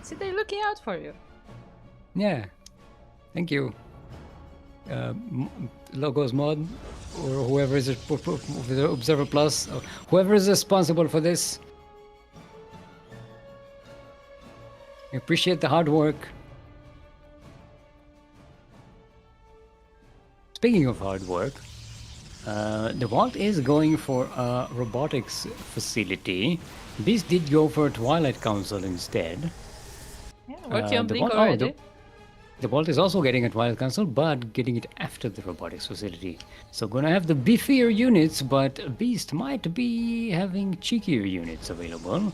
See, they're looking out for you. Yeah, thank you. Logos mod, or whoever is Observer Plus, or whoever is responsible for this. I appreciate the hard work. Speaking of hard work, the Vault is going for a robotics facility. Beast did go for Twilight Council instead. Yeah, working on the Blink Vault- already. The Vault is also getting a Twilight Council, but getting it after the robotics facility. So gonna have the beefier units, but Beast might be having cheekier units available.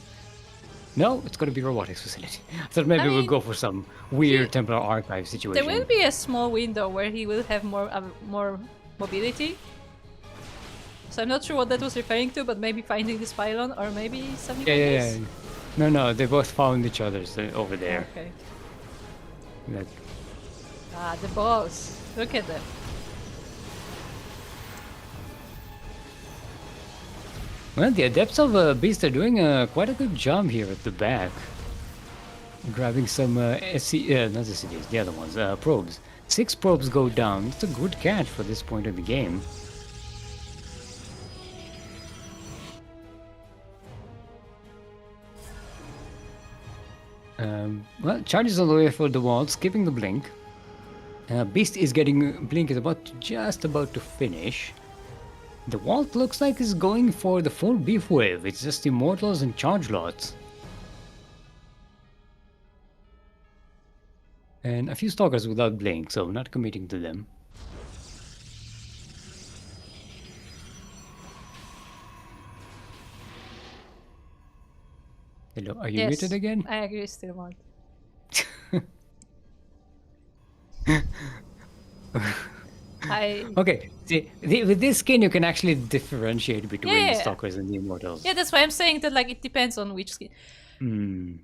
No, it's gonna be robotics facility. I thought maybe we'll go for some weird Templar Archive situation. There will be a small window where he will have more mobility. So I'm not sure what that was referring to, but maybe finding this pylon or maybe something like this. Yeah. No, they both found each other over there. Okay. Like, Ah, the balls. Look at them. well, the Adepts of Beast are doing quite a good job here at the back. Grabbing some not SCDs, the other ones, probes. 6 probes go down. It's a good catch for this point of the game. Well, charges on the way for the wall, skipping the blink. Beast is getting blink is just about to finish. The Vault looks like is going for the full beef wave. It's just immortals and charge lots. And a few stalkers without blink, so not committing to them. Hello, are you muted again? I agree, still want. Okay, see, with this skin you can actually differentiate between the Yeah. stalkers and the immortals. Yeah, that's why I'm saying that like it depends on which skin. Hmm.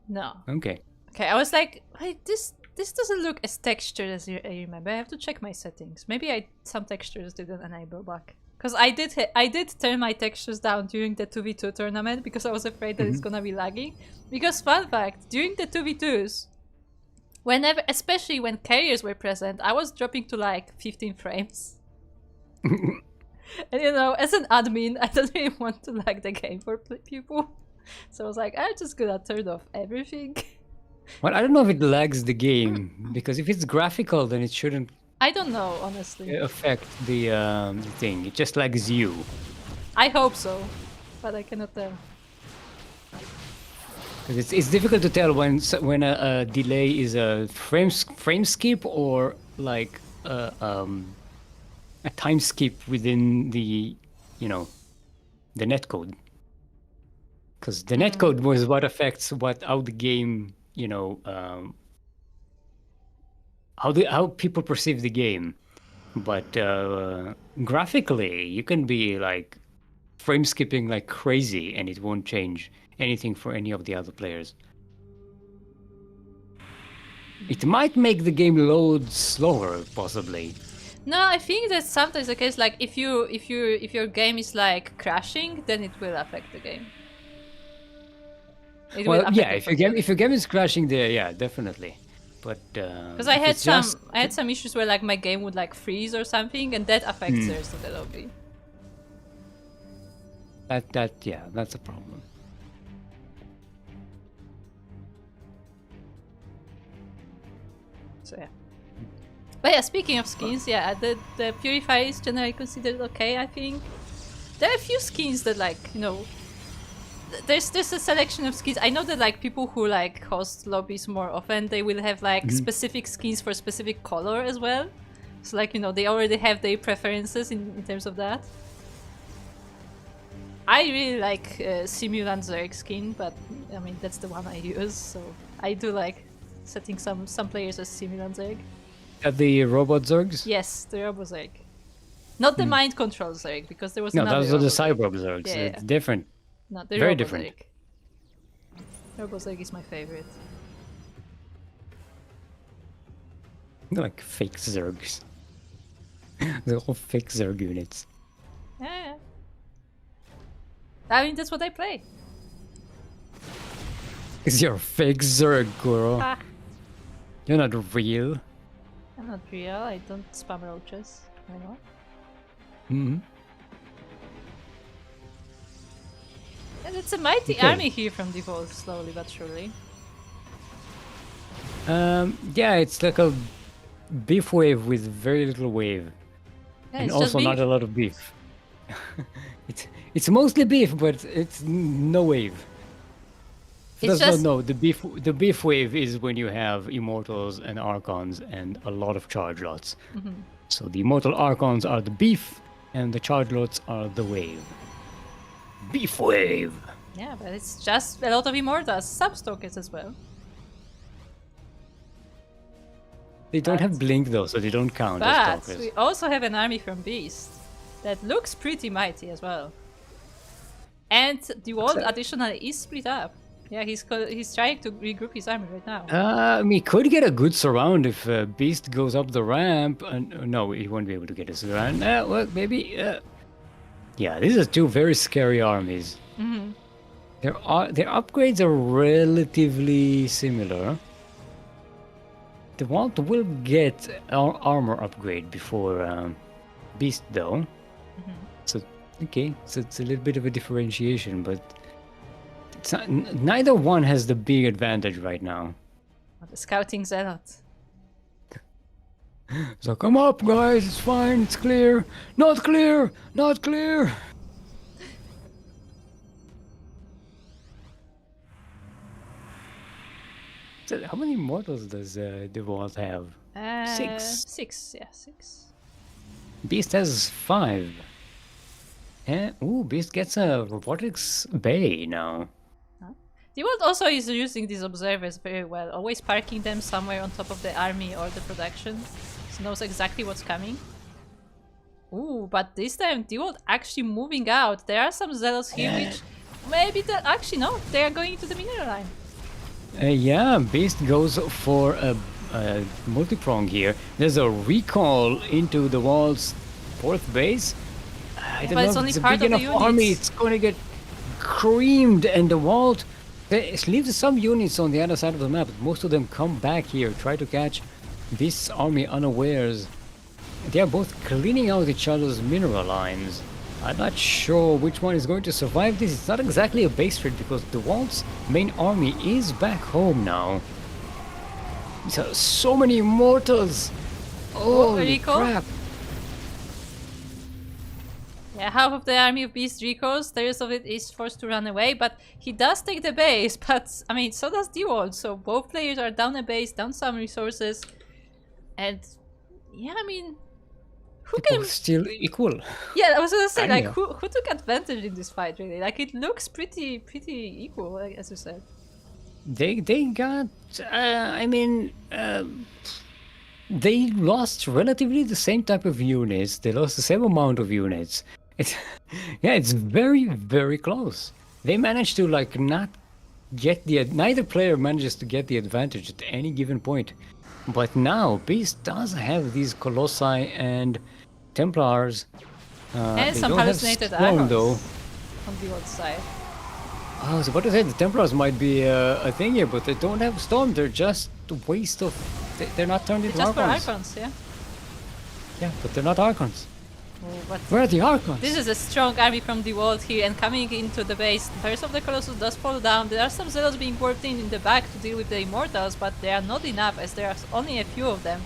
No. Okay. Okay, I was like, hey, this doesn't look as textured as I remember. I have to check my settings. Maybe some textures didn't enable back. Because I did turn my textures down during the 2v2 tournament because I was afraid that it's gonna be lagging. Because fun fact, during the 2v2s, whenever, especially when carriers were present, I was dropping to like 15 frames. And you know, as an admin, I don't really want to lag the game for people. So I was like, I'm just gonna turn off everything. Well, I don't know if it lags the game, because if it's graphical, then it shouldn't I don't know, honestly. affect the thing. It just lags you. I hope so, but I cannot tell. Because it's difficult to tell when a delay is a frame skip or like a time skip within the the netcode. Because the netcode was what affects how the game how people perceive the game. But graphically, you can be like frame skipping like crazy and it won't change anything for any of the other players. It might make the game load slower, possibly. No, I think that's sometimes the case. Like if your game is like crashing, then it will affect the game. Well, yeah, if your game is crashing there, yeah, definitely. But because I had some issues where like my game would like freeze or something, and that affects the rest of the lobby. That's a problem. So yeah. But yeah, speaking of skins, yeah, the Purify is generally considered okay, I think. There are a few skins that like, you know, there's a selection of skins. I know that like people who like host lobbies more often, they will have like specific skins for specific color as well. So like, you know, they already have their preferences in terms of that. I really like Simulant Zerg skin, but I mean that's the one I use, so I do like setting some players as Simulant Zerg. The robot Zergs? Yes, the Robo Zerg. Not the mind control Zerg, because there was another. No, those are the Cyborg Zergs. Yeah, it's different. No, the very Robo different. Zerg. Robo Zerg is my favorite. They're like fake Zergs. They're all fake Zerg units. Yeah. I mean, that's what I play. Is you're a fake Zerg, Goro. Ah. You're not real. I'm not real, I don't spam roaches. Why not? Mm-hmm. And it's a mighty army here from default, slowly but surely. Yeah, it's like a beef wave with very little wave. Yeah, and also not a lot of beef. It's mostly beef, but it's no wave. If you don't know, the beef wave is when you have immortals and archons and a lot of charge lots. So the immortal archons are the beef and the charge lots are the wave. Beef wave. Yeah, but it's just a lot of immortals, some stalkers as well. They don't have blink though, so they don't count as stalkers. But we also have an army from Beast that looks pretty mighty as well. And the world additionally is split up. Yeah, he's trying to regroup his army right now. We could get a good surround if Beast goes up the ramp. No, he won't be able to get a surround. Well, maybe. Yeah, these are two very scary armies. Their upgrades are relatively similar. The Vault will get armor upgrade before Beast, though. So okay, so it's a little bit of a differentiation, but. Neither one has the big advantage right now. The scouting zealot. So come up, guys. It's fine. It's clear. Not clear. Not clear. So how many mortals does the Vault have? 6. 6, yeah, 6. Beast has 5. Ooh, Beast gets a robotics bay now. The world also is using these observers very well, always parking them somewhere on top of the army or the production, so knows exactly what's coming. Ooh, but this time the world actually moving out. There are some zealots here which maybe that actually no, they are going to the mineral line. Yeah, Beast goes for a multi-prong here. There's a recall into the wall's 4th base. I don't know if it's a big enough army. It's going to get creamed, and the Vault leaves some units on the other side of the map. But most of them come back here, try to catch this army unawares. They are both cleaning out each other's mineral lines. I'm not sure which one is going to survive this. It's not exactly a base trade because the Vault's main army is back home now. So many mortals! Holy crap! Yeah, half of the army of Beast recalls, the rest of it is forced to run away, but he does take the base, but I mean, so does D-World, so both players are down a base, down some resources, and yeah, I mean, who can... still equal. Yeah, I was gonna say, like, who took advantage in this fight, really? Like, it looks pretty equal, as you said. They got, they lost relatively the same type of units, they lost the same amount of units. It's very, very close. They managed to like not get neither player manages to get the advantage at any given point. But now Beast does have these Colossi and Templars. And some hallucinated Swan, though. On the old side. I was about to say the Templars might be a thing here, but they don't have Storm. They're just a waste of... They're not turned into Archons. Just for Archons, yeah. Yeah, but they're not Archons. But where are the Archons? This is a strong army from the world here, and coming into the base, the first of the Colossus does fall down. There are some Zealots being worked in the back to deal with the Immortals, but they are not enough as there are only a few of them.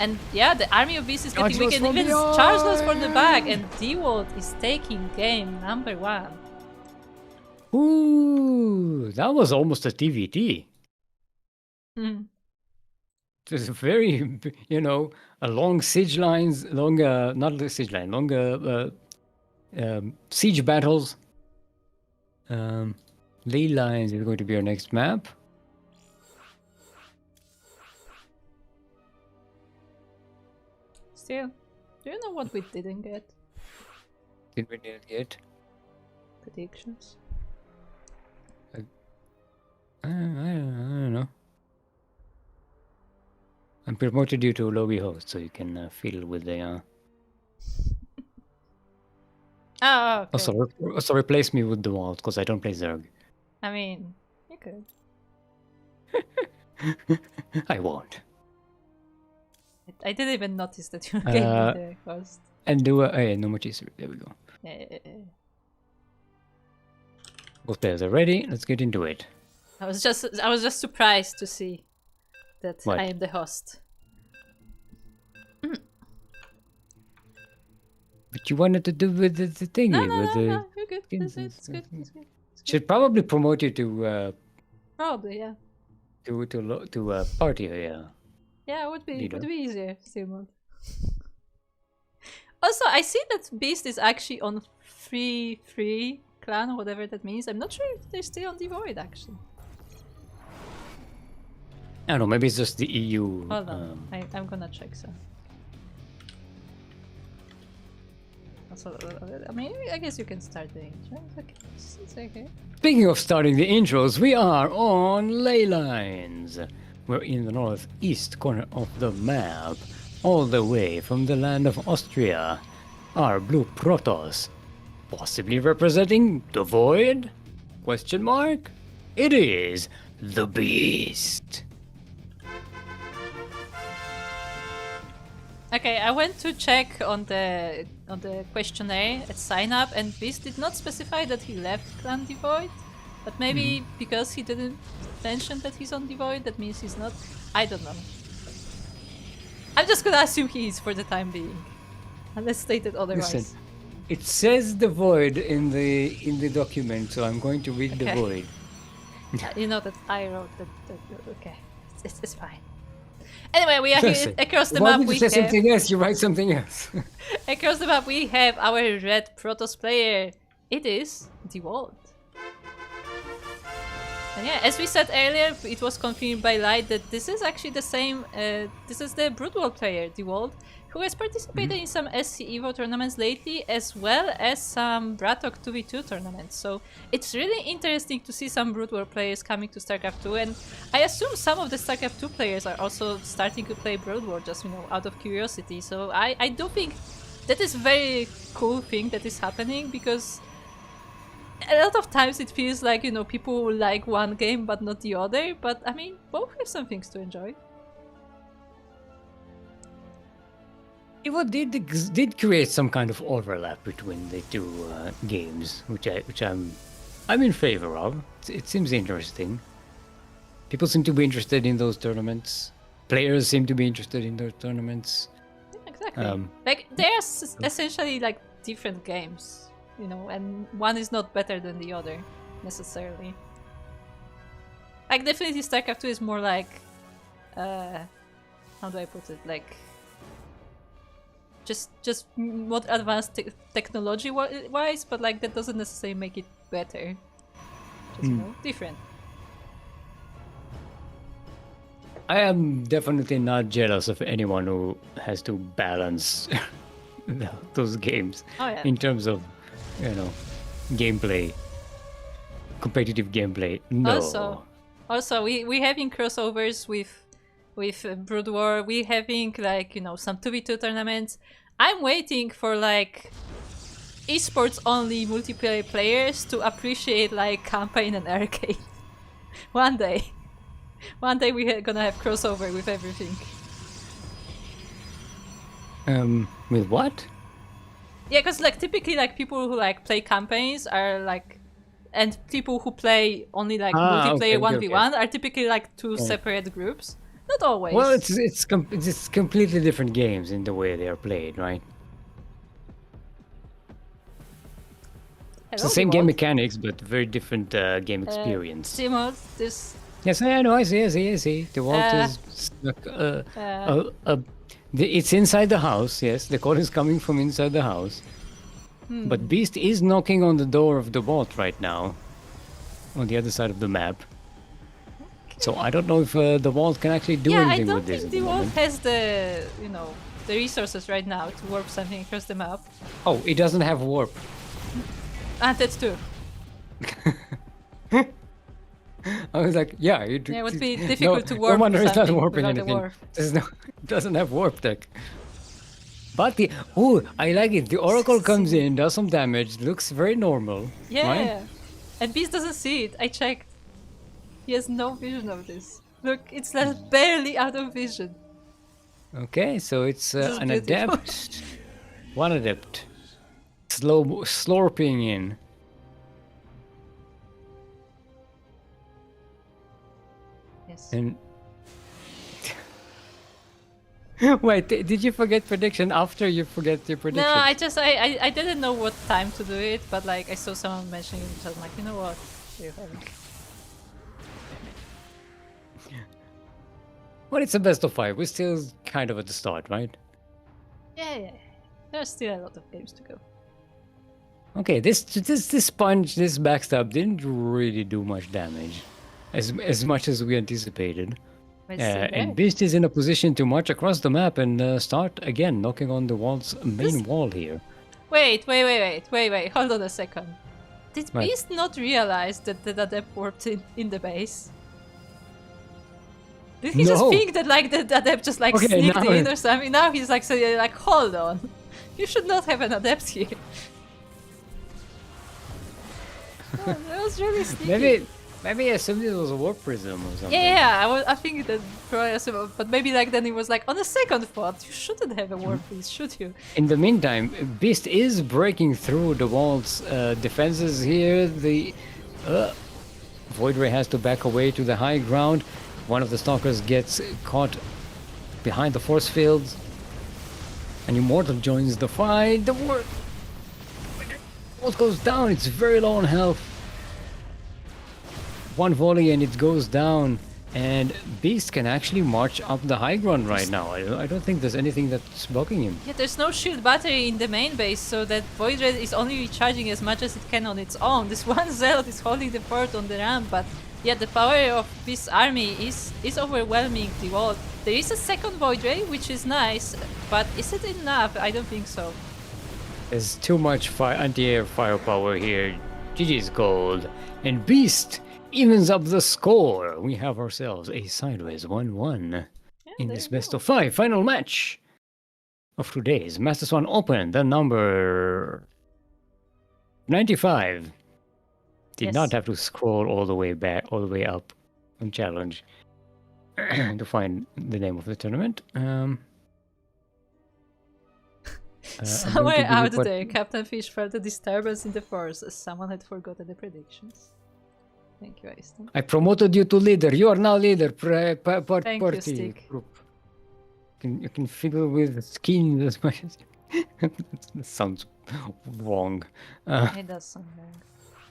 And yeah, the army of beasts is getting weak, and even Chargeless for the back, and D-World is taking game number 1. Ooh, that was almost a TVT. It was very, a long siege lines, not the siege line, long siege battles. Ley lines is going to be our next map. Still, do you know what we didn't get? Did we didn't get? Predictions. I don't know. I promoted you to lobby host so you can fiddle with the... Oh, okay. Also replace me with the Vault, because I don't play Zerg. I mean, you could. I won't. I didn't even notice that you gave me the host. And do no more cheese. There we go. Both players are ready. Let's get into it. I was just surprised to see that I am the host. But you wanted to do with the thingy. No, you're good. It's good. Should probably promote you to. Probably, yeah. To party, yeah. Yeah, it would be easier, still mode. Also, I see that Beast is actually on free clan, whatever that means. I'm not sure if they're still on the Void, actually. I don't know, maybe it's just the EU. Hold on, I'm gonna check, so. Also, I mean, I guess you can start the intro. It's okay. Speaking of starting the intros, we are on Ley Lines. We're in the northeast corner of the map, all the way from the land of Austria. Our blue Protoss, possibly representing the Void? Question mark? It is the Beast. Okay, I went to check on the questionnaire at sign up, and Beast did not specify that he left Clan Devoid, but maybe because he didn't mention that he's on Devoid, that means he's not. I don't know. I'm just gonna assume he is for the time being, unless stated otherwise. Listen, it says the Void in the document, so I'm going to read the Void. You know that I wrote that. Okay. It's fine. Anyway, we are here across the map. You say something else, you write something else. Across the map, we have our red Protoss player. It is DeWalt. And yeah, as we said earlier, it was confirmed by Light that this is actually the same. This is the Brood War player, DeWalt, who has participated in some SC Evo tournaments lately, as well as some Bratok 2v2 tournaments. So it's really interesting to see some Brood War players coming to StarCraft 2, and I assume some of the StarCraft 2 players are also starting to play Brood War, just out of curiosity. So I do think that is a very cool thing that is happening, because a lot of times it feels like, people like one game but not the other, but I mean, both have some things to enjoy. Evo did create some kind of overlap between the two games, which I'm in favor of. It seems interesting. People seem to be interested in those tournaments. Players seem to be interested in those tournaments. Yeah, exactly. Like they're essentially like different games, and one is not better than the other necessarily. Like definitely StarCraft 2 is more like, how do I put it? Like just more advanced technology wise, but like that doesn't necessarily make it better. Just different. I am definitely not jealous of anyone who has to balance those games in terms of, gameplay, competitive gameplay. No. Also, we having crossovers with Brood War. We having like some 2v2 tournaments. I'm waiting for like esports only multiplayer players to appreciate like campaign and arcade. One day we're gonna have crossover with everything. With what? Yeah, because like typically like people who like play campaigns are like, and people who play only like multiplayer 1v1 are typically like two separate groups. Not always. Well, it's completely different games in the way they are played, right? It's the same game mechanics, but very different game experience. Simon, this. Yes, I know. I see. The Walt is it's inside the house. Yes, the call is coming from inside the house. But Beast is knocking on the door of the vault right now, on the other side of the map. So I don't know if the vault can actually do anything with this. I don't think the vault has the the resources right now to warp something across the map. Oh, it doesn't have warp. That's true. I was like, yeah, it would be difficult to warp. No wonder it's not warping anything. Warp. It doesn't have warp tech. But I like it. The Oracle comes in, does some damage, looks very normal. Yeah, right? And Beast doesn't see it. I checked. He has no vision of this. Look, it's like barely out of vision. Okay, so it's an adept. One adept. Slurping in. Yes. And wait, did you forget prediction after you forget your prediction? No, I didn't know what time to do it, but like I saw someone mentioning it, so I'm like, you know what? You're having. Well, it's a best of 5. We're still kind of at the start, right? Yeah. There's still a lot of games to go. Okay, this punch, this backstab didn't really do much damage, as much as we anticipated. And Beast is in a position to march across the map and start again knocking on the wall's main wall here. Wait! Hold on a second. Did Beast not realize that the adept warped in the base? Did he just think that like the adept just like sneaked in or something? Now he's like, hold on, you should not have an adept here. Oh, that was really sneaky. Maybe I assumed it was a warp prism or something. Yeah, I think that probably assumed, but maybe like then it was like, on a second thought, you shouldn't have a warp piece, should you? In the meantime, Beast is breaking through the wall's defenses here. The Void Ray has to back away to the high ground. One of the stalkers gets caught behind the force fields. An Immortal joins the fight. The Vault goes down. It's very low on health. One volley and it goes down. And Beast can actually march up the high ground right now. I don't think there's anything that's blocking him. Yeah, there's no shield battery in the main base, so that Void Red is only recharging as much as it can on its own. This one Zealot is holding the fort on the ramp, but yeah, the power of this army is overwhelming the wall. There is a second Void Ray, which is nice, but is it enough? I don't think so. There's too much anti-air firepower here. GG's gold. And Beast evens up the score. We have ourselves a sideways 1-1 in this best of 5 final match of today's Master Swan Open. The number 95. Did not have to scroll all the way back, all the way up on challenge to find the name of the tournament. Somewhere out there, Captain Fish felt a disturbance in the force as someone had forgotten the predictions. Thank you, Aiston. I promoted you to leader. You are now leader. Thank you, Party Stick. group. You can fiddle with skins as much as. That sounds wrong. It does sound wrong.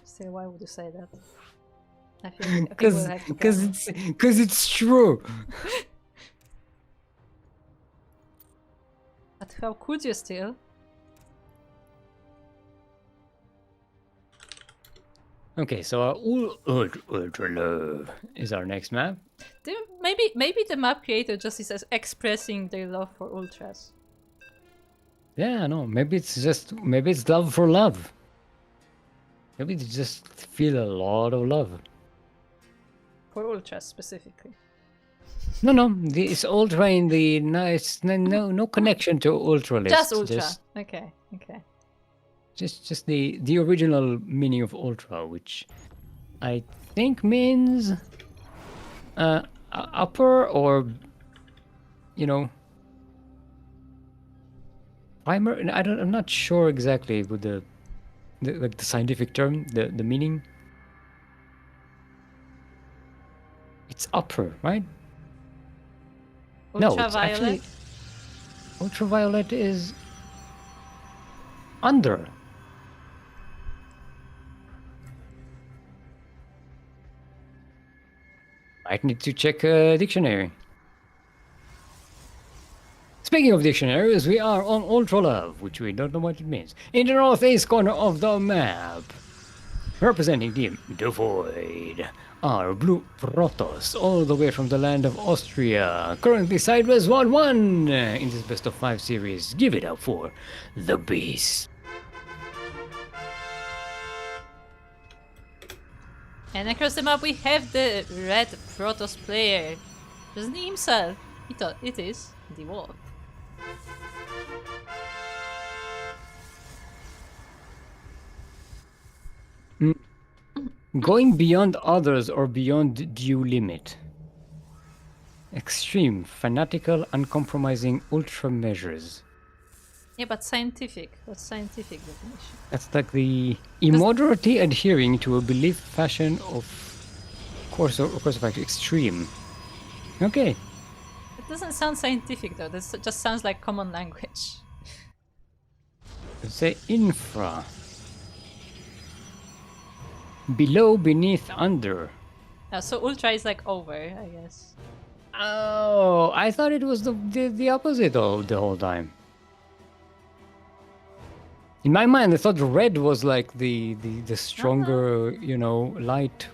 Still, why would you say that? I think we'll have to because it's true. But how could you still? Okay, so ultra love is our next map. Maybe the map creator just is expressing their love for ultras. Yeah, no, maybe it's love for love. Maybe they just feel a lot of love. For ultras specifically. No, it's ultra in the nice. No connection to ultra list. Just ultra. Okay. Just the original meaning of ultra, which I think means upper or primary. I'm not sure exactly with the scientific term, the meaning. It's upper, right? No, it's actually ultraviolet is under. I need to check a dictionary. Speaking of dictionaries, we are on Ultra Love, which we don't know what it means. In the northeast corner of the map, representing Team Devoid, are Blue Protoss, all the way from the land of Austria. Currently sideways 1-1 in this best of 5 series. Give it up for the Beast. And across the map we have the red Protoss player. Doesn't he himself? It is the Wolf. Going beyond others or beyond due limit. Extreme, fanatical, uncompromising ultra measures. Yeah, but scientific. What's scientific definition? That's like the immoderately adhering to a belief fashion of course of action. Extreme. Okay. It doesn't sound scientific though. This just sounds like common language. Let's say infra. Below, beneath, under. So ultra is like over, I guess. Oh, I thought it was the opposite the whole time. In my mind, I thought red was like the stronger, light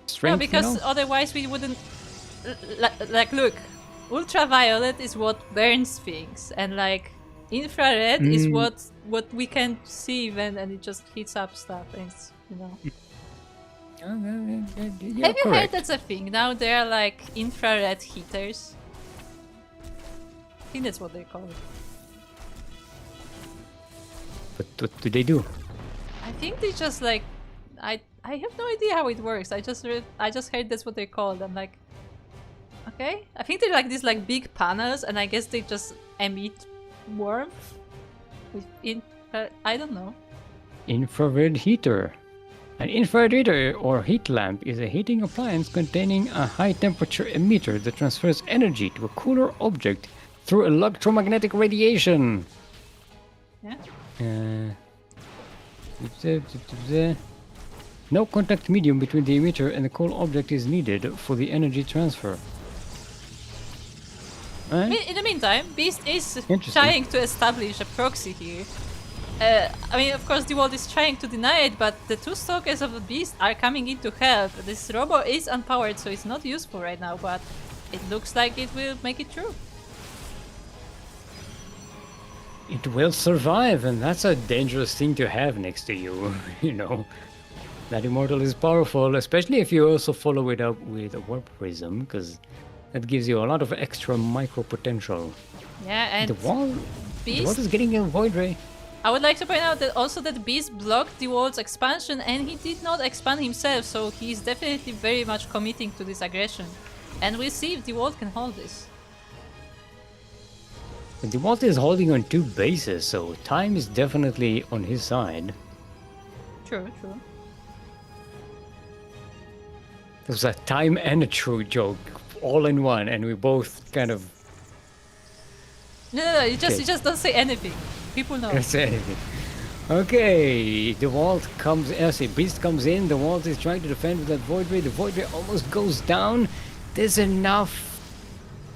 strength. No, because otherwise we wouldn't. Like, look, ultraviolet is what burns things, and like infrared is what we can see and it just heats up stuff. And it's, Have you heard that's a thing? Now there are like infrared heaters. I think that's what they call it. But what do they do? I think they just like I have no idea how it works. I just heard that's what they're called. I'm like, okay. I think they're like these like big panels, and I guess they just emit warmth with I don't know. Infrared heater. An infrared heater or heat lamp is a heating appliance containing a high temperature emitter that transfers energy to a cooler object through electromagnetic radiation. Yeah. No contact medium between the emitter and the cold object is needed for the energy transfer. In the meantime, Beast is Interesting. trying to establish a proxy here. I mean, of course, the world is trying to deny it, but the two stalkers of the Beast are coming in to help. This robo is unpowered, so it's not useful right now, but it looks like it will make it through. It will survive, and that's a dangerous thing to have next to you, you know. That immortal is powerful, especially if you also follow it up with a warp prism, because that gives you a lot of extra micro potential. Yeah, and The wall is getting a void ray. I would like to point out that also that Beast blocked the world's expansion, and he did not expand himself, so he's definitely very much committing to this aggression. And we'll see if the world can hold this. But the Walt is holding on 2 bases, so time is definitely on his side. True, true. There was a time and a true joke all in one, and we both kind of... No, you just don't say anything. People know. Don't say anything. Okay, the Walt comes in, Beast comes in, the Walt is trying to defend with that Void Ray, the Void Ray almost goes down. There's enough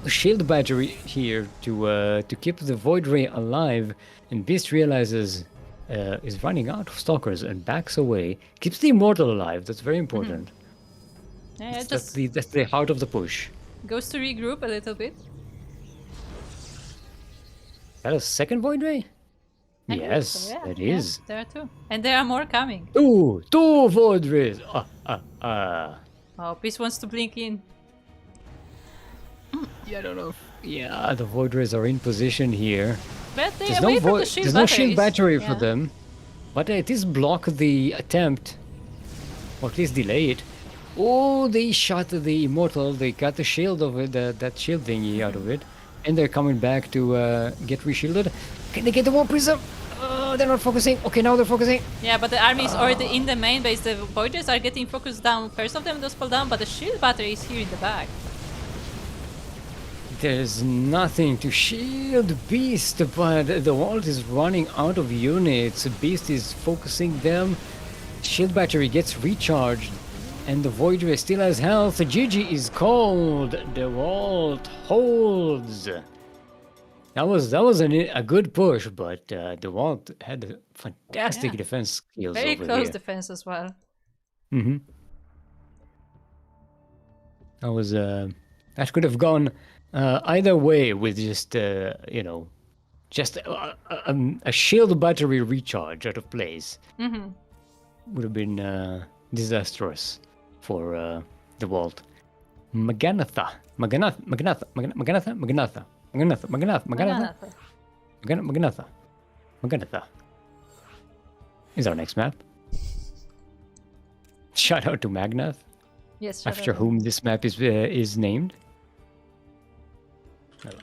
shield battery here to keep the Void Ray alive, and Beast realizes is running out of stalkers and backs away. Keeps the Immortal alive, that's very important. Yeah, That's the heart of the push. goes to regroup a little bit. Is that a second Void Ray? I Yes, think so, yeah, it yeah, is. there are 2. And there are more coming. Two Void Rays! Oh, Beast wants to blink in. Yeah, I don't know. Yeah, the Void Rays are in position here. But they There's away no, from the shield there's no shield battery batteries. for them. But it is block the attempt. Or at least delay it. Oh, they shot the Immortal. They got the shield of it, that shield thingy out of it. And they're coming back to get reshielded. Can they get the Warp Prism? They're not focusing. Okay, now they're focusing. Yeah, but the army is already in the main base. The Voiders are getting focused down. First of them does fall down, but the shield battery is here in the back. There's nothing to shield Beast, but the Walt is running out of units. Beast is focusing them. Shield battery gets recharged, and the Void Ray still has health. GG is called. The Walt holds. That was a good push, but the Walt had fantastic defense skills. Very over close here. defense as well. Mm-hmm. That was that could have gone either way with just just a shield battery recharge out of place. Mm-hmm. Would have been disastrous for the Walt. Maganatha is our next map. Shout out to Magnath, Yes. after whom this map is named.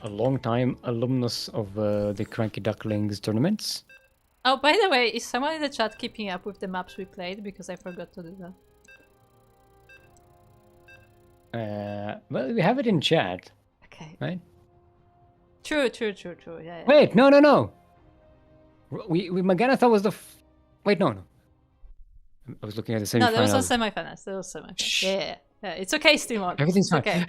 A long-time alumnus of the CranKy Ducklings tournaments. Oh, by the way, is someone in the chat keeping up with the maps we played? Because I forgot to do that. Well, we have it in chat, Okay. right? True. Yeah. Wait, no. We Maganatha was the. Wait, no. I was looking at the semifinals. No, there was no semifinals. Yeah. It's okay, Steamon. Everything's fine. Okay.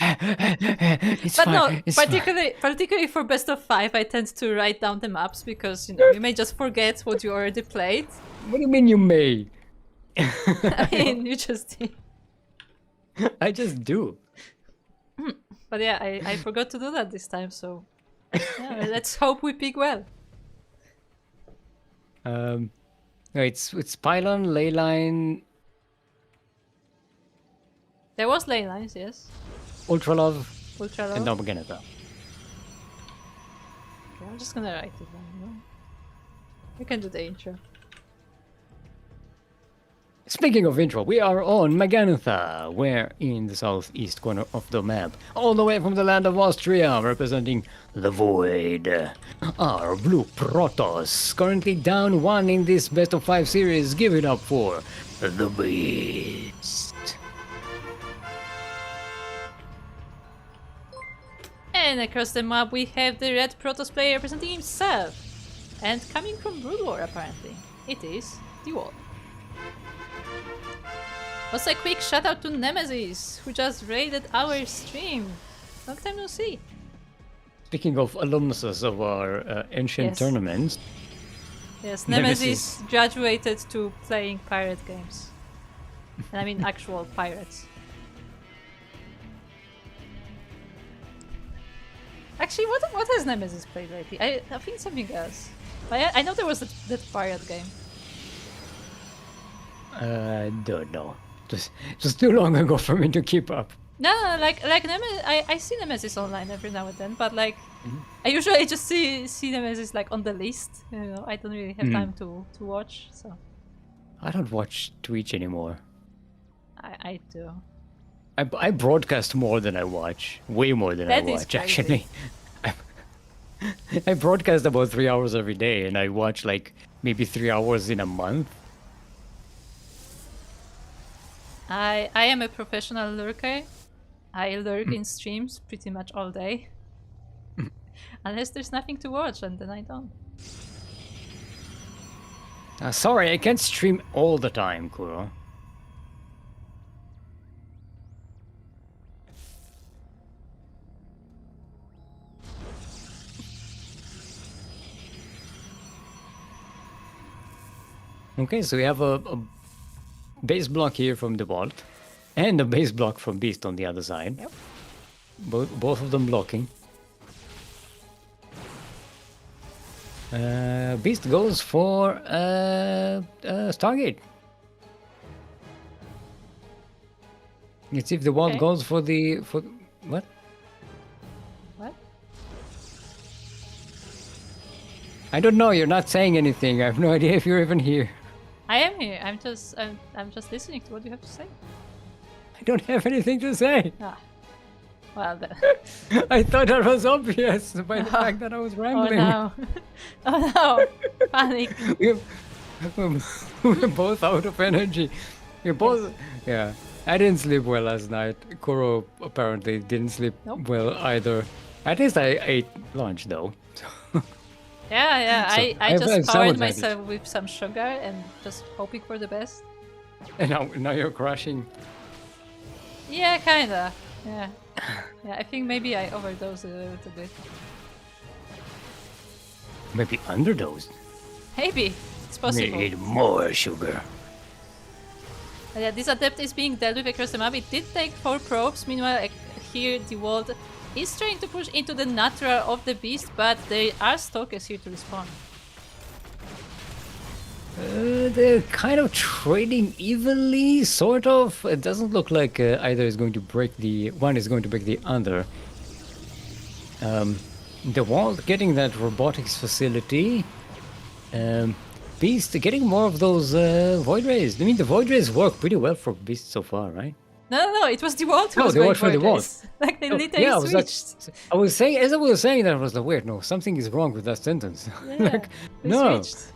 It's But fine. no, It's particularly for best of 5, I tend to write down the maps because you may just forget what you already played. What do you mean you may? I mean, you just did. I just do. But yeah, I forgot to do that this time, so yeah, let's hope we pick well. No, it's pylon, ley line, There was ley lines, yes. ultra love, Ultra low. and now Maganatha. Okay, I'm just gonna write it down. You can do the intro. Speaking of intro, we are on Maganatha. We're in the southeast corner of the map, all the way from the land of Austria, representing the Void. Our blue Protoss, currently down 1 in this best of 5 series. Give it up for the Beast. And across the map we have the red Protoss player representing himself. And coming from Brood War apparently. It is the Wall. Also a quick shout out to Nemesis, who just raided our stream. Long time no see. Speaking of alumnuses of our ancient tournaments. Yes, Nemesis graduated to playing pirate games. And I mean actual pirates. Actually, what has Nemesis played lately? I think something else. I know there was that pirate game. Don't know. Just too long ago for me to keep up. No, like Nemesis. I see Nemesis online every now and then, but like I usually just see Nemesis like on the list. You know, I don't really have time to watch. So I don't watch Twitch anymore. I do. I broadcast more than I watch. Way more than I watch, actually. I broadcast about 3 hours every day, and I watch like maybe 3 hours in a month. I am a professional lurker. I lurk in streams pretty much all day. Unless there's nothing to watch, and then I don't. Sorry, I can't stream all the time, Kuro. Okay, so we have a base block here from the vault, and a base block from Beast on the other side. Yep. Both of them blocking. Beast goes for Stargate. Let's see if the vault goes for what? What? I don't know. You're not saying anything. I have no idea if you're even here. I am here. I'm just listening to what you have to say. I don't have anything to say. Ah. Well, I thought that was obvious by the fact that I was rambling. Oh no! Oh no! Panic! We're both out of energy. We're both. Yeah. I didn't sleep well last night. Kuro apparently didn't sleep well either. At least I ate lunch though. Yeah. So I just powered myself with some sugar and just hoping for the best. And now you're crashing. Yeah, kinda. Yeah. Yeah, I think maybe I overdosed a little bit. Maybe underdosed. Maybe. It's possible. Need more sugar. Yeah, this adept is being dealt with across the map. It did take 4 probes. Meanwhile, here the world is trying to push into the natural of the beast, but there are stalkers here to respawn. They're kind of trading evenly, sort of. It doesn't look like either is going to break one is going to break the other. The wall getting that robotics facility. Beast getting more of those void rays. I mean, the void rays work pretty well for Beast so far, right? No, it was the wall who was they going worked for the void wall. rays. Like they literally yeah, switched. I was saying, as I was saying that, I was like, wait, no, something is wrong with that sentence. Yeah, like, they no. switched.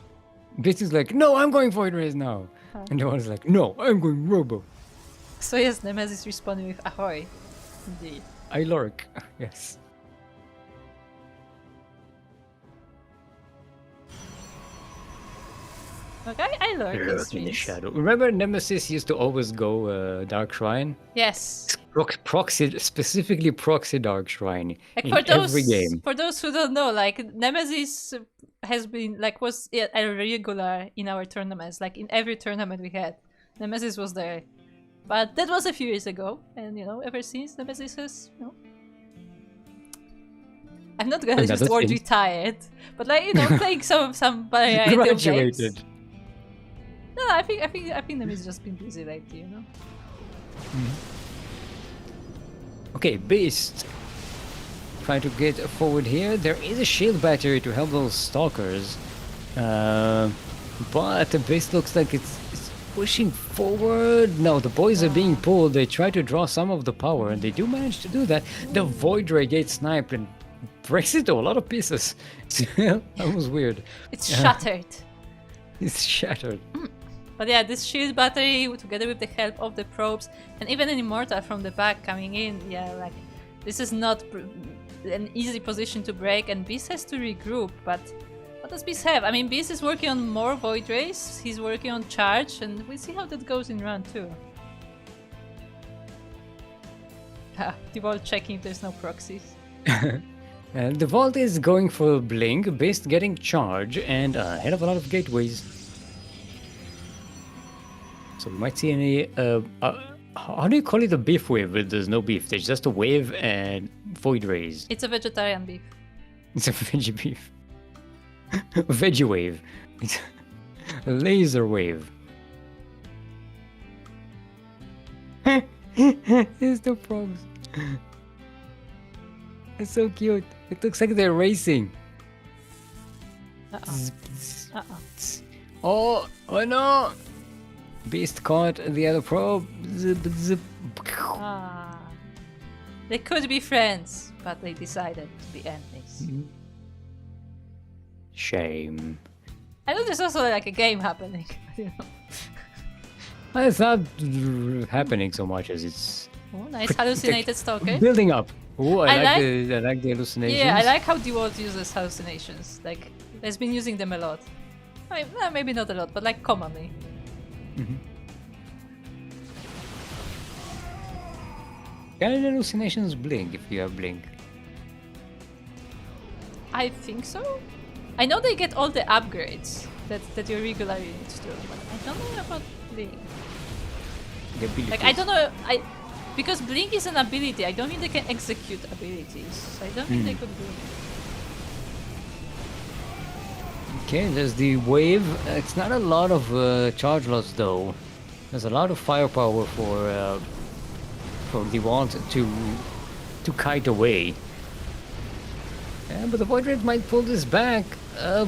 Beast is like, no, I'm going void rays now. And the one is like, no, I'm going robo. So yes, Nemesis responding with ahoy. Indeed. I lurk. Yes. Okay, I lurk in In the streams. shadow. Remember, Nemesis used to always go Dark Shrine? Yes. Specifically proxy Dark Shrine Like in for those, every game. For those who don't know, like Nemesis has been was a regular in our tournaments. Like in every tournament we had, Nemesis was there. But that was a few years ago, and ever since Nemesis has, I'm not gonna use the word retired, but like playing some variety of games. Graduated. No, I think Nemesis just been busy lately, Okay, Beast. Trying to get forward here. There is a shield battery to help those stalkers. But the Beast looks like it's pushing forward. No, the boys are being pulled. They try to draw some of the power, and they do manage to do that. The Void Ray gets sniped and breaks it to a lot of pieces. That was weird. It's shattered. It's shattered. But yeah, this shield battery, together with the help of the probes, and even an immortal from the back coming in, yeah, like, this is not an easy position to break, and Beast has to regroup, but what does Beast have? I mean, Beast is working on more Void Rays, he's working on charge, and we'll see how that goes in round 2. The Vault checking if there's no proxies. And the vault is going for blink, Beast getting charge, and a hell of a lot of gateways. So we might see any. How do you call it a beef wave? But there's no beef. There's just a wave and void rays. It's a vegetarian beef. It's a veggie beef. Veggie wave. It's a laser wave. It's the frogs. It's so cute. It looks like they're racing. Oh no! Beast caught the other probe. Zip, zip. They could be friends, but they decided to be enemies. Shame. I know there's also like a game happening. It's not happening so much as it's Oh, nice hallucinated stalker. building up. Oh, I like the hallucinations. Yeah, I like how the world uses hallucinations. Like, has been using them a lot. I mean, maybe not a lot, but like commonly. Can hallucinations blink if you have blink? I think so. I know they get all the upgrades that your regular units do, but I don't know about Blink. Like, I don't know, because Blink is an ability, I don't think they can execute abilities. I don't think they could Blink. Okay, there's the wave. It's not a lot of charge loss though. There's a lot of firepower for the wand to kite away. Yeah, but the Void Red might pull this back.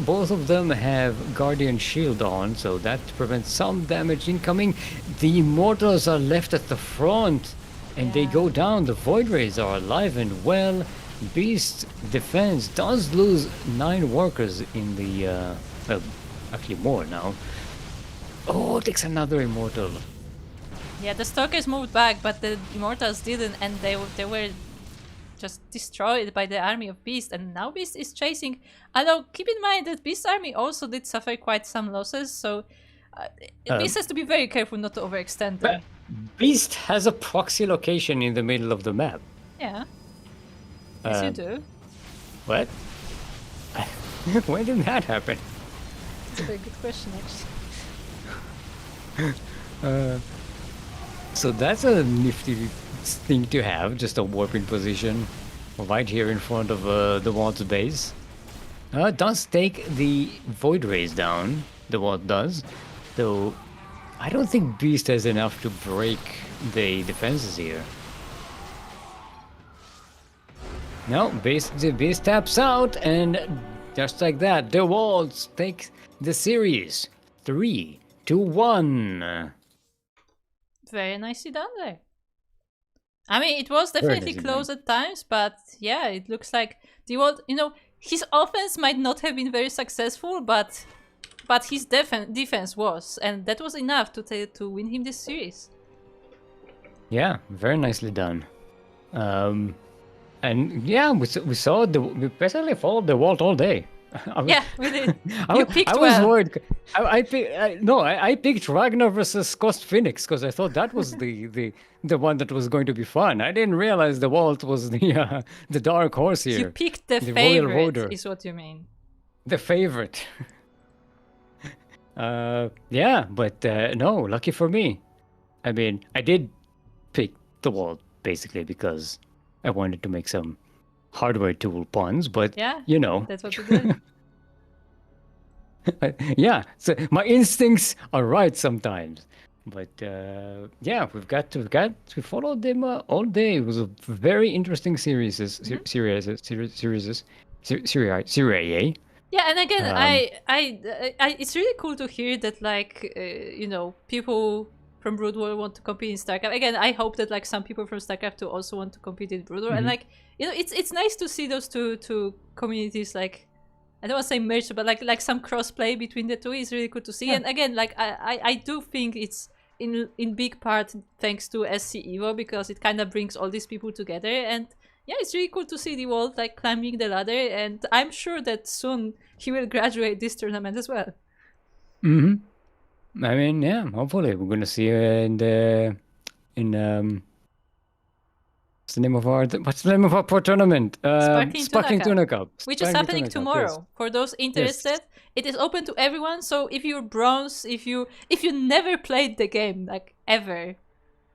Both of them have Guardian Shield on, so that prevents some damage incoming. The Immortals are left at the front, and they go down. The Void Rays are alive and well. Beast defense does lose 9 workers in the... well, actually more now. Oh, it takes another Immortal. Yeah, the Stalkers moved back, but the Immortals didn't, and they were just destroyed by the army of Beast, and now Beast is chasing. Although, keep in mind that Beast's army also did suffer quite some losses, so Beast has to be very careful not to overextend them. Beast has a proxy location in the middle of the map. Yeah. Yes, you do. What? When did that happen? That's a very good question, actually. So that's a nifty thing to have, just a warping position right here in front of the Wald's base. It does take the Void Rays down, the Wald does, though I don't think Beast has enough to break the defenses here. No, the Beast taps out, and just like that, the Walds take the series. 3-1. Very nicely done there. I mean, it was definitely close at times, but yeah, it looks like the Wald, you know, his offense might not have been very successful, but his defense was, and that was enough to win him this series. Yeah, very nicely done. And yeah, we basically followed the Wald all day. Yeah, we did. You picked I well. was worried. I picked Ragnar versus Cost Phoenix because I thought that was the one that was going to be fun. I didn't realize the Walt was the dark horse here. You picked the Royal favorite, Voter. is what you mean. The favorite. Yeah, but no, lucky for me. I mean, I did pick the Walt basically because I wanted to make some hardware tool puns, but yeah, you know. That's what you did. Yeah, so my instincts are right sometimes. But yeah, we followed them all day. It was a very interesting series. Yeah, and again, it's really cool to hear that, like, you know, people from Brood War want to compete in StarCraft. Again, I hope that like some people from StarCraft 2 also want to compete in Brood War, and like, you know, it's nice to see those two communities, like, I don't want to say merged, but like some crossplay between the two is really cool to see. Yeah. And again, like I do think it's in big part thanks to SC Evo, because it kind of brings all these people together, and yeah, it's really cool to see the Wald like climbing the ladder, and I'm sure that soon he will graduate this tournament as well. I mean, yeah, hopefully we're gonna see in What's the name of our pro tournament? Sparkling Tuna Cup. Which is Sparkling happening Tuna Cup, tomorrow. yes. For those interested, it is open to everyone. So if you're bronze, if you never played the game like ever,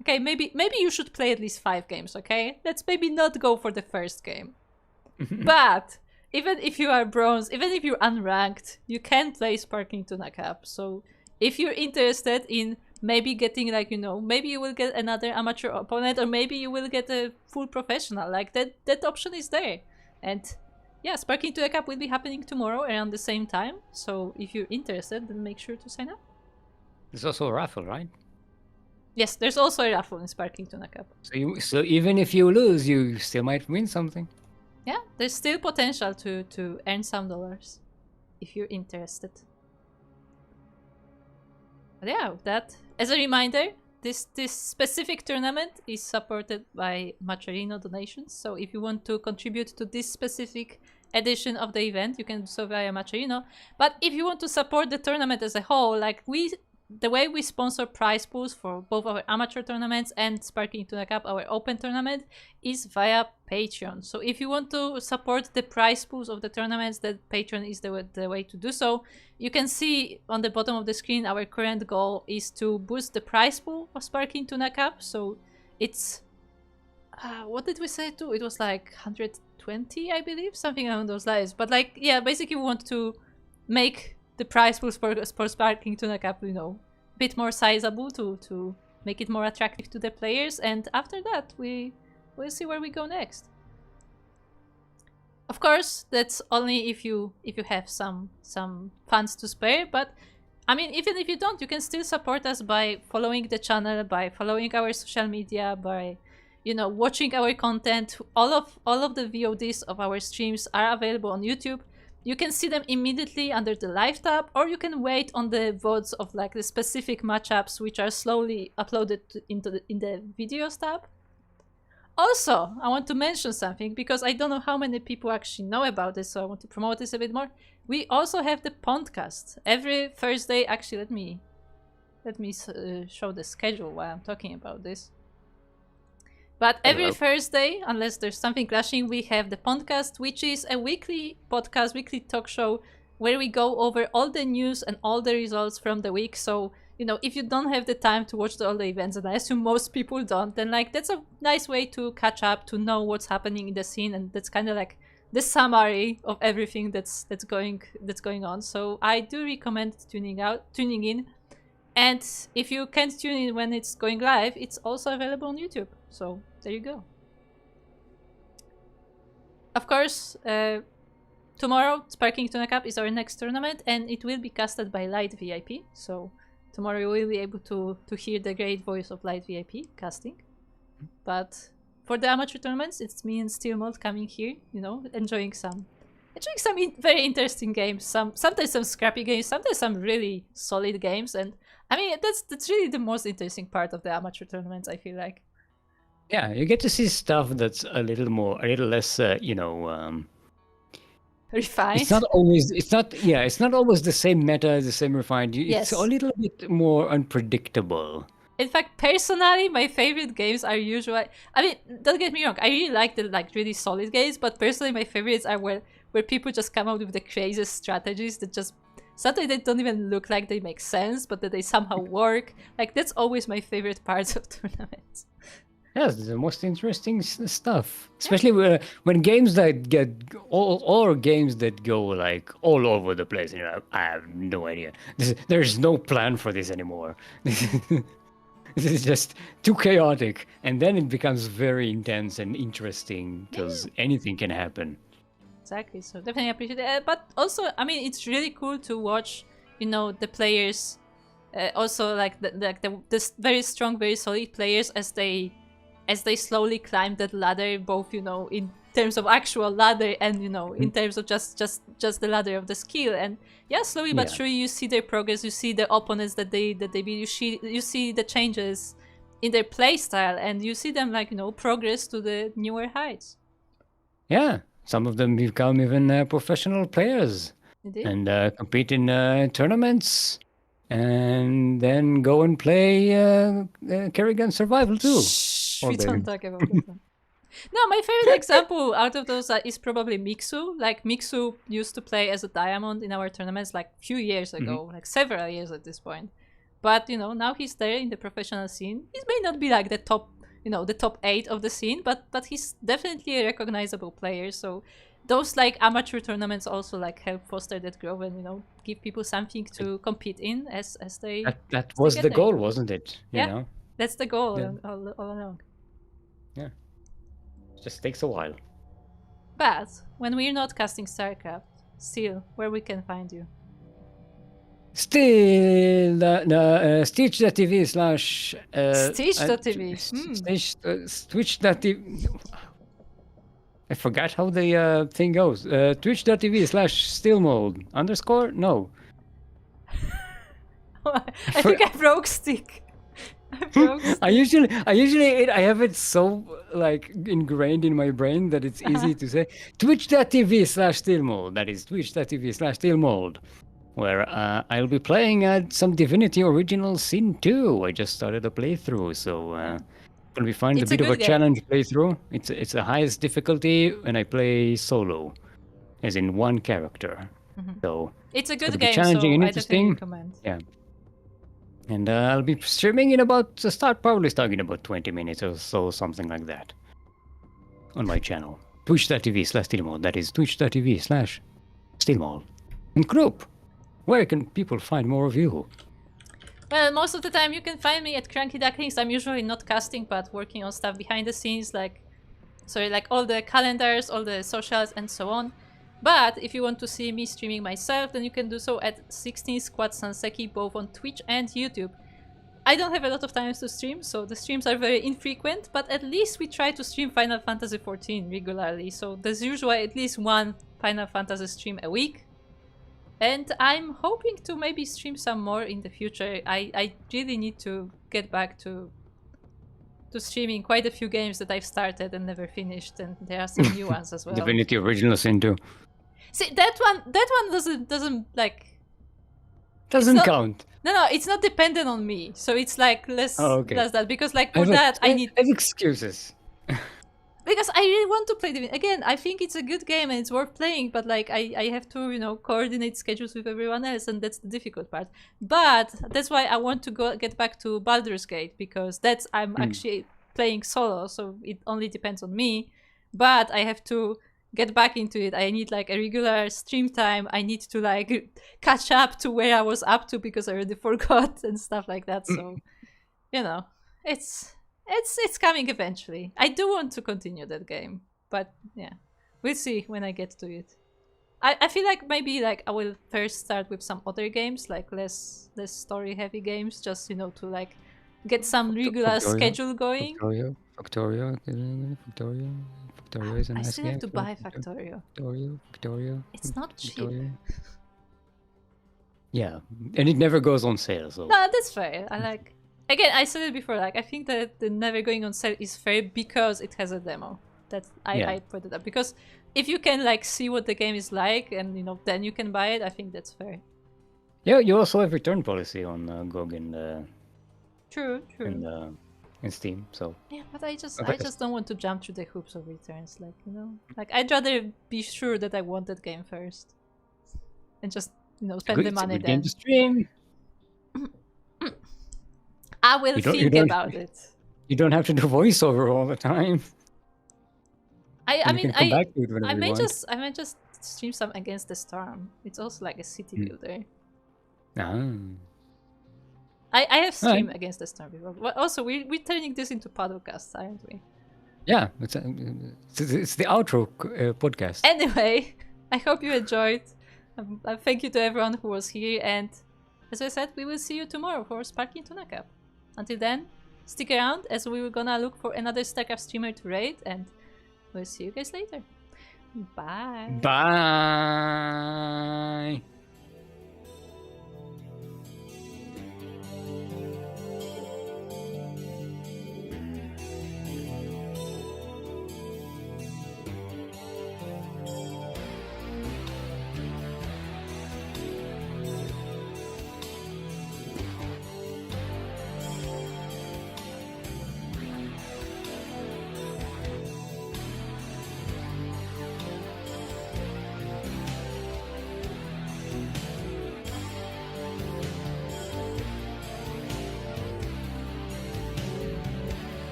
okay, maybe you should play at least 5 games. Okay, let's maybe not go for the first game. But even if you are bronze, even if you're unranked, you can play Sparkling Tuna Cup. So if you're interested in maybe getting like, maybe you will get another amateur opponent, or maybe you will get a full professional, like that option is there. And yeah, Sparking to the Cup will be happening tomorrow around the same time. So if you're interested, then make sure to sign up. There's also a raffle, right? Yes, there's also a raffle in Sparking Tuna Cup. So even if you lose, you still might win something. Yeah, there's still potential to earn some dollars if you're interested. But yeah, that as a reminder, this specific tournament is supported by Macherino donations. So if you want to contribute to this specific edition of the event, you can do so via Macherino. But if you want to support the tournament as a whole, like the way we sponsor prize pools for both our amateur tournaments and Sparking Tuna Cup, our open tournament, is via Patreon. So if you want to support the prize pools of the tournaments, then Patreon is the way to do so. You can see on the bottom of the screen, our current goal is to boost the prize pool of Sparking Tuna Cup. So it's, what did we say too? It was like 120, I believe, something along those lines. But like, yeah, basically we want to make the prize pool for Sparking Tuna Cup, a bit more sizable to make it more attractive to the players. And after that, we'll see where we go next. Of course, that's only if you have some funds to spare. But I mean, even if you don't, you can still support us by following the channel, by following our social media, by watching our content. All of the VODs of our streams are available on YouTube. You can see them immediately under the live tab, or you can wait on the VODs of like the specific matchups, which are slowly uploaded in the videos tab. Also, I want to mention something because I don't know how many people actually know about this, so I want to promote this a bit more. We also have the podcast every Thursday. Actually, let me show the schedule while I'm talking about this. But every Thursday, unless there's something clashing, we have the podcast, which is a weekly podcast, weekly talk show, where we go over all the news and all the results from the week. So, if you don't have the time to watch all the events, and I assume most people don't, then like that's a nice way to catch up, to know what's happening in the scene, and that's kind of like the summary of everything that's going on. So I do recommend tuning in. And if you can't tune in when it's going live, it's also available on YouTube. So there you go. Of course, tomorrow Sparking Tuna Cup is our next tournament, and it will be casted by Light VIP. So tomorrow you will be able to hear the great voice of Light VIP casting. But for the amateur tournaments, it's me and Steelmold coming here, enjoying some very interesting games. Sometimes some scrappy games, sometimes some really solid games, and I mean that's really the most interesting part of the amateur tournaments, I feel like. Yeah, you get to see stuff that's a little less, refined. It's not always the same meta, the same refined. Yes. It's a little bit more unpredictable. In fact, personally, my favorite games are usually, I mean, don't get me wrong, I really like the really solid games, but personally my favorites are where people just come out with the craziest strategies that just sometimes they don't even look like they make sense, but that they somehow work. Like, that's always my favorite parts of tournaments. Yes, the most interesting stuff, especially when games that get or games that go like all over the place. I have no idea. There's no plan for this anymore. This is just too chaotic, and then it becomes very intense and interesting because anything can happen. Exactly. So definitely appreciate it. But also, I mean, it's really cool to watch. The players, also like the very strong, very solid players as they slowly climb that ladder, both in terms of actual ladder and in terms of just the ladder of the skill. And yeah, slowly but surely you see their progress, you see the opponents that they beat, you see the changes in their play style, and you see them like progress to the newer heights. Yeah, some of them become even professional players. Indeed. And compete in tournaments, and then go and play Kerrigan Survival too. We don't talk about that. No, my favorite example out of those is probably Mixu. Like, Mixu used to play as a diamond in our tournaments like few years ago, like several years at this point. But, you know, now he's there in the professional scene. He may not be like the top, you know, the top 8 of the scene, but he's definitely a recognizable player. So those like amateur tournaments also like help foster that growth and, you know, give people something to compete in as they That was get the there. goal, wasn't it? You know? That's the goal Yeah. all along. Yeah. It just takes a while. But when we're not casting StarCraft, still, where we can find you? Still, Stitch.tv slash... Stitch.tv. Twitch.tv... I forgot how the thing goes. Twitch.tv slash stillmold _ No. I think I broke stick. I usually I have it so like ingrained in my brain that it's easy to say twitch.tv slash stillmold. That is twitch.tv slash stillmold, where I'll be playing some Divinity Original Sin 2. I just started a playthrough, so it'll be fun. It's a bit of a challenge playthrough. It's the highest difficulty, and I play solo, as in one character. So it's a good be game, challenging so and I interesting. definitely recommend. Yeah. And I'll be streaming in probably starting in about 20 minutes or so, something like that. On my channel. Twitch.tv slash stillmold. That is twitch.tv slash stillmold. And group, where can people find more of you? Well, most of the time you can find me at CranKy Ducklings. I'm usually not casting, but working on stuff behind the scenes, like all the calendars, all the socials, and so on. But if you want to see me streaming myself, then you can do so at 16 Squad Sanseki, both on Twitch and YouTube. I don't have a lot of time to stream, so the streams are very infrequent, but at least we try to stream Final Fantasy XIV regularly, so there's usually at least one Final Fantasy stream a week. And I'm hoping to maybe stream some more in the future. I really need to get back to streaming quite a few games that I've started and never finished, and there are some new ones as well. Divinity Original Sin 2. See, that one doesn't like... Doesn't count. No, it's not dependent on me. So it's like less that, because like for that I need... I have excuses. Because I really want to play Divinity. Again, I think it's a good game and it's worth playing, but like I have to, you know, coordinate schedules with everyone else, and that's the difficult part. But that's why I want to get back to Baldur's Gate, because I'm actually playing solo, so it only depends on me. But I have to get back into it. I need like a regular stream time. I need to like catch up to where I was up to, because I already forgot and stuff like that. So, you know, it's coming eventually. I do want to continue that game, but yeah, we'll see when I get to it. I feel like maybe like I will first start with some other games, like less story heavy games, just, you know, to like get some regular schedule going. Factorio is a nice I still game. have to buy Factorio. Factorio. It's not cheap. Yeah, and it never goes on sale, so... No, that's fair. Again, I said it before, like, I think that the never going on sale is fair because it has a demo. I put it up. Because if you can, like, see what the game is like and, you know, then you can buy it, I think that's fair. Yeah, you also have return policy on GOG and... True. And Steam, so... Yeah, but I just don't want to jump through the hoops of returns, like, you know? Like, I'd rather be sure that I want that game first. And just, you know, spend the money then. Game to stream. I will think about it. You don't have to do voiceover all the time. I may just stream some Against the Storm. It's also like a city builder. I have streamed Against the Storm before. But also, we're turning this into podcasts, aren't we? Yeah, it's the outro podcast. Anyway, I hope you enjoyed. Thank you to everyone who was here, and as I said, we will see you tomorrow for Sparking Tuna Cup. Until then, stick around, as we were gonna look for another StarCraft streamer to raid, and we'll see you guys later. Bye. Bye.